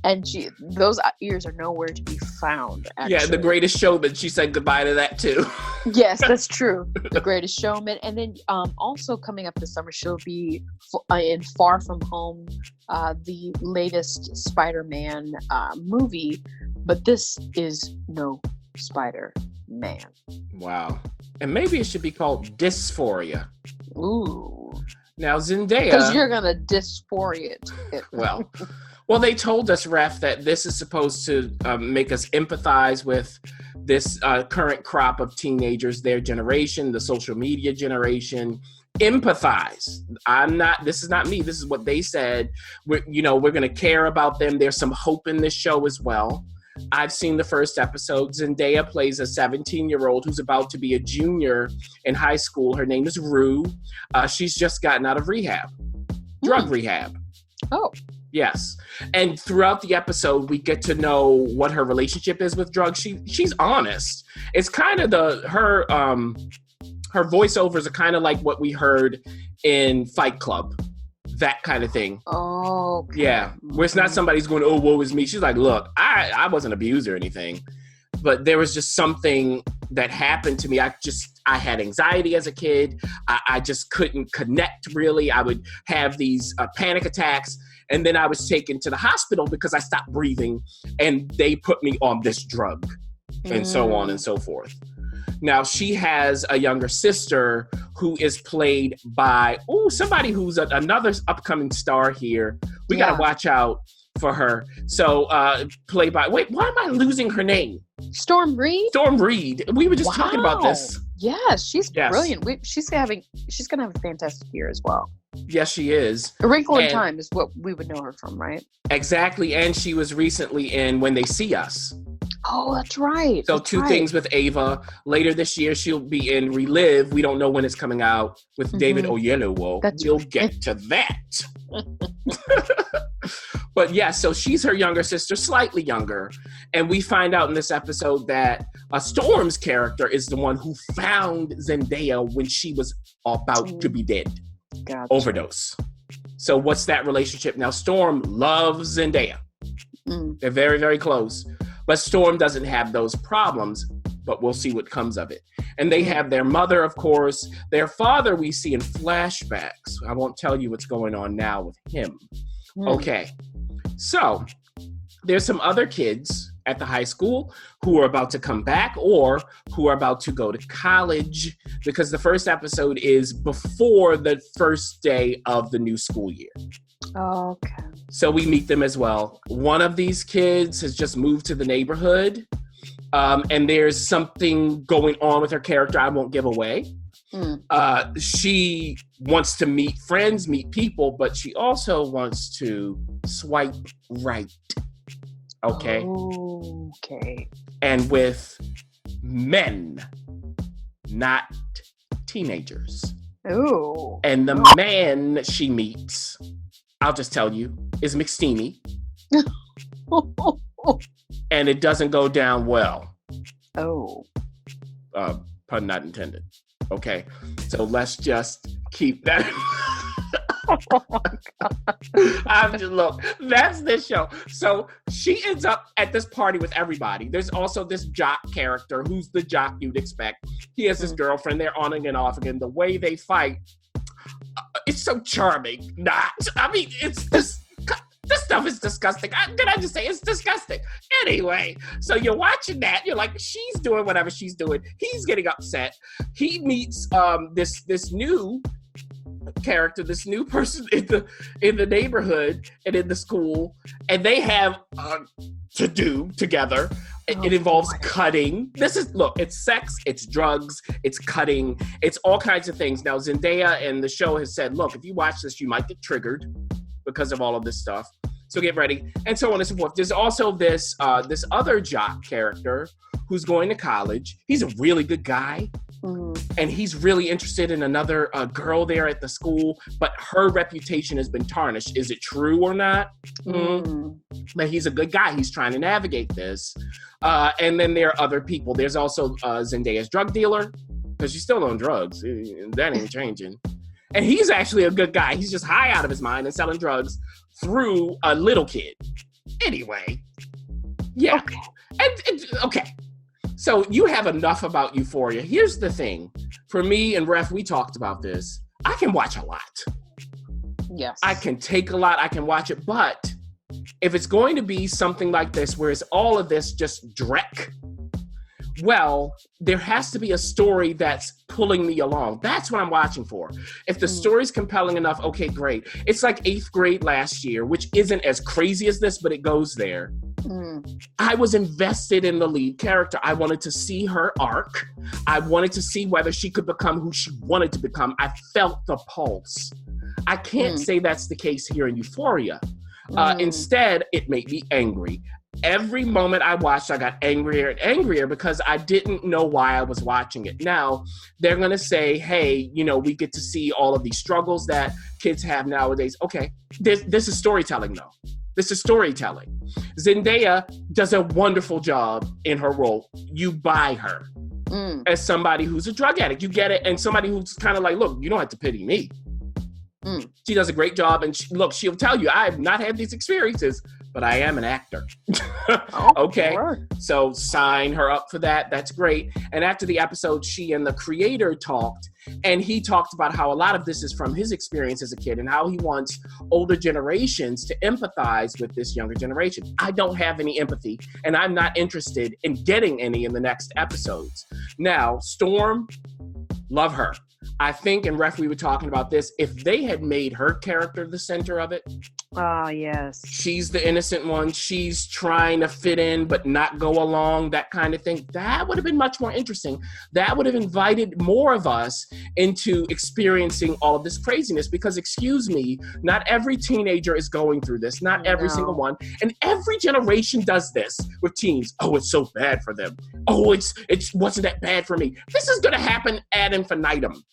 And those ears are nowhere to be found, actually. Yeah, The Greatest Showman, she said goodbye to that too. Yes, that's true. The Greatest Showman. And then also coming up this summer, she'll be in Far From Home, the latest Spider-Man movie. But this is no Spider-Man. Wow. And maybe it should be called Dysphoria. Ooh. Now, Zendaya... Because you're going to dysphoria it. Well, they told us, Ref, that this is supposed to make us empathize with this current crop of teenagers, their generation, the social media generation. Empathize. This is not me. This is what they said. We're going to care about them. There's some hope in this show as well. I've seen the first episode. Zendaya plays a 17-year-old who's about to be a junior in high school. Her name is Rue. She's just gotten out of rehab. Drug rehab. Oh. Yes. And throughout the episode, we get to know what her relationship is with drugs. She's honest. It's kind of her voiceovers are kind of like what we heard in Fight Club. That kind of thing. Oh. Okay. Yeah. Where it's not somebody's going, oh, woe is me. She's like, look, I wasn't abused or anything. But there was just something that happened to me. I had anxiety as a kid. I just couldn't connect really. I would have these panic attacks. And then I was taken to the hospital because I stopped breathing and they put me on this drug and so on and so forth. Now, she has a younger sister who is played by, somebody who's another upcoming star here. We got to watch out for her. So played by, why am I losing her name? Storm Reid? Storm Reid. We were just talking about this. Yes, she's brilliant. She's gonna have a fantastic year as well. Yes, she is. A Wrinkle in Time is what we would know her from, right? Exactly. And she was recently in When They See Us. Oh, that's right. So two things with Ava. Later this year, she'll be in Relive. We don't know when it's coming out with David Oyelowo. We'll get to that. But yeah, so she's her younger sister, slightly younger. And we find out in this episode that Storm's character is the one who found Zendaya when she was about to be dead. Gotcha. Overdose. So what's that relationship? Now, Storm loves Zendaya. They're very, very close. But Storm doesn't have those problems, but we'll see what comes of it. And they have their mother, of course. Their father we see in flashbacks. I won't tell you what's going on now with him. Okay. So there's some other kids at the high school who are about to come back or who are about to go to college because the first episode is before the first day of the new school year. Okay. So we meet them as well. One of these kids has just moved to the neighborhood, and there's something going on with her character I won't give away. She wants to meet friends, meet people, but she also wants to swipe right. Okay? Okay. And with men, not teenagers. Ooh. And the man she meets, I'll just tell you, is McSteamy. And it doesn't go down well. Oh. Pun not intended. Okay. So let's just keep that. Look, that's this show. So she ends up at this party with everybody. There's also this jock character who's the jock you'd expect. He has this girlfriend. They're on again, off again. The way they fight, it's so charming. It's this stuff is disgusting. Can I just say it's disgusting? Anyway, so you're watching that. You're like, she's doing whatever she's doing. He's getting upset. He meets this new character, this new person in the neighborhood and in the school, and they have to do together. It involves cutting. It's sex, it's drugs, it's cutting, it's all kinds of things. Now, Zendaya and the show has said, look, if you watch this, you might get triggered because of all of this stuff. So get ready, and so on and so forth. There's also this other jock character who's going to college. He's a really good guy. And he's really interested in another girl there at the school, but her reputation has been tarnished. Is it true or not? But he's a good guy. He's trying to navigate this. And then there are other people. There's also Zendaya's drug dealer, because she's still on drugs. That ain't changing. And he's actually a good guy. He's just high out of his mind and selling drugs through a little kid. Anyway. Yeah. Okay. So you have enough about Euphoria. Here's the thing. For me and Ref, we talked about this. I can watch a lot. Yes. I can take a lot. I can watch it. But if it's going to be something like this, where it's all of this just dreck, well, there has to be a story that's pulling me along. That's what I'm watching for. If the story's compelling enough, okay, great. It's like 8th grade last year, which isn't as crazy as this, but it goes there. I was invested in the lead character. I wanted to see her arc. I wanted to see whether she could become who she wanted to become. I felt the pulse. I can't say that's the case here in Euphoria. Instead, it made me angry. Every moment I watched, I got angrier and angrier because I didn't know why I was watching it. Now, they're going to say, hey, we get to see all of these struggles that kids have nowadays. Okay, this is storytelling, though. This is storytelling. Zendaya does a wonderful job in her role. You buy her as somebody who's a drug addict. You get it. And somebody who's kind of like, look, you don't have to pity me. She does a great job. And she'll tell you, I've not had these experiences, but I am an actor. Okay. Sure. So sign her up for that. That's great. And after the episode, she and the creator talked, and he talked about how a lot of this is from his experience as a kid and how he wants older generations to empathize with this younger generation. I don't have any empathy, and I'm not interested in getting any in the next episodes. Now, Storm, love her. I think, and Ref, we were talking about this, if they had made her character the center of it. Oh, yes. She's the innocent one. She's trying to fit in but not go along, that kind of thing. That would have been much more interesting. That would have invited more of us into experiencing all of this craziness because, excuse me, not every teenager is going through this. Not every single one. And every generation does this with teens. Oh, it's so bad for them. Oh, it wasn't that bad for me. This is going to happen ad infinitum.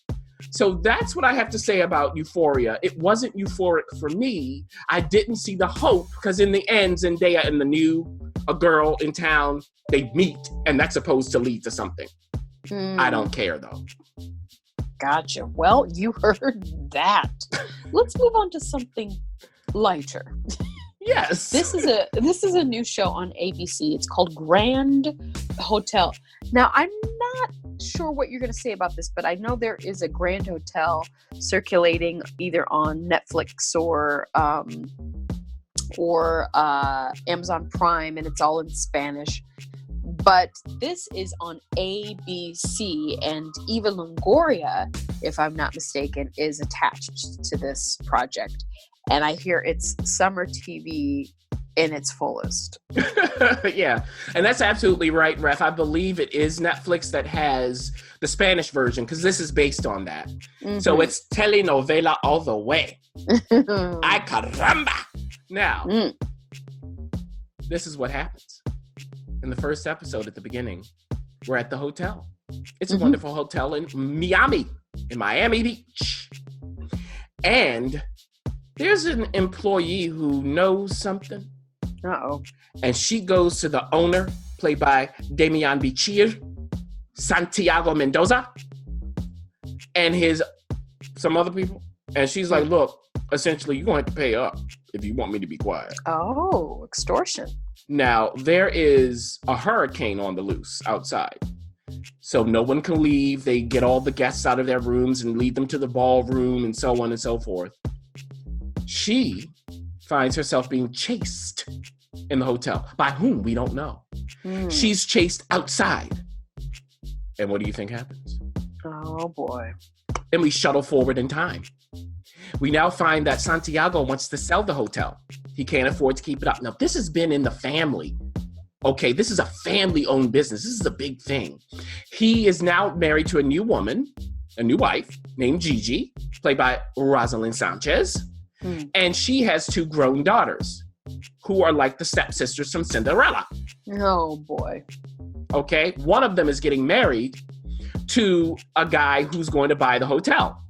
So that's what I have to say about Euphoria. It wasn't euphoric for me. I didn't see the hope because in the end, Zendaya and a girl in town, they meet, and that's supposed to lead to something. I don't care though. Gotcha. Well, you heard that. Let's move on to something lighter. Yes. This is a new show on ABC. It's called Grand Hotel. Now, I'm not sure what you're going to say about this, but I know there is a Grand Hotel circulating either on Netflix or Amazon Prime, and it's all in Spanish. But this is on ABC, and Eva Longoria, if I'm not mistaken, is attached to this project. And I hear it's summer TV in its fullest. Yeah, and that's absolutely right, Ref. I believe it is Netflix that has the Spanish version because this is based on that. So it's telenovela all the way. Ay, caramba! Now, this is what happens. In the first episode at the beginning, we're at the hotel. It's a wonderful hotel in Miami. in Miami Beach. And there's an employee who knows something. Uh-oh. And she goes to the owner, played by Damian Bichir, Santiago Mendoza, and some other people. And she's like, look, essentially, you're going to have to pay up if you want me to be quiet. Oh, extortion. Now, there is a hurricane on the loose outside. So no one can leave. They get all the guests out of their rooms and lead them to the ballroom and so on and so forth. She finds herself being chased in the hotel. By whom? We don't know. She's chased outside. And what do you think happens? Oh, boy. Then we shuttle forward in time. We now find that Santiago wants to sell the hotel. He can't afford to keep it up. Now, this has been in the family. Okay, this is a family-owned business. This is a big thing. He is now married to a new woman, a new wife, named Gigi, played by Rosalind Sanchez. And she has 2 grown daughters who are like the stepsisters from Cinderella. Oh, boy. Okay, one of them is getting married to a guy who's going to buy the hotel.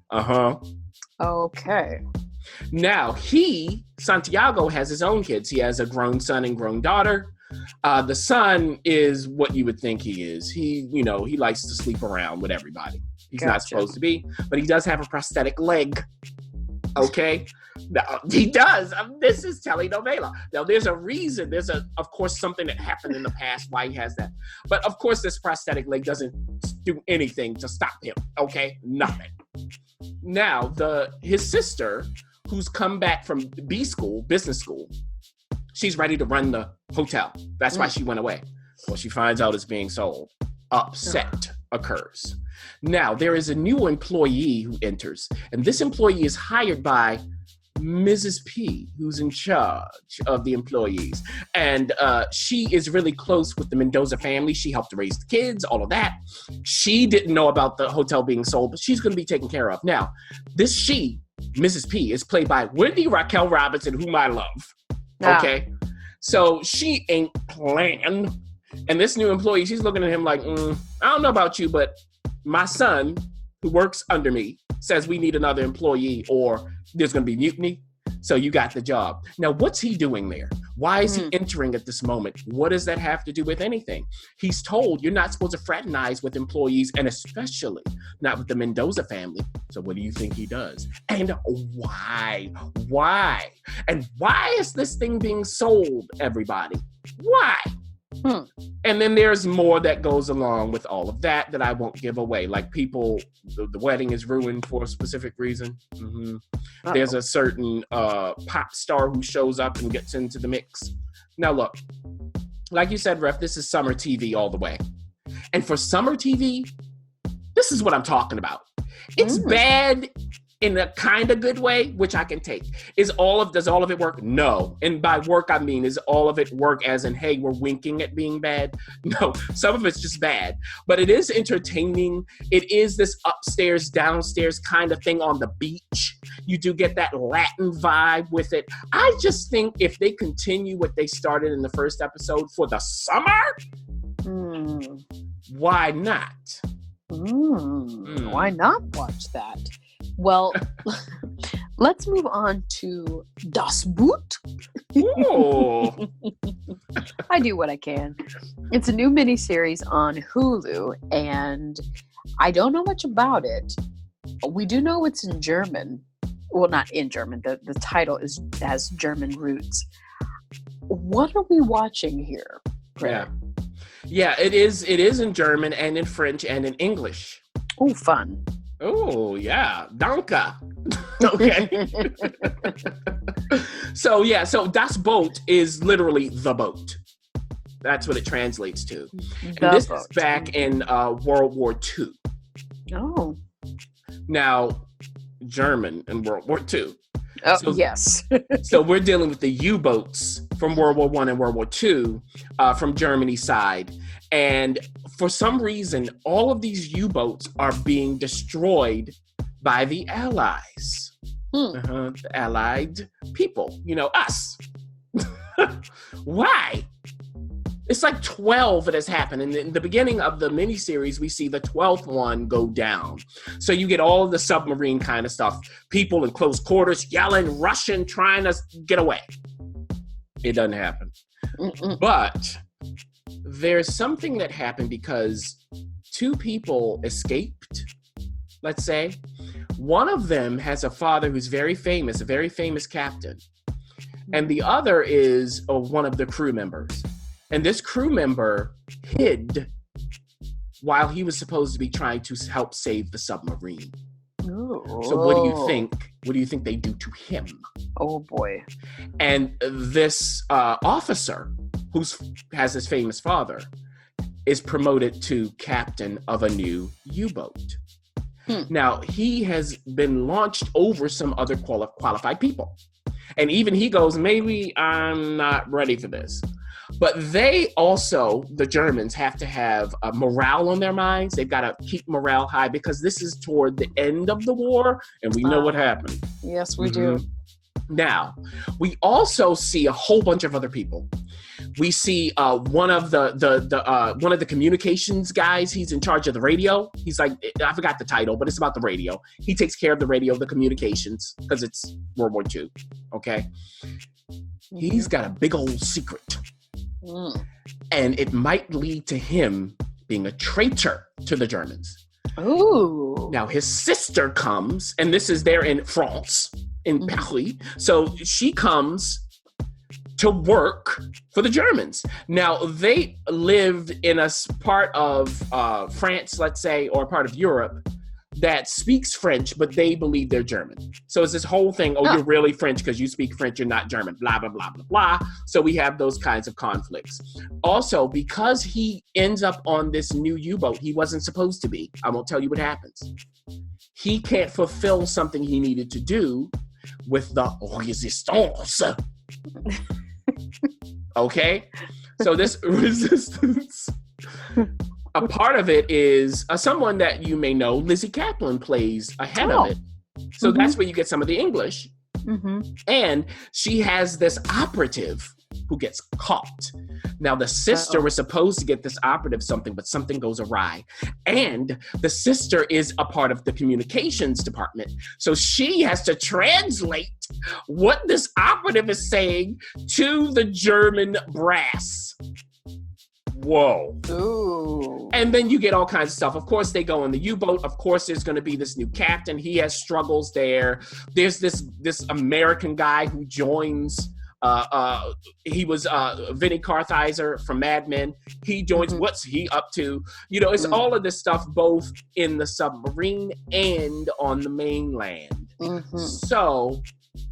Okay. Now, Santiago has his own kids. He has a grown son and grown daughter. The son is what you would think he is. He likes to sleep around with everybody. He's not supposed to be, but he does have a prosthetic leg. Okay? Now, he does. This is telenovela. Now, there's a reason. There's, of course, something that happened in the past why he has that. But, of course, this prosthetic leg doesn't do anything to stop him. Okay? Nothing. Now, his sister, who's come back from business school, she's ready to run the hotel. That's why she went away. Well, she finds out it's being sold. Upset occurs. Now, there is a new employee who enters, and this employee is hired by Mrs. P, who's in charge of the employees. And she is really close with the Mendoza family. She helped to raise the kids, all of that. She didn't know about the hotel being sold, but she's going to be taken care of. Now, Mrs. P, is played by Wendy Raquel Robinson, whom I love. Okay? So she ain't playing. And this new employee, she's looking at him like, I don't know about you, but my son, who works under me, says we need another employee or there's going to be mutiny. So you got the job. Now, what's he doing there? Why is he entering at this moment? What does that have to do with anything? He's told you're not supposed to fraternize with employees, and especially not with the Mendoza family. So what do you think he does? And why? Why? And why is this thing being sold, everybody? Why? And then there's more that goes along with all of that I won't give away. Like the wedding is ruined for a specific reason. There's a certain pop star who shows up and gets into the mix. Now look, like you said, Ref, this is summer TV all the way. And for summer TV, this is what I'm talking about. It's bad in a kind of good way, which I can take. Does all of it work? No. And by work, I mean, is all of it work as in, hey, we're winking at being bad? No, some of it's just bad. But it is entertaining. It is this upstairs, downstairs kind of thing on the beach. You do get that Latin vibe with it. I just think if they continue what they started in the first episode for the summer, why not? Why not watch that? Well, let's move on to Das Boot. Oh. I do what I can. It's a new miniseries on Hulu, and I don't know much about it. We do know it's in German. Well, not in German. The title has German roots. What are we watching here, Greg? Yeah, it is in German and in French and in English. Oh, fun. Oh, yeah. Danke. Okay. So Das Boot is literally the boat. That's what it translates to. And this is back in World War II. Oh. Now, German in World War II. Oh, so, yes. So we're dealing with the U-boats from World War I and World War II from Germany's side. And for some reason, all of these U-boats are being destroyed by the Allies. The Allied people, us. Why? It's like 12 that has happened. And in the beginning of the miniseries, we see the 12th one go down. So you get all of the submarine kind of stuff. People in close quarters yelling, rushing, trying to get away. It doesn't happen. Mm-mm. But there's something that happened because 2 people escaped, let's say. One of them has a father who's very famous, a very famous captain. And the other is one of the crew members. And this crew member hid while he was supposed to be trying to help save the submarine. Ooh. So what do you think? What do you think they do to him? Oh boy. And this officer who has his famous father is promoted to captain of a new U-boat. Now, he has been launched over some other qualified people. And even he goes, maybe I'm not ready for this. But they also, the Germans, have to have morale on their minds. They've got to keep morale high because this is toward the end of the war, and we know what happened. Yes, we do. Now, we also see a whole bunch of other people. We see one of the communications guys. He's in charge of the radio. He's like, I forgot the title, but it's about the radio. He takes care of the radio, the communications, because it's World War II. Okay, he's got a big old secret. And it might lead to him being a traitor to the Germans. Ooh. Now, his sister comes, and this is there in France, in Paris. So she comes to work for the Germans. Now, they lived in a part of France, let's say, or a part of Europe that speaks French, but they believe they're German. So it's this whole thing, you're really French because you speak French, you're not German, blah, blah, blah, blah, blah. So we have those kinds of conflicts. Also, because he ends up on this new U-boat, he wasn't supposed to be. I won't tell you what happens. He can't fulfill something he needed to do with the resistance. Okay? So this resistance... A part of it is someone that you may know, Lizzie Kaplan plays a head of it. So that's where you get some of the English. And she has this operative who gets caught. Now, the sister was supposed to get this operative something, but something goes awry. And the sister is a part of the communications department. So she has to translate what this operative is saying to the German brass. Whoa. Ooh. And then you get all kinds of stuff. Of course, they go on the U-boat. Of course, there's going to be this new captain. He has struggles there. There's this American guy who joins. He was Vinny Kartheiser from Mad Men. He joins. What's he up to? You know, it's all of this stuff, both in the submarine and on the mainland. So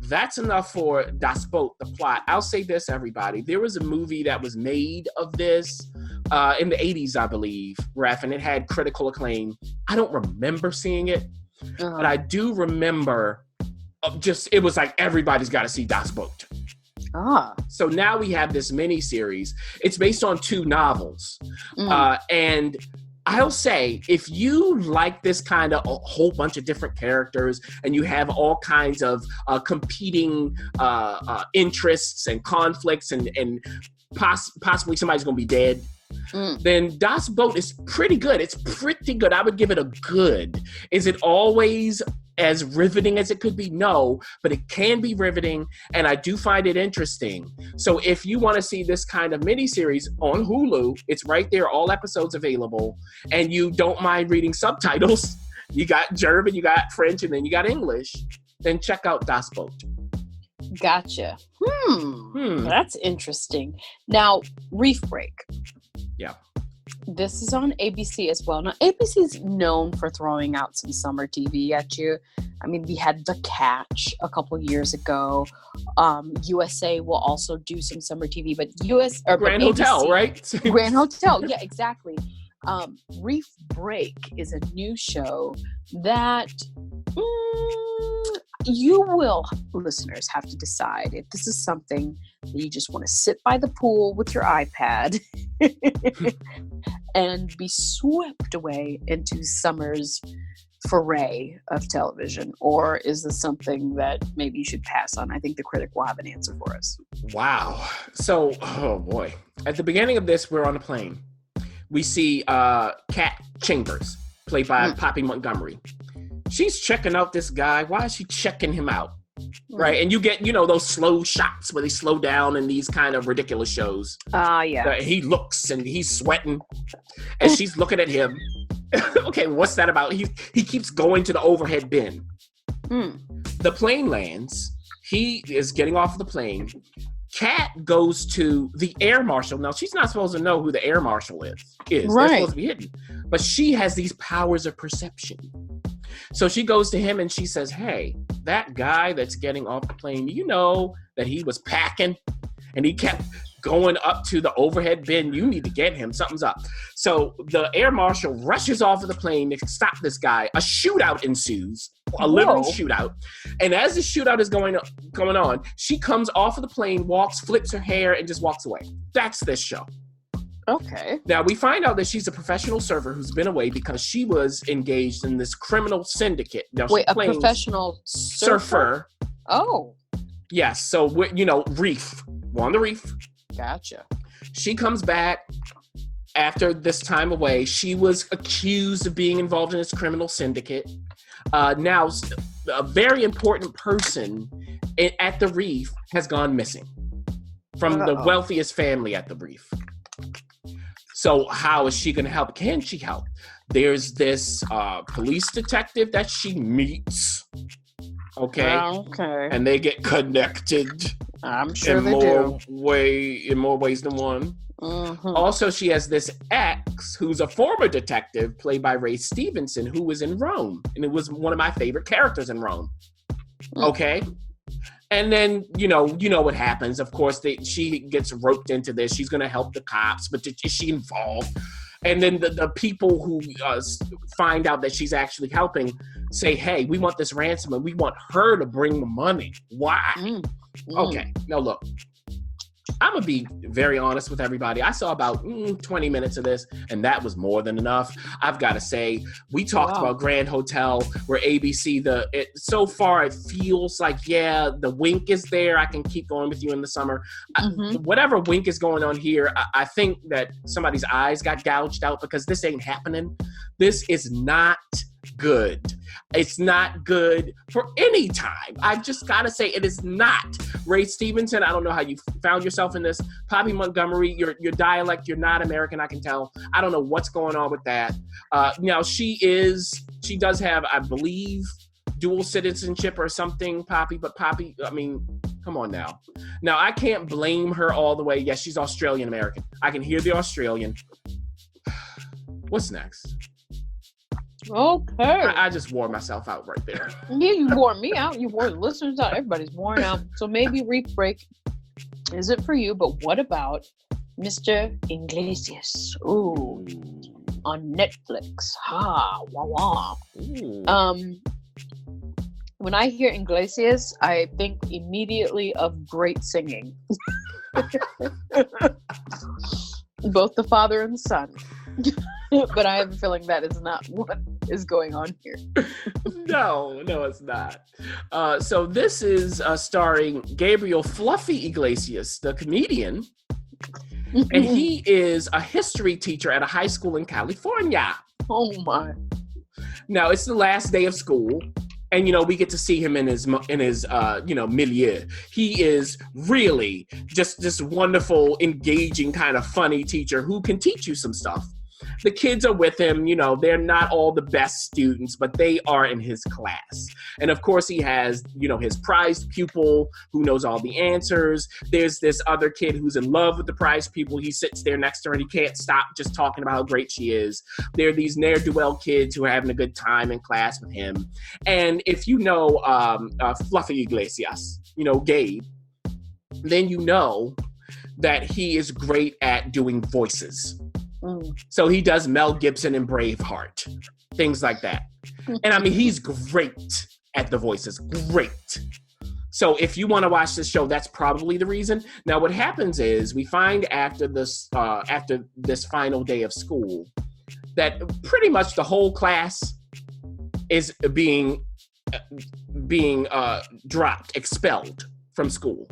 that's enough for Das Boot, the plot. I'll say this, everybody. There was a movie that was made of this in the 80s, I believe, Ref, and it had critical acclaim. I don't remember seeing it, but I do remember it was like everybody's got to see Das Boot. So now we have this miniseries. It's based on 2 novels. And I'll say, if you like this kind of a whole bunch of different characters and you have all kinds of competing interests and conflicts and possibly somebody's going to be dead, then Das Boot is pretty good. It's pretty good. I would give it a good. Is it always as riveting as it could be? No, but it can be riveting, and I do find it interesting. So if you want to see this kind of miniseries on Hulu, it's right there, all episodes available, and you don't mind reading subtitles, you got German, you got French, and then you got English, then check out Das Boot. Gotcha. That's interesting. Now, Reef Break. Yeah. This is on ABC as well. Now, ABC is known for throwing out some summer TV at you. I mean, we had The Catch a couple years ago. USA will also do some summer TV, but Grand Hotel, right? Grand Hotel, yeah, exactly. Reef Break is a new show that you will, listeners, have to decide if this is something that you just want to sit by the pool with your iPad and be swept away into summer's foray of television, or is this something that maybe you should pass on? I think the critic will have an answer for us. Wow. So, oh boy. At the beginning of this, we're on a plane. We see Kat Chambers, played by Poppy Montgomery. She's checking out this guy. Why is she checking him out? Right, and you get, those slow shots where they slow down in these kind of ridiculous shows. Yeah. He looks and he's sweating, and she's looking at him. Okay, what's that about? He keeps going to the overhead bin. The plane lands. He is getting off the plane. Kat goes to the air marshal. Now, she's not supposed to know who the air marshal is. Right. They're supposed to be hidden. But she has these powers of perception. So she goes to him and she says, hey, that guy that's getting off the plane, you know that he was packing and he kept going up to the overhead bin. You need to get him. Something's up. So the air marshal rushes off of the plane to stop this guy. A shootout ensues, a literal shootout. And as the shootout is going on, she comes off of the plane, walks, flips her hair, and just walks away. That's this show. Okay. Now, we find out that she's a professional surfer who's been away because she was engaged in this criminal syndicate. Now, wait, a professional surfer? Oh. Yes. So, reef. We're on the reef. Gotcha. She comes back after this time away. She was accused of being involved in this criminal syndicate. Now, a very important person at the reef has gone missing from the wealthiest family at the reef. So how is she going to help? Can she help? There's this police detective that she meets. Okay. And they get connected. I'm sure they do. In more ways than one. Mm-hmm. Also, she has this ex who's a former detective played by Ray Stevenson, who was in Rome. And it was one of my favorite characters in Rome. Okay. And then, you know what happens. Of course, she gets roped into this. She's going to help the cops, but is she involved? And then the people who find out that she's actually helping say, hey, we want this ransom and we want her to bring the money. Why? Okay. Now, look. I'm going to be very honest with everybody. I saw about 20 minutes of this, and that was more than enough. I've got to say, we talked about Grand Hotel, where ABC, so far it feels like, the wink is there. I can keep going with you in the summer. Whatever wink is going on here, I think that somebody's eyes got gouged out because this ain't happening. This is not good. It's not good for any time. I've just got to say it is not. Ray Stevenson, I don't know how you found yourself in this. Poppy Montgomery, your dialect, you're not American, I can tell. I don't know what's going on with that. Now, she does have, I believe, dual citizenship or something, Poppy. But Poppy, I mean, come on now. Now, I can't blame her all the way. Yes, she's Australian American. I can hear the Australian. What's next? Okay. I just wore myself out right there. Yeah, you wore me out. You wore the listeners out. Everybody's worn out. So maybe Reef Break isn't for you, but what about Mr. Iglesias? Ooh. On Netflix. Wah wah. When I hear Iglesias, I think immediately of great singing. Both the father and the son. But I have a feeling that is not what is going on here. No, it's not. So this is starring Gabriel Fluffy Iglesias, the comedian. And he is a history teacher at a high school in California. Oh, my. Now, it's the last day of school. And, we get to see him in his milieu. He is really just this wonderful, engaging, kind of funny teacher who can teach you some stuff. The kids are with him, they're not all the best students, but they are in his class. And of course he has, his prized pupil who knows all the answers. There's this other kid who's in love with the prized pupil. He sits there next to her and he can't stop just talking about how great she is. There are these ne'er-do-well kids who are having a good time in class with him. And if you know Fluffy Iglesias, Gabe, then you know that he is great at doing voices. So he does Mel Gibson and Braveheart, things like that. And I mean, he's great at the voices, great. So if you want to watch this show, that's probably the reason. Now, what happens is we find after this final day of school that pretty much the whole class is being dropped, expelled. from school.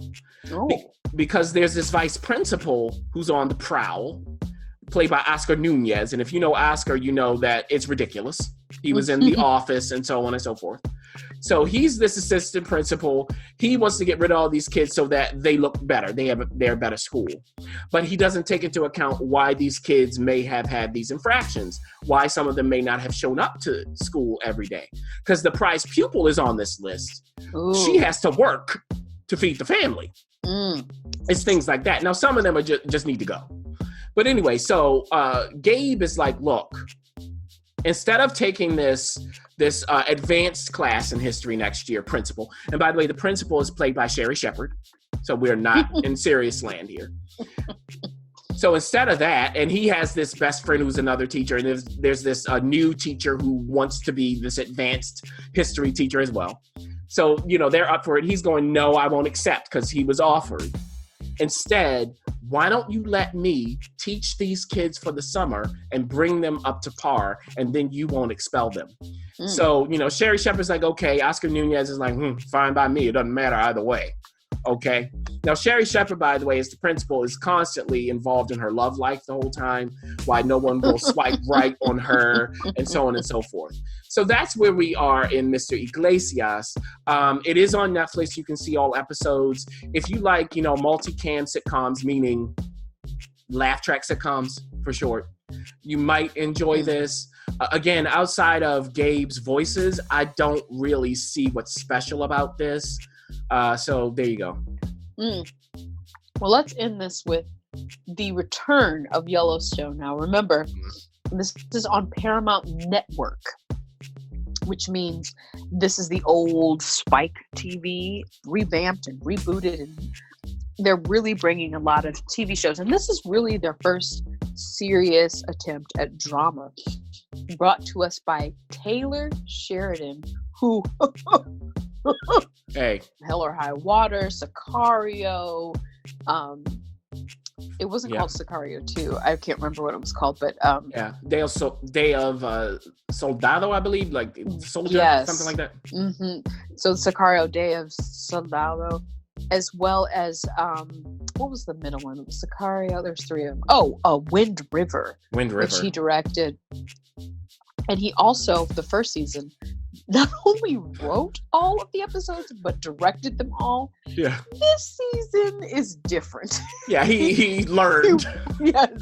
Oh. Because there's this vice principal who's on the prowl, played by Oscar Nunez. And if you know Oscar, you know that it's ridiculous. He was in The Office and so on and so forth. So he's this assistant principal. He wants to get rid of all these kids so that they look better. They're a better school. But he doesn't take into account why these kids may have had these infractions, why some of them may not have shown up to school every day. Because the prize pupil is on this list. Ooh. She has to work to feed the family. It's things like that. Now, some of them are just need to go. But anyway, so Gabe is like, look, instead of taking this advanced class in history next year, principal, and by the way, the principal is played by Sherry Shepherd, so we're not in serious land here. So instead of that, and he has this best friend who's another teacher, and there's this new teacher who wants to be this advanced history teacher as well. So, they're up for it. He's going, no, I won't accept, because he was offered. Instead, why don't you let me teach these kids for the summer and bring them up to par, and then you won't expel them. So, Sherry Shepherd's like, okay. Oscar Nunez is like, fine by me. It doesn't matter either way. Okay. Now, Sherry Shepherd, by the way, as the principal, is constantly involved in her love life the whole time, why no one will swipe right on her, and so on and so forth. So that's where we are in Mr. Iglesias. It is on Netflix. You can see all episodes. If you like, multicam sitcoms, meaning laugh track sitcoms for short, you might enjoy this. Again, outside of Gabe's voices, I don't really see what's special about this. So there you go. Well, let's end this with the return of Yellowstone. Now, remember, this is on Paramount Network, which means this is the old Spike TV revamped and rebooted, and they're really bringing a lot of TV shows. And this is really their first serious attempt at drama, brought to us by Taylor Sheridan, who Hey, Hell or High Water, Sicario. It wasn't called Sicario 2. I can't remember what it was called, but Day of Soldado, I believe, like soldier, something like that. So Sicario, Day of Soldado, as well as what was the middle one? It was Sicario. There's three of them. Wind River, which he directed, and he also, the first season, not only wrote all of the episodes, but directed them all. Yeah. This season is different. Yeah, he learned. Yes.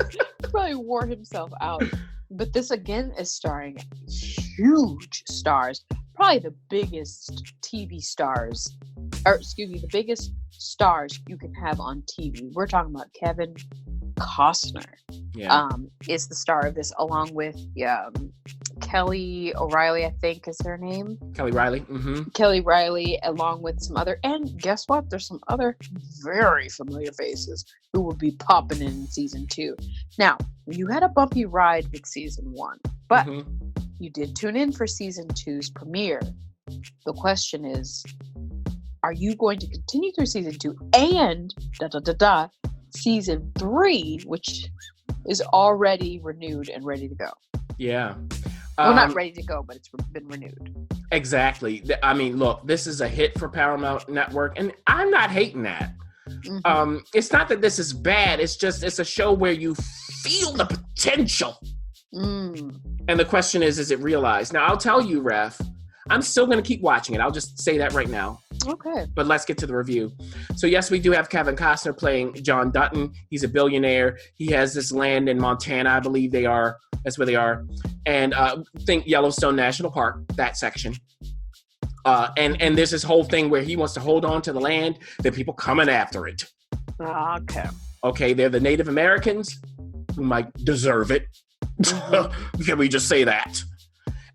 Probably wore himself out. But this again is starring huge stars. Probably the biggest TV stars, the biggest stars you can have on TV. We're talking about Kevin Costner. Yeah. Is the star of this, along with Kelly O'Reilly, I think is her name. Kelly Riley. Kelly Riley, along with some other, and guess what? There's some other very familiar faces who will be popping in season 2. Now, you had a bumpy ride with season 1, but you did tune in for season 2's premiere. The question is, are you going to continue through season 2 and season 3, which is already renewed and ready to go? Yeah. Well, not ready to go, but it's been renewed. Exactly. I mean, look, this is a hit for Paramount Network, and I'm not hating that. It's not that this is bad. It's just, it's a show where you feel the potential. And the question is it realized? Now, I'll tell you, Ref, I'm still going to keep watching it. I'll just say that right now. Okay. But let's get to the review. So yes, we do have Kevin Costner playing John Dutton. He's a billionaire. He has this land in Montana, I believe that's where they are. And think Yellowstone National Park, that section. And there's this whole thing where he wants to hold on to the land. There are people coming after it. Okay, they're the Native Americans who might deserve it. Can we just say that?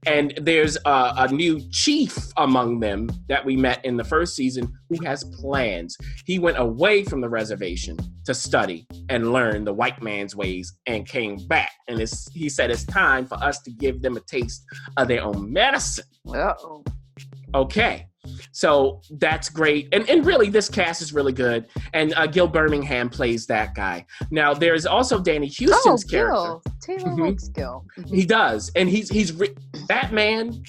And there's a new chief among them that we met in the first season who has plans. He went away from the reservation to study and learn the white man's ways and came back. And he said it's time for us to give them a taste of their own medicine. Uh-oh. Okay. So that's great. And really, this cast is really good. And Gil Birmingham plays that guy. Now, there's also Danny Houston's character. Gil. Taylor likes Gil. He does. And that man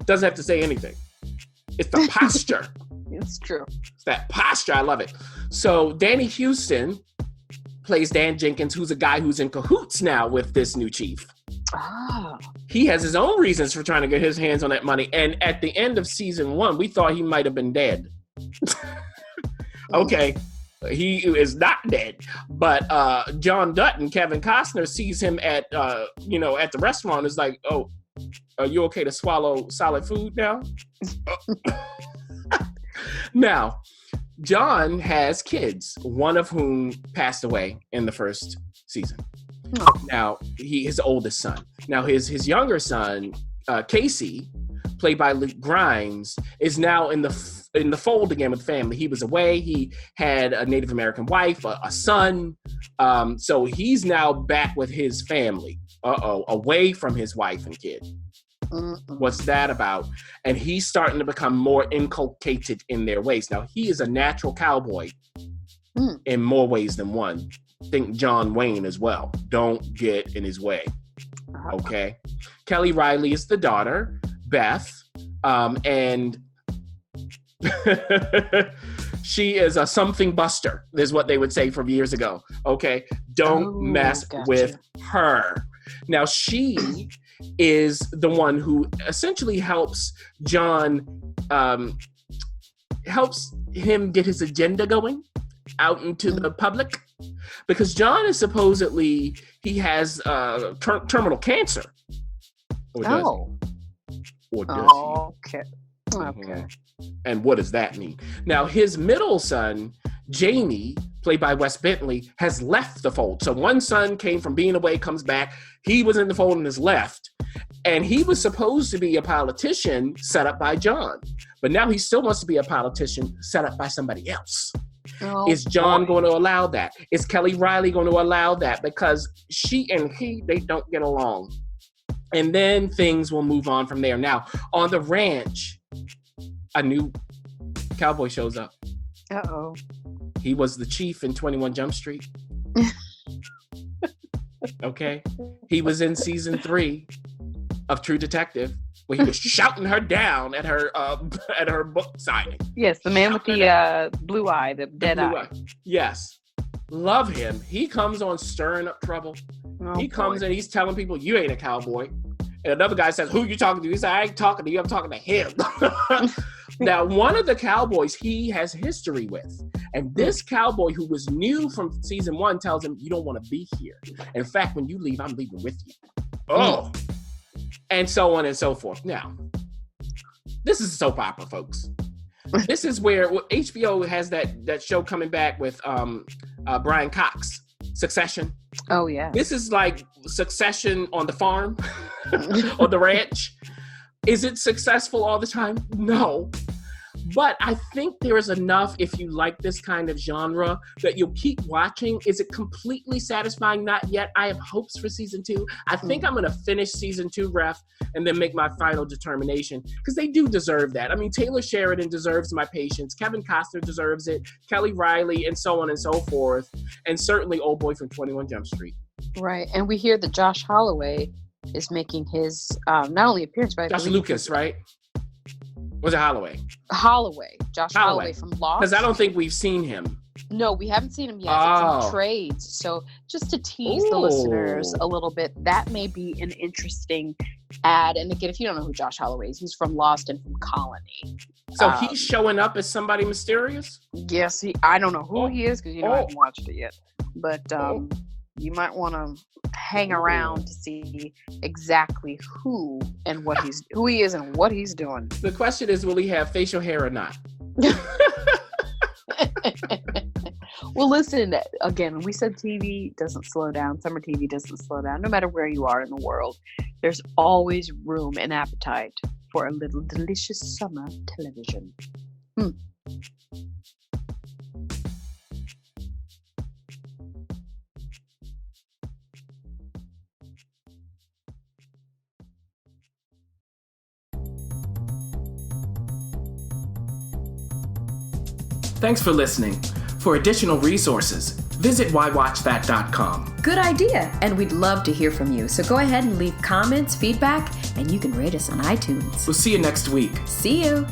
doesn't have to say anything. It's the posture. It's true. It's that posture. I love it. So Danny Houston plays Dan Jenkins, who's a guy who's in cahoots now with this new chief. Ah. He has his own reasons for trying to get his hands on that money. And at the end of season 1, we thought he might have been dead. Okay. He is not dead, but John Dutton, Kevin Costner, sees him at at the restaurant. Is like, "Oh, are you okay to swallow solid food now?" Now, John has kids, one of whom passed away in the first season. Oh. Now, his oldest son. Now, his younger son, Casey, played by Luke Grimes, is now in the fold again with family. He was away. He had a Native American wife, a son. So he's now back with his family. Away from his wife and kid. What's that about? And he's starting to become more inculcated in their ways. Now, he is a natural cowboy in more ways than one. Think John Wayne as well. Don't get in his way. Okay. Kelly Riley is the daughter, Beth. And she is a something buster, is what they would say from years ago. Okay. Don't mess with her. Now, she is the one who essentially helps John, helps him get his agenda going out into the public, because John is supposedly, he has terminal cancer. Or does he? Or does he? Okay. Okay. And what does that mean? Now, his middle son, Jamie, played by Wes Bentley, has left the fold. So one son came from being away, comes back. He was in the fold and has left. And he was supposed to be a politician set up by John. But now he still wants to be a politician set up by somebody else. Is John going to allow that? Is Kelly Riley going to allow that? Because she and he, they don't get along. And then things will move on from there. Now, on the ranch, a new cowboy shows up. Uh-oh. He was the chief in 21 Jump Street. Okay. He was in season 3 of True Detective, where he was shouting her down at her book signing. Yes, the man with the blue eye, the dead eye. Yes. Love him. He comes on stirring up trouble. He comes and he's telling people, you ain't a cowboy. And another guy says, who you talking to? He said, I ain't talking to you, I'm talking to him. Now, one of the cowboys he has history with. And this cowboy who was new from season 1 tells him, you don't want to be here. In fact, when you leave, I'm leaving with you. Oh. And so on and so forth. Now, this is a soap opera, folks. This is where HBO has that show coming back with Brian Cox, Succession. Oh, yeah. This is like Succession on the farm, on the ranch. Is it successful all the time? No. But I think there is enough, if you like this kind of genre, that you'll keep watching. Is it completely satisfying? Not yet. I have hopes for season 2. I think I'm going to finish season 2, Ref, and then make my final determination, because they do deserve that. I mean, Taylor Sheridan deserves my patience. Kevin Costner deserves it. Kelly Riley, and so on and so forth. And certainly Old Boy from 21 Jump Street. Right. And we hear that Josh Holloway is making his not only appearance, but Josh Lucas, right? Was it Holloway? Josh Holloway from Lost. Because I don't think we've seen him. No, we haven't seen him yet. It's in trades. So just to tease the listeners a little bit, that may be an interesting ad. And again, if you don't know who Josh Holloway is, he's from Lost and from Colony. So he's showing up as somebody mysterious? Yes, I don't know who he is, because I haven't watched it yet. But you might want to hang around to see exactly who he is and what he's doing. The question is, will he have facial hair or not? Well, listen, again, we said TV doesn't slow down. Summer TV doesn't slow down. No matter where you are in the world, there's always room and appetite for a little delicious summer television. Thanks for listening. For additional resources, visit whywatchthat.com. Good idea, and we'd love to hear from you. So go ahead and leave comments, feedback, and you can rate us on iTunes. We'll see you next week. See you.